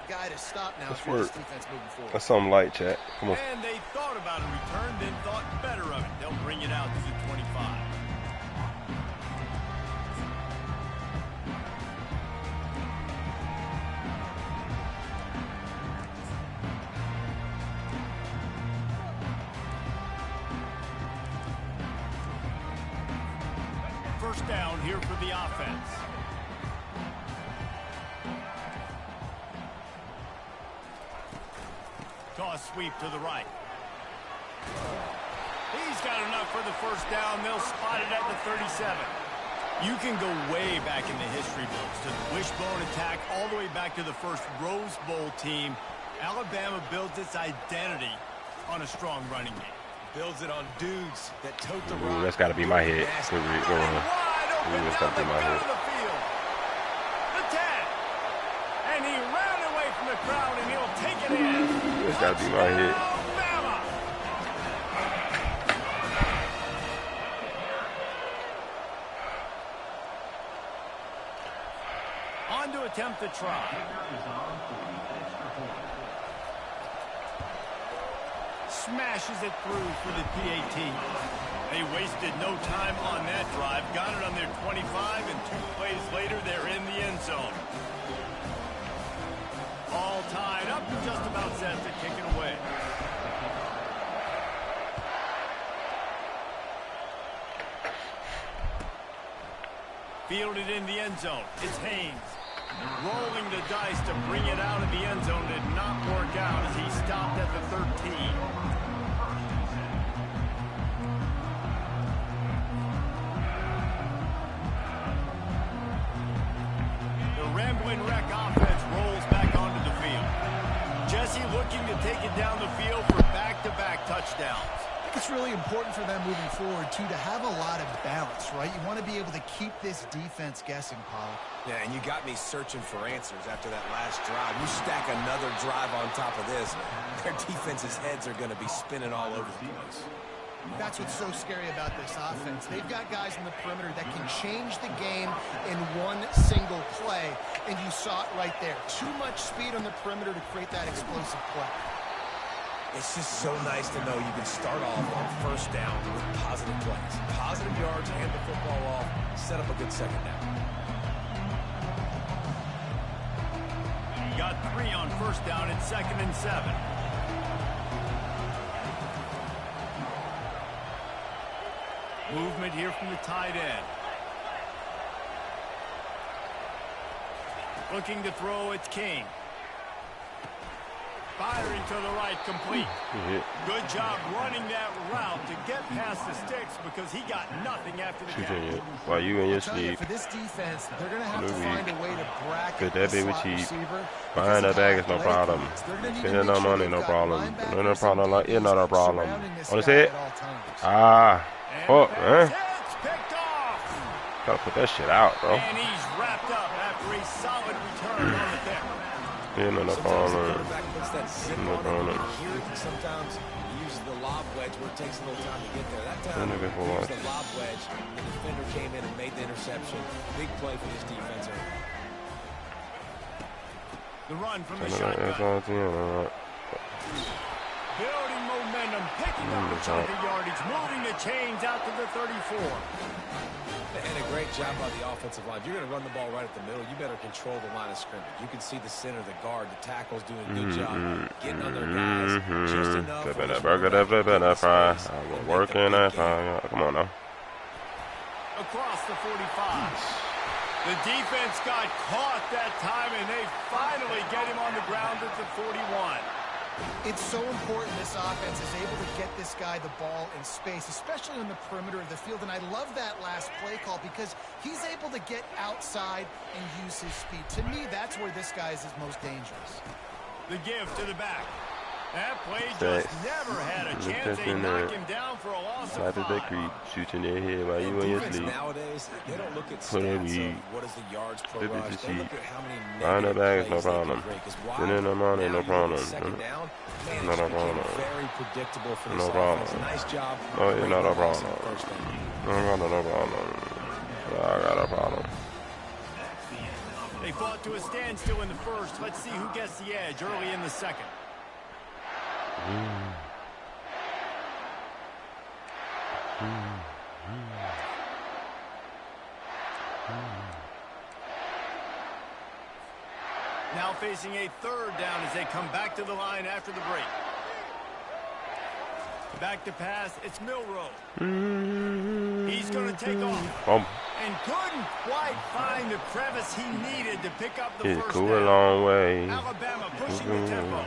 guy to stop now for this defense moving forward. That's something light, chat. Come on. And they thought about a return, then thought better of it. They'll bring it out to the 25. First down here for the offense. Toss sweep to the right. He's got enough for the first down. They'll spot it at the 37. You can go way back in the history books to the wishbone attack all the way back to the first Rose Bowl team. Alabama builds its identity on a strong running game. Builds it on dudes that tote the rock. Ooh, that's got to be my head. Nasty. Good read. Go on. Ooh, that's got to be my head. The 10. And he ran away from the crowd, and he'll take it in. That's got to be my head. Alabama. On to attempt the try. Smashes it through for the PAT. They wasted no time on that drive. Got it on their 25, and 2 plays later, they're in the end zone. All tied up and just about set to kick it away. Fielded in the end zone. It's Haynes. Rolling the dice to bring it out of the end zone did not work out as he stopped at the 13. The Rambling Wreck offense rolls back onto the field. Jesse looking to take it down the field for back-to-back touchdowns. I think it's really important for them moving forward, too, to have a lot of balance, right? You want to be able to keep this defense guessing, Paul. Yeah, and you got me searching for answers after that last drive. You stack another drive on top of this, their defense's heads are going to be spinning all over the place. That's what's so scary about this offense. They've got guys in the perimeter that can change the game in one single play, and you saw it right there. Too much speed on the perimeter to create that explosive play. It's just so nice to know you can start off on first down with positive plays. Positive yards, hand the football off, set up a good second down. Got 3 on first down. It's 2nd and 7. Movement here from the tight end. Looking to throw, it's King. Firing to the right, complete. Good job running that route to get past the sticks because he got nothing after the catch. While you in your sleep. For this defense, they're going to have to find a way to bracket that the baby slot cheap. receiver. Behind that bag is no problem. Spending no money, no problem. No problem. Like it's not a problem. On the set. Ah. Fuck, man. Gotta put that shit out, bro. And he's wrapped up after a solid return on the pick. Yeah, no problem. No problem. Sometimes he uses the lob wedge where it takes a little time to get there. That time he used the lob wedge, the defender came in and made the interception. Big play for this defense. The run from the shotgun. Building momentum, picking up a chunk of yardage, moving the chains out to the 34. And a great job by the offensive line. If you're going to run the ball right at the middle, you better control the line of scrimmage. You can see the center, the guard, the tackles doing a good job getting on their guys just enough. Working that. Come on now. Across the 45. The defense got caught that time, and they finally get him on the ground at the 41. It's so important this offense is able to get this guy the ball in space, especially on the perimeter of the field. And I love that last play call because he's able to get outside and use his speed. To me, that's where this guy is his most dangerous. The give to the back. That play just never had a chance. They knock him down for a loss of 5. That creep shooting their head while you in your sleep. Nowadays, they don't look at stats of what is the yards per rush. They look at how many negative plays no problem. Then no money, no problem. No problem. Very predictable for this offense. Nice job. No, you're not a problem. No problem. I got a problem. They fought to a standstill in the first. Let's see who gets the edge early in the second. Now facing a third down as they come back to the line after the break. Back to pass, it's Milrow. He's going to take off. And couldn't quite find the crevice he needed to pick up the first down. A long way. Alabama pushing the tempo.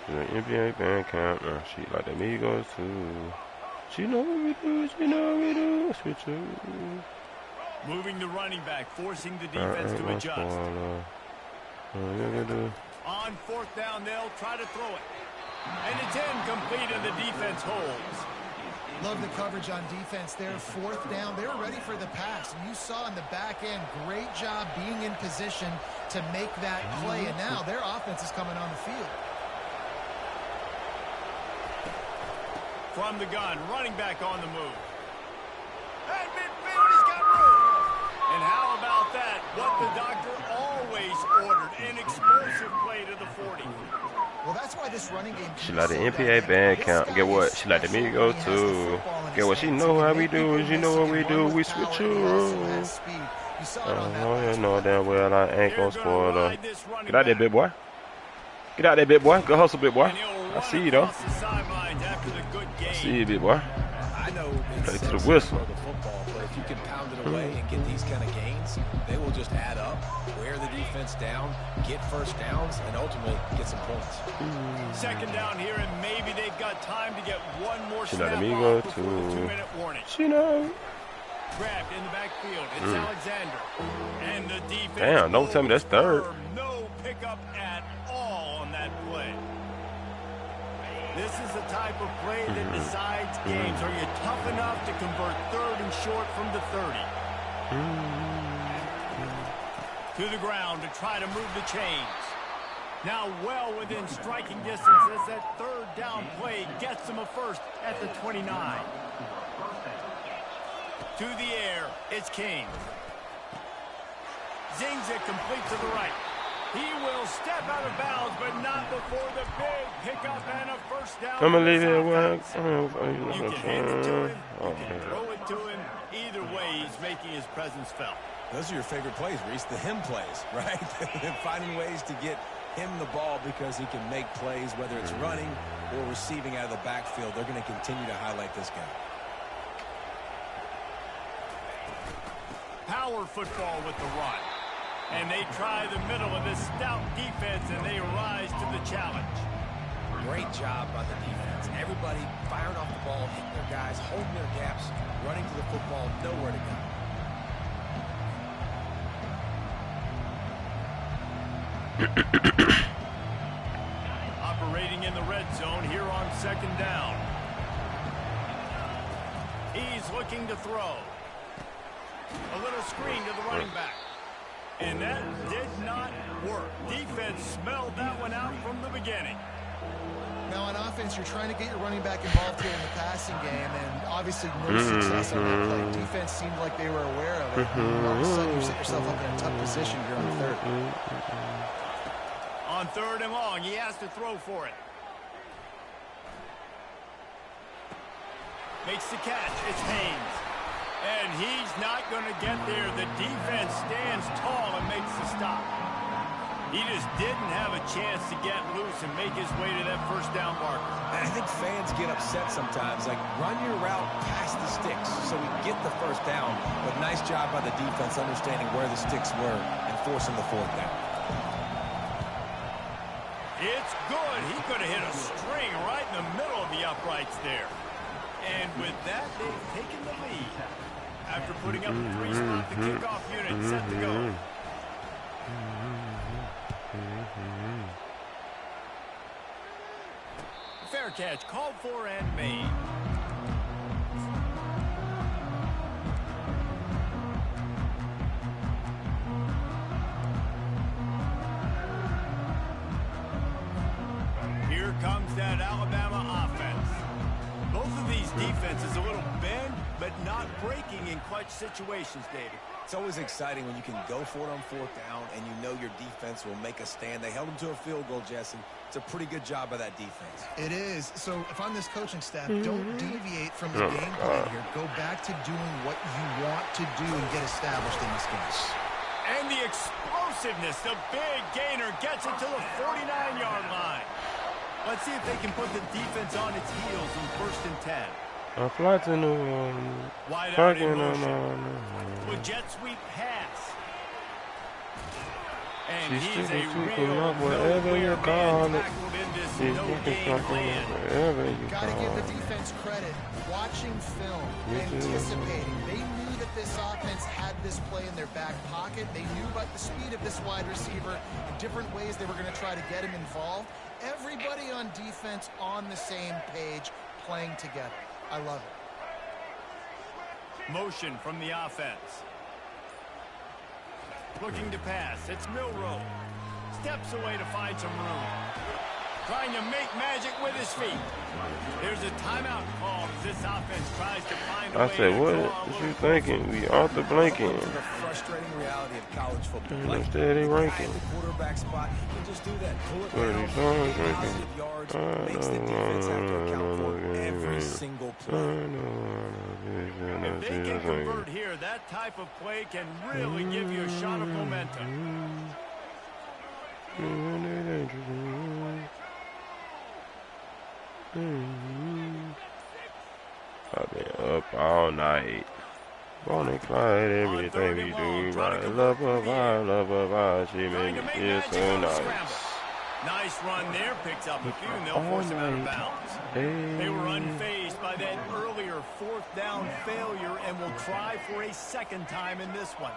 The NBA band camp. She like the Migos too. She know what we do. She know what we do. Switch up. Moving the running back, forcing the defense to adjust. On fourth down, they'll try to throw it. And it's incomplete, and the defense holds. Love the coverage on defense there. Fourth down, they were ready for the pass. And you saw in the back end, great job being in position to make that play. And now their offense is coming on the field. From the gun, running back on the move. And midfield, he's got room. And how about that? What the doctor always ordered, an explosive play to the 40. Well, that's why this running game. She like the NPA band count. Get what? She like the Migos too. Get what? She know how we do. She know what we do. We switch you. Oh, you know damn well I ain't gonna spoil her. Get out there, big boy. Get out there, big boy. Go hustle, big boy. I see you though. I see you, big boy. I know play to the whistle. The football, but if you can pound it away and get these kind of gains, they will just add up, wear the defense down, get first downs, and ultimately get some points. Second down here, and maybe they've got time to get one more snap off before the 2-minute warning. She know. Grabbed in the backfield. It's Alexander. And the defense. Damn, don't tell me that's third. No pickup at all on that play. This is the type of play that decides games. Are you tough enough to convert third and short from the 30? To the ground to try to move the chains. Now well within striking distance as that third down play gets them a first at the 29. To the air, it's King. Zings it complete to the right. He will step out of bounds, but not before the big pickup and a first down. I'm going to leave it You can hand it to him, you can throw it to him. Either way, he's making his presence felt. Those are your favorite plays, Reese, the him plays, right? Finding ways to get him the ball because he can make plays, whether it's running or receiving out of the backfield. They're going to continue to highlight this guy. power football with the run. And they try the middle of this stout defense, and they rise to the challenge. Great job by the defense. Everybody firing off the ball, hitting their guys, holding their gaps, running to the football, nowhere to go. Operating in the red zone here on 2nd down. He's looking to throw. A little screen to the running back. And that did not work. Defense smelled that one out from the beginning. Now on offense, you're trying to get your running back involved here in the passing game, and obviously no success on that play. Defense seemed like they were aware of it. And all of a sudden, you set yourself up in a tough position here on 3rd. On 3rd and long, he has to throw for it. Makes the catch. It's Haynes. And he's not going to get there. The defense stands tall and makes the stop. He just didn't have a chance to get loose and make his way to that 1st down marker. And I think fans get upset sometimes. Like, run your route past the sticks so we get the 1st down. But nice job by the defense understanding where the sticks were and forcing the 4th down. It's good. He could have hit a string right in the middle of the uprights there. And with that, they've taken the lead. After putting up a 3-spot, the kickoff unit set to go. Fair catch called for and made. Here comes that Alabama offense. Both of these defenses a little bend, but not breaking in clutch situations, David. It's always exciting when you can go for it on 4th down and you know your defense will make a stand. They held them to a field goal, Jesse. It's a pretty good job by that defense. It is. So if I'm this coaching staff, don't deviate from the game plan here. Go back to doing what you want to do and get established in this game. And the explosiveness, the big gainer gets it to the 49-yard line. Let's see if they can put the defense on its heels in 1st and 10. Wide out in motion. With jet sweep pass. And he's a real no-brainer man tackled in this no-gain land. Got to give the defense credit. Watching film, anticipating. They knew that this offense had this play in their back pocket. They knew about the speed of this wide receiver and different ways they were going to try to get him involved. Everybody on defense on the same page, playing together. I love it. Motion from the offense. Looking to pass. It's Milroe. Steps away to find some room. Trying to make magic with his feet. There's a timeout call as this offense tries to find a way I said, what you thinking? We off the blanking. The frustrating reality of college football. Like steady ranking. The quarterback spot, you can just do that. Pull it What are down, these songs positive yards, makes the defense have to account for every single play. If they can convert here, that type of play can really give you a shot of momentum. I've been up all night. Bonnie Clyde, everything we do, right? Love of I, she made me feel so nice. Nice run there, picks up a few, and they'll force him out of bounds. They were unfazed by that earlier 4th down failure and will try for a 2nd time in this one.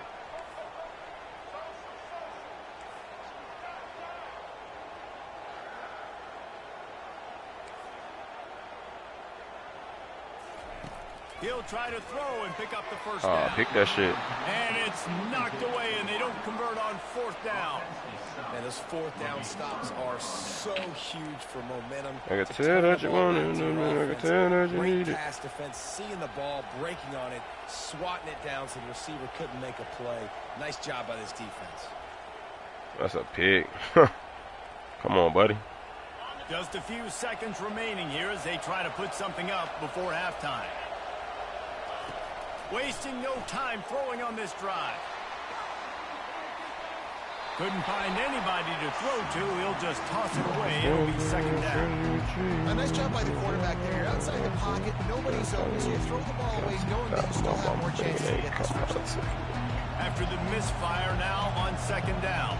He'll try to throw and pick up the 1st down. Pick that shit. And it's knocked away, and they don't convert on 4th down. And those 4th down stops are so huge for momentum. I can tell that you want it. I can tell that you need it. Great pass defense, seeing the ball, breaking on it, swatting it down so the receiver couldn't make a play. Nice job by this defense. That's a pick. Come on, buddy. Just a few seconds remaining here as they try to put something up before halftime. Wasting no time throwing on this drive. Couldn't find anybody to throw to. He'll just toss it away. It'll be 2nd down. A nice job by the quarterback there. You're outside the pocket. Nobody's open, so you throw the ball away knowing that you still have more chances to get this 1st down. after the misfire now on 2nd down.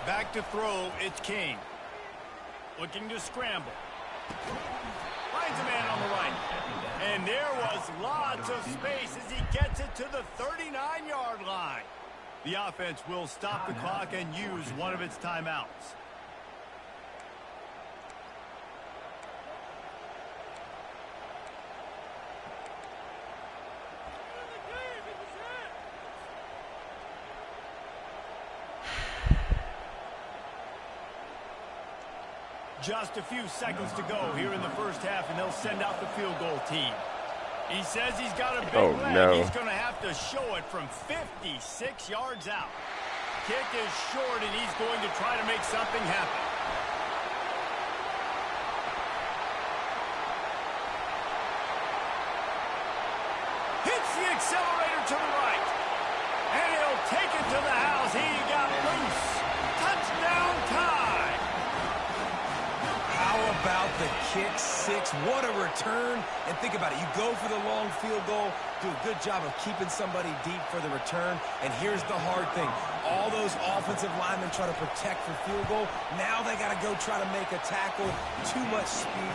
Back to throw, it's King. Looking to scramble. Finds a man on the right. And there was lots of space as he gets it to the 39-yard line. The offense will stop the clock and use one of its timeouts. Just a few seconds to go here in the first half, and they'll send out the field goal team. He says he's got a big leg. No. He's going to have to show it from 56 yards out. Kick is short, and he's going to try to make something happen. Hits the accelerator to the right. And he'll take it to the house. He got loose. Touchdown tie. How about the kick six? What a return. And think about it. You go for the long field goal, do a good job of keeping somebody deep for the return. And here's the hard thing. All those offensive linemen try to protect for field goal. Now they got to go try to make a tackle. Too much speed.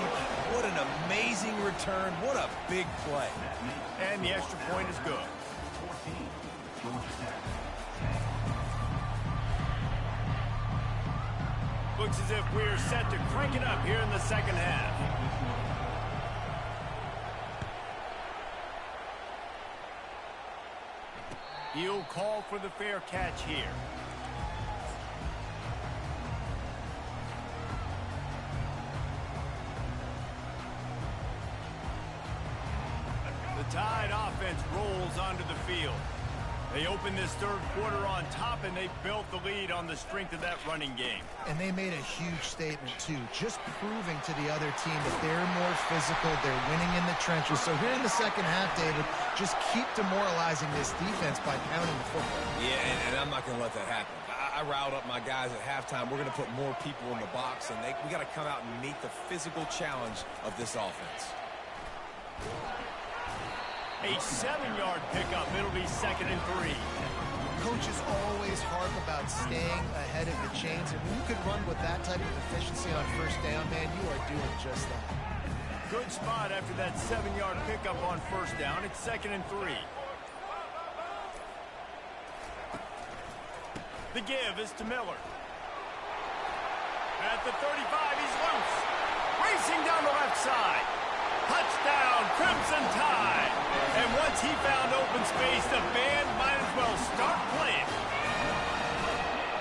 What an amazing return. What a big play. And the extra point is good. Looks as if we're set to crank it up here in the second half. He'll call for the fair catch here. The Tide offense rolls onto the field. They opened this third quarter on top, and they built the lead on the strength of that running game. And they made a huge statement, too, just proving to the other team that they're more physical, they're winning in the trenches. So here in the second half, David, just keep demoralizing this defense by pounding the football. Yeah, and I'm not going to let that happen. I riled up my guys at halftime. We're going to put more people in the box, and we got to come out and meet the physical challenge of this offense. A 7-yard pickup. It'll be 2nd and 3. Coaches always harp about staying ahead of the chains, and when you can run with that type of efficiency on first down, man, you are doing just that. Good spot after that 7-yard pickup on first down. It's 2nd and 3. The give is to Miller. At the 35, he's loose. Racing down the left side. Touchdown, Crimson Tide. And once he found open space, the band might as well start playing.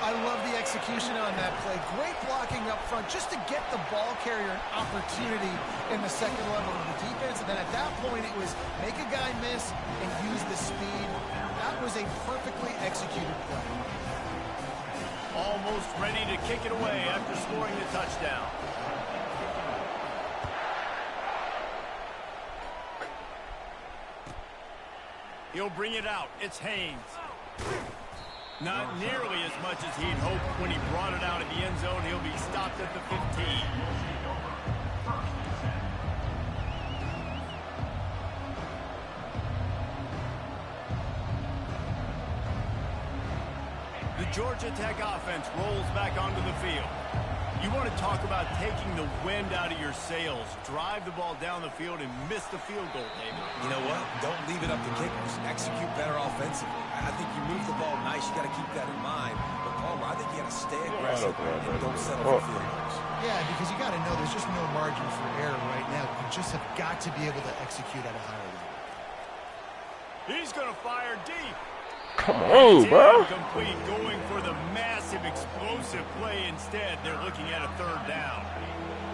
I love the execution on that play. Great blocking up front just to get the ball carrier an opportunity in the second level of the defense. And then at that point, it was make a guy miss and use the speed. That was a perfectly executed play. Almost ready to kick it away after scoring the touchdown. He'll bring it out. It's Haynes. Not nearly as much as he'd hoped when he brought it out of the end zone. He'll be stopped at the 15. The Georgia Tech offense rolls back onto the field. You want to talk about taking the wind out of your sails. Drive the ball down the field and miss the field goal, David. You know what? Don't leave it up to kickers. Execute better offensively. I think you move the ball nice. You got to keep that in mind. But, Palmer, I think you got to stay aggressive and don't settle for field goals. Yeah, because you got to know there's just no margin for error right now. You just have got to be able to execute at a higher level. He's going to fire deep. Come on, bro. Complete, going for the massive explosive play instead. They're looking at a third down.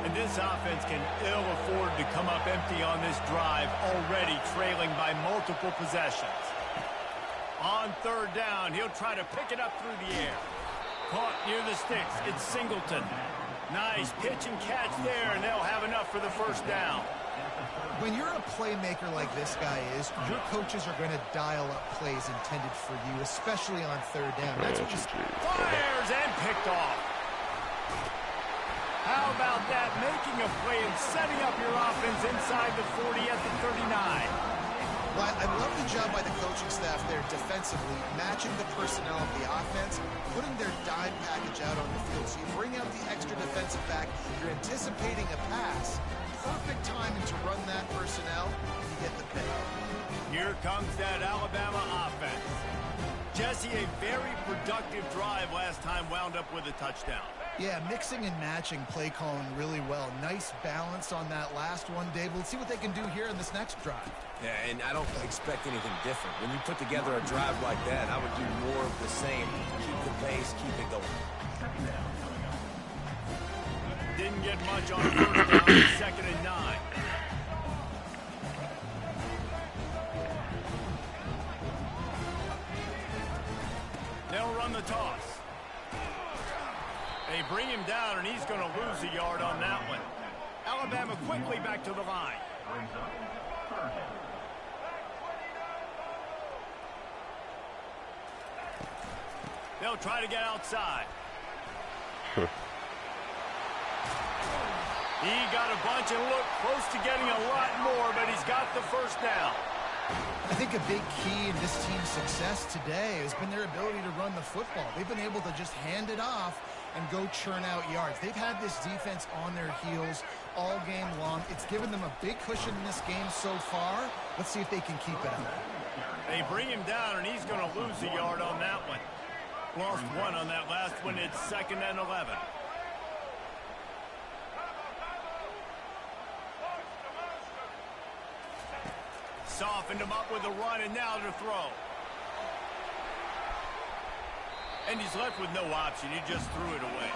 And this offense can ill afford to come up empty on this drive, already trailing by multiple possessions. On third down, he'll try to pick it up through the air. Caught near the sticks. It's Singleton. Nice pitch and catch there, and they'll have enough for the first down. When you're a playmaker like this guy is, your coaches are going to dial up plays intended for you, especially on third down. That's what you fires and picked off. How about that? Making a play and setting up your offense inside the 40 at the 39. Well, I love the job by the coaching staff there defensively, matching the personnel of the offense, putting their dime package out on the field. So you bring out the extra defensive back, you're anticipating a pass. Perfect timing to run that personnel, and you get the pick. Here comes that Alabama offense. Jesse, a very productive drive last time, wound up with a touchdown. Yeah, mixing and matching play calling really well. Nice balance on that last one, Dave. Let's see what they can do here in this next drive. Yeah, and I don't expect anything different. When you put together a drive like that, I would do more of the same. Keep the pace, keep it going. Didn't get much on first down, 2nd and 9. They'll run the toss. They bring him down, and he's going to lose a yard on that one. Alabama quickly back to the line. They'll try to get outside. He got a bunch and looked close to getting a lot more, but he's got the first down. I think a big key in this team's success today has been their ability to run the football. They've been able to just hand it off and go churn out yards. They've had this defense on their heels all game long. It's given them a big cushion in this game so far. Let's see if they can keep it up. They bring him down, and he's going to lose a yard on that one. Lost one on that last one. It's 2nd and 11. Softened him up with a run, and now to throw. And he's left with no option. He just threw it away.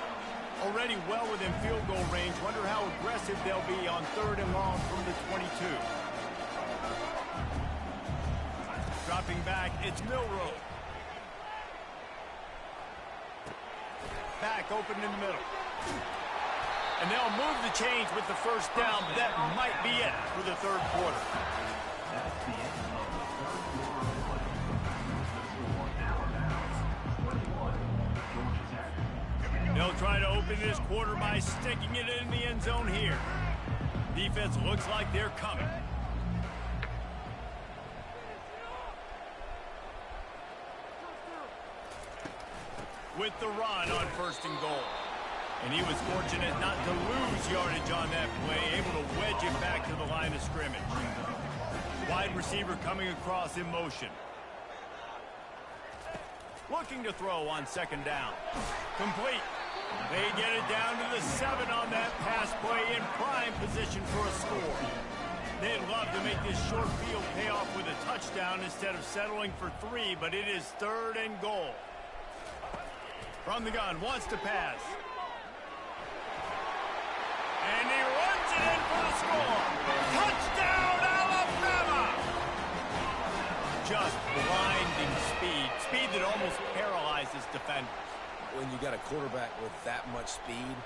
Already well within field goal range. Wonder how aggressive they'll be on 3rd and long from the 22. Dropping back, it's Milroe. Back open in the middle. And they'll move the chains with the first down. That might be it for the 3rd quarter. That's the end of the third quarter of the score. Alabama 21, Georgia Tech. They'll try to open this quarter by sticking it in the end zone here. Defense looks like they're coming. With the run on 1st and goal. And he was fortunate not to lose yardage on that play, able to wedge it back to the line of scrimmage. Wide receiver coming across in motion. Looking to throw on 2nd down. Complete. They get it down to the 7 on that pass play, in prime position for a score. They'd love to make this short field pay off with a touchdown instead of settling for 3, but it is 3rd and goal. From the gun, wants to pass. And he runs it in for the score. Touchdown, Alabama! Just blinding speed. Speed that almost paralyzes defenders. When you got a quarterback with that much speed,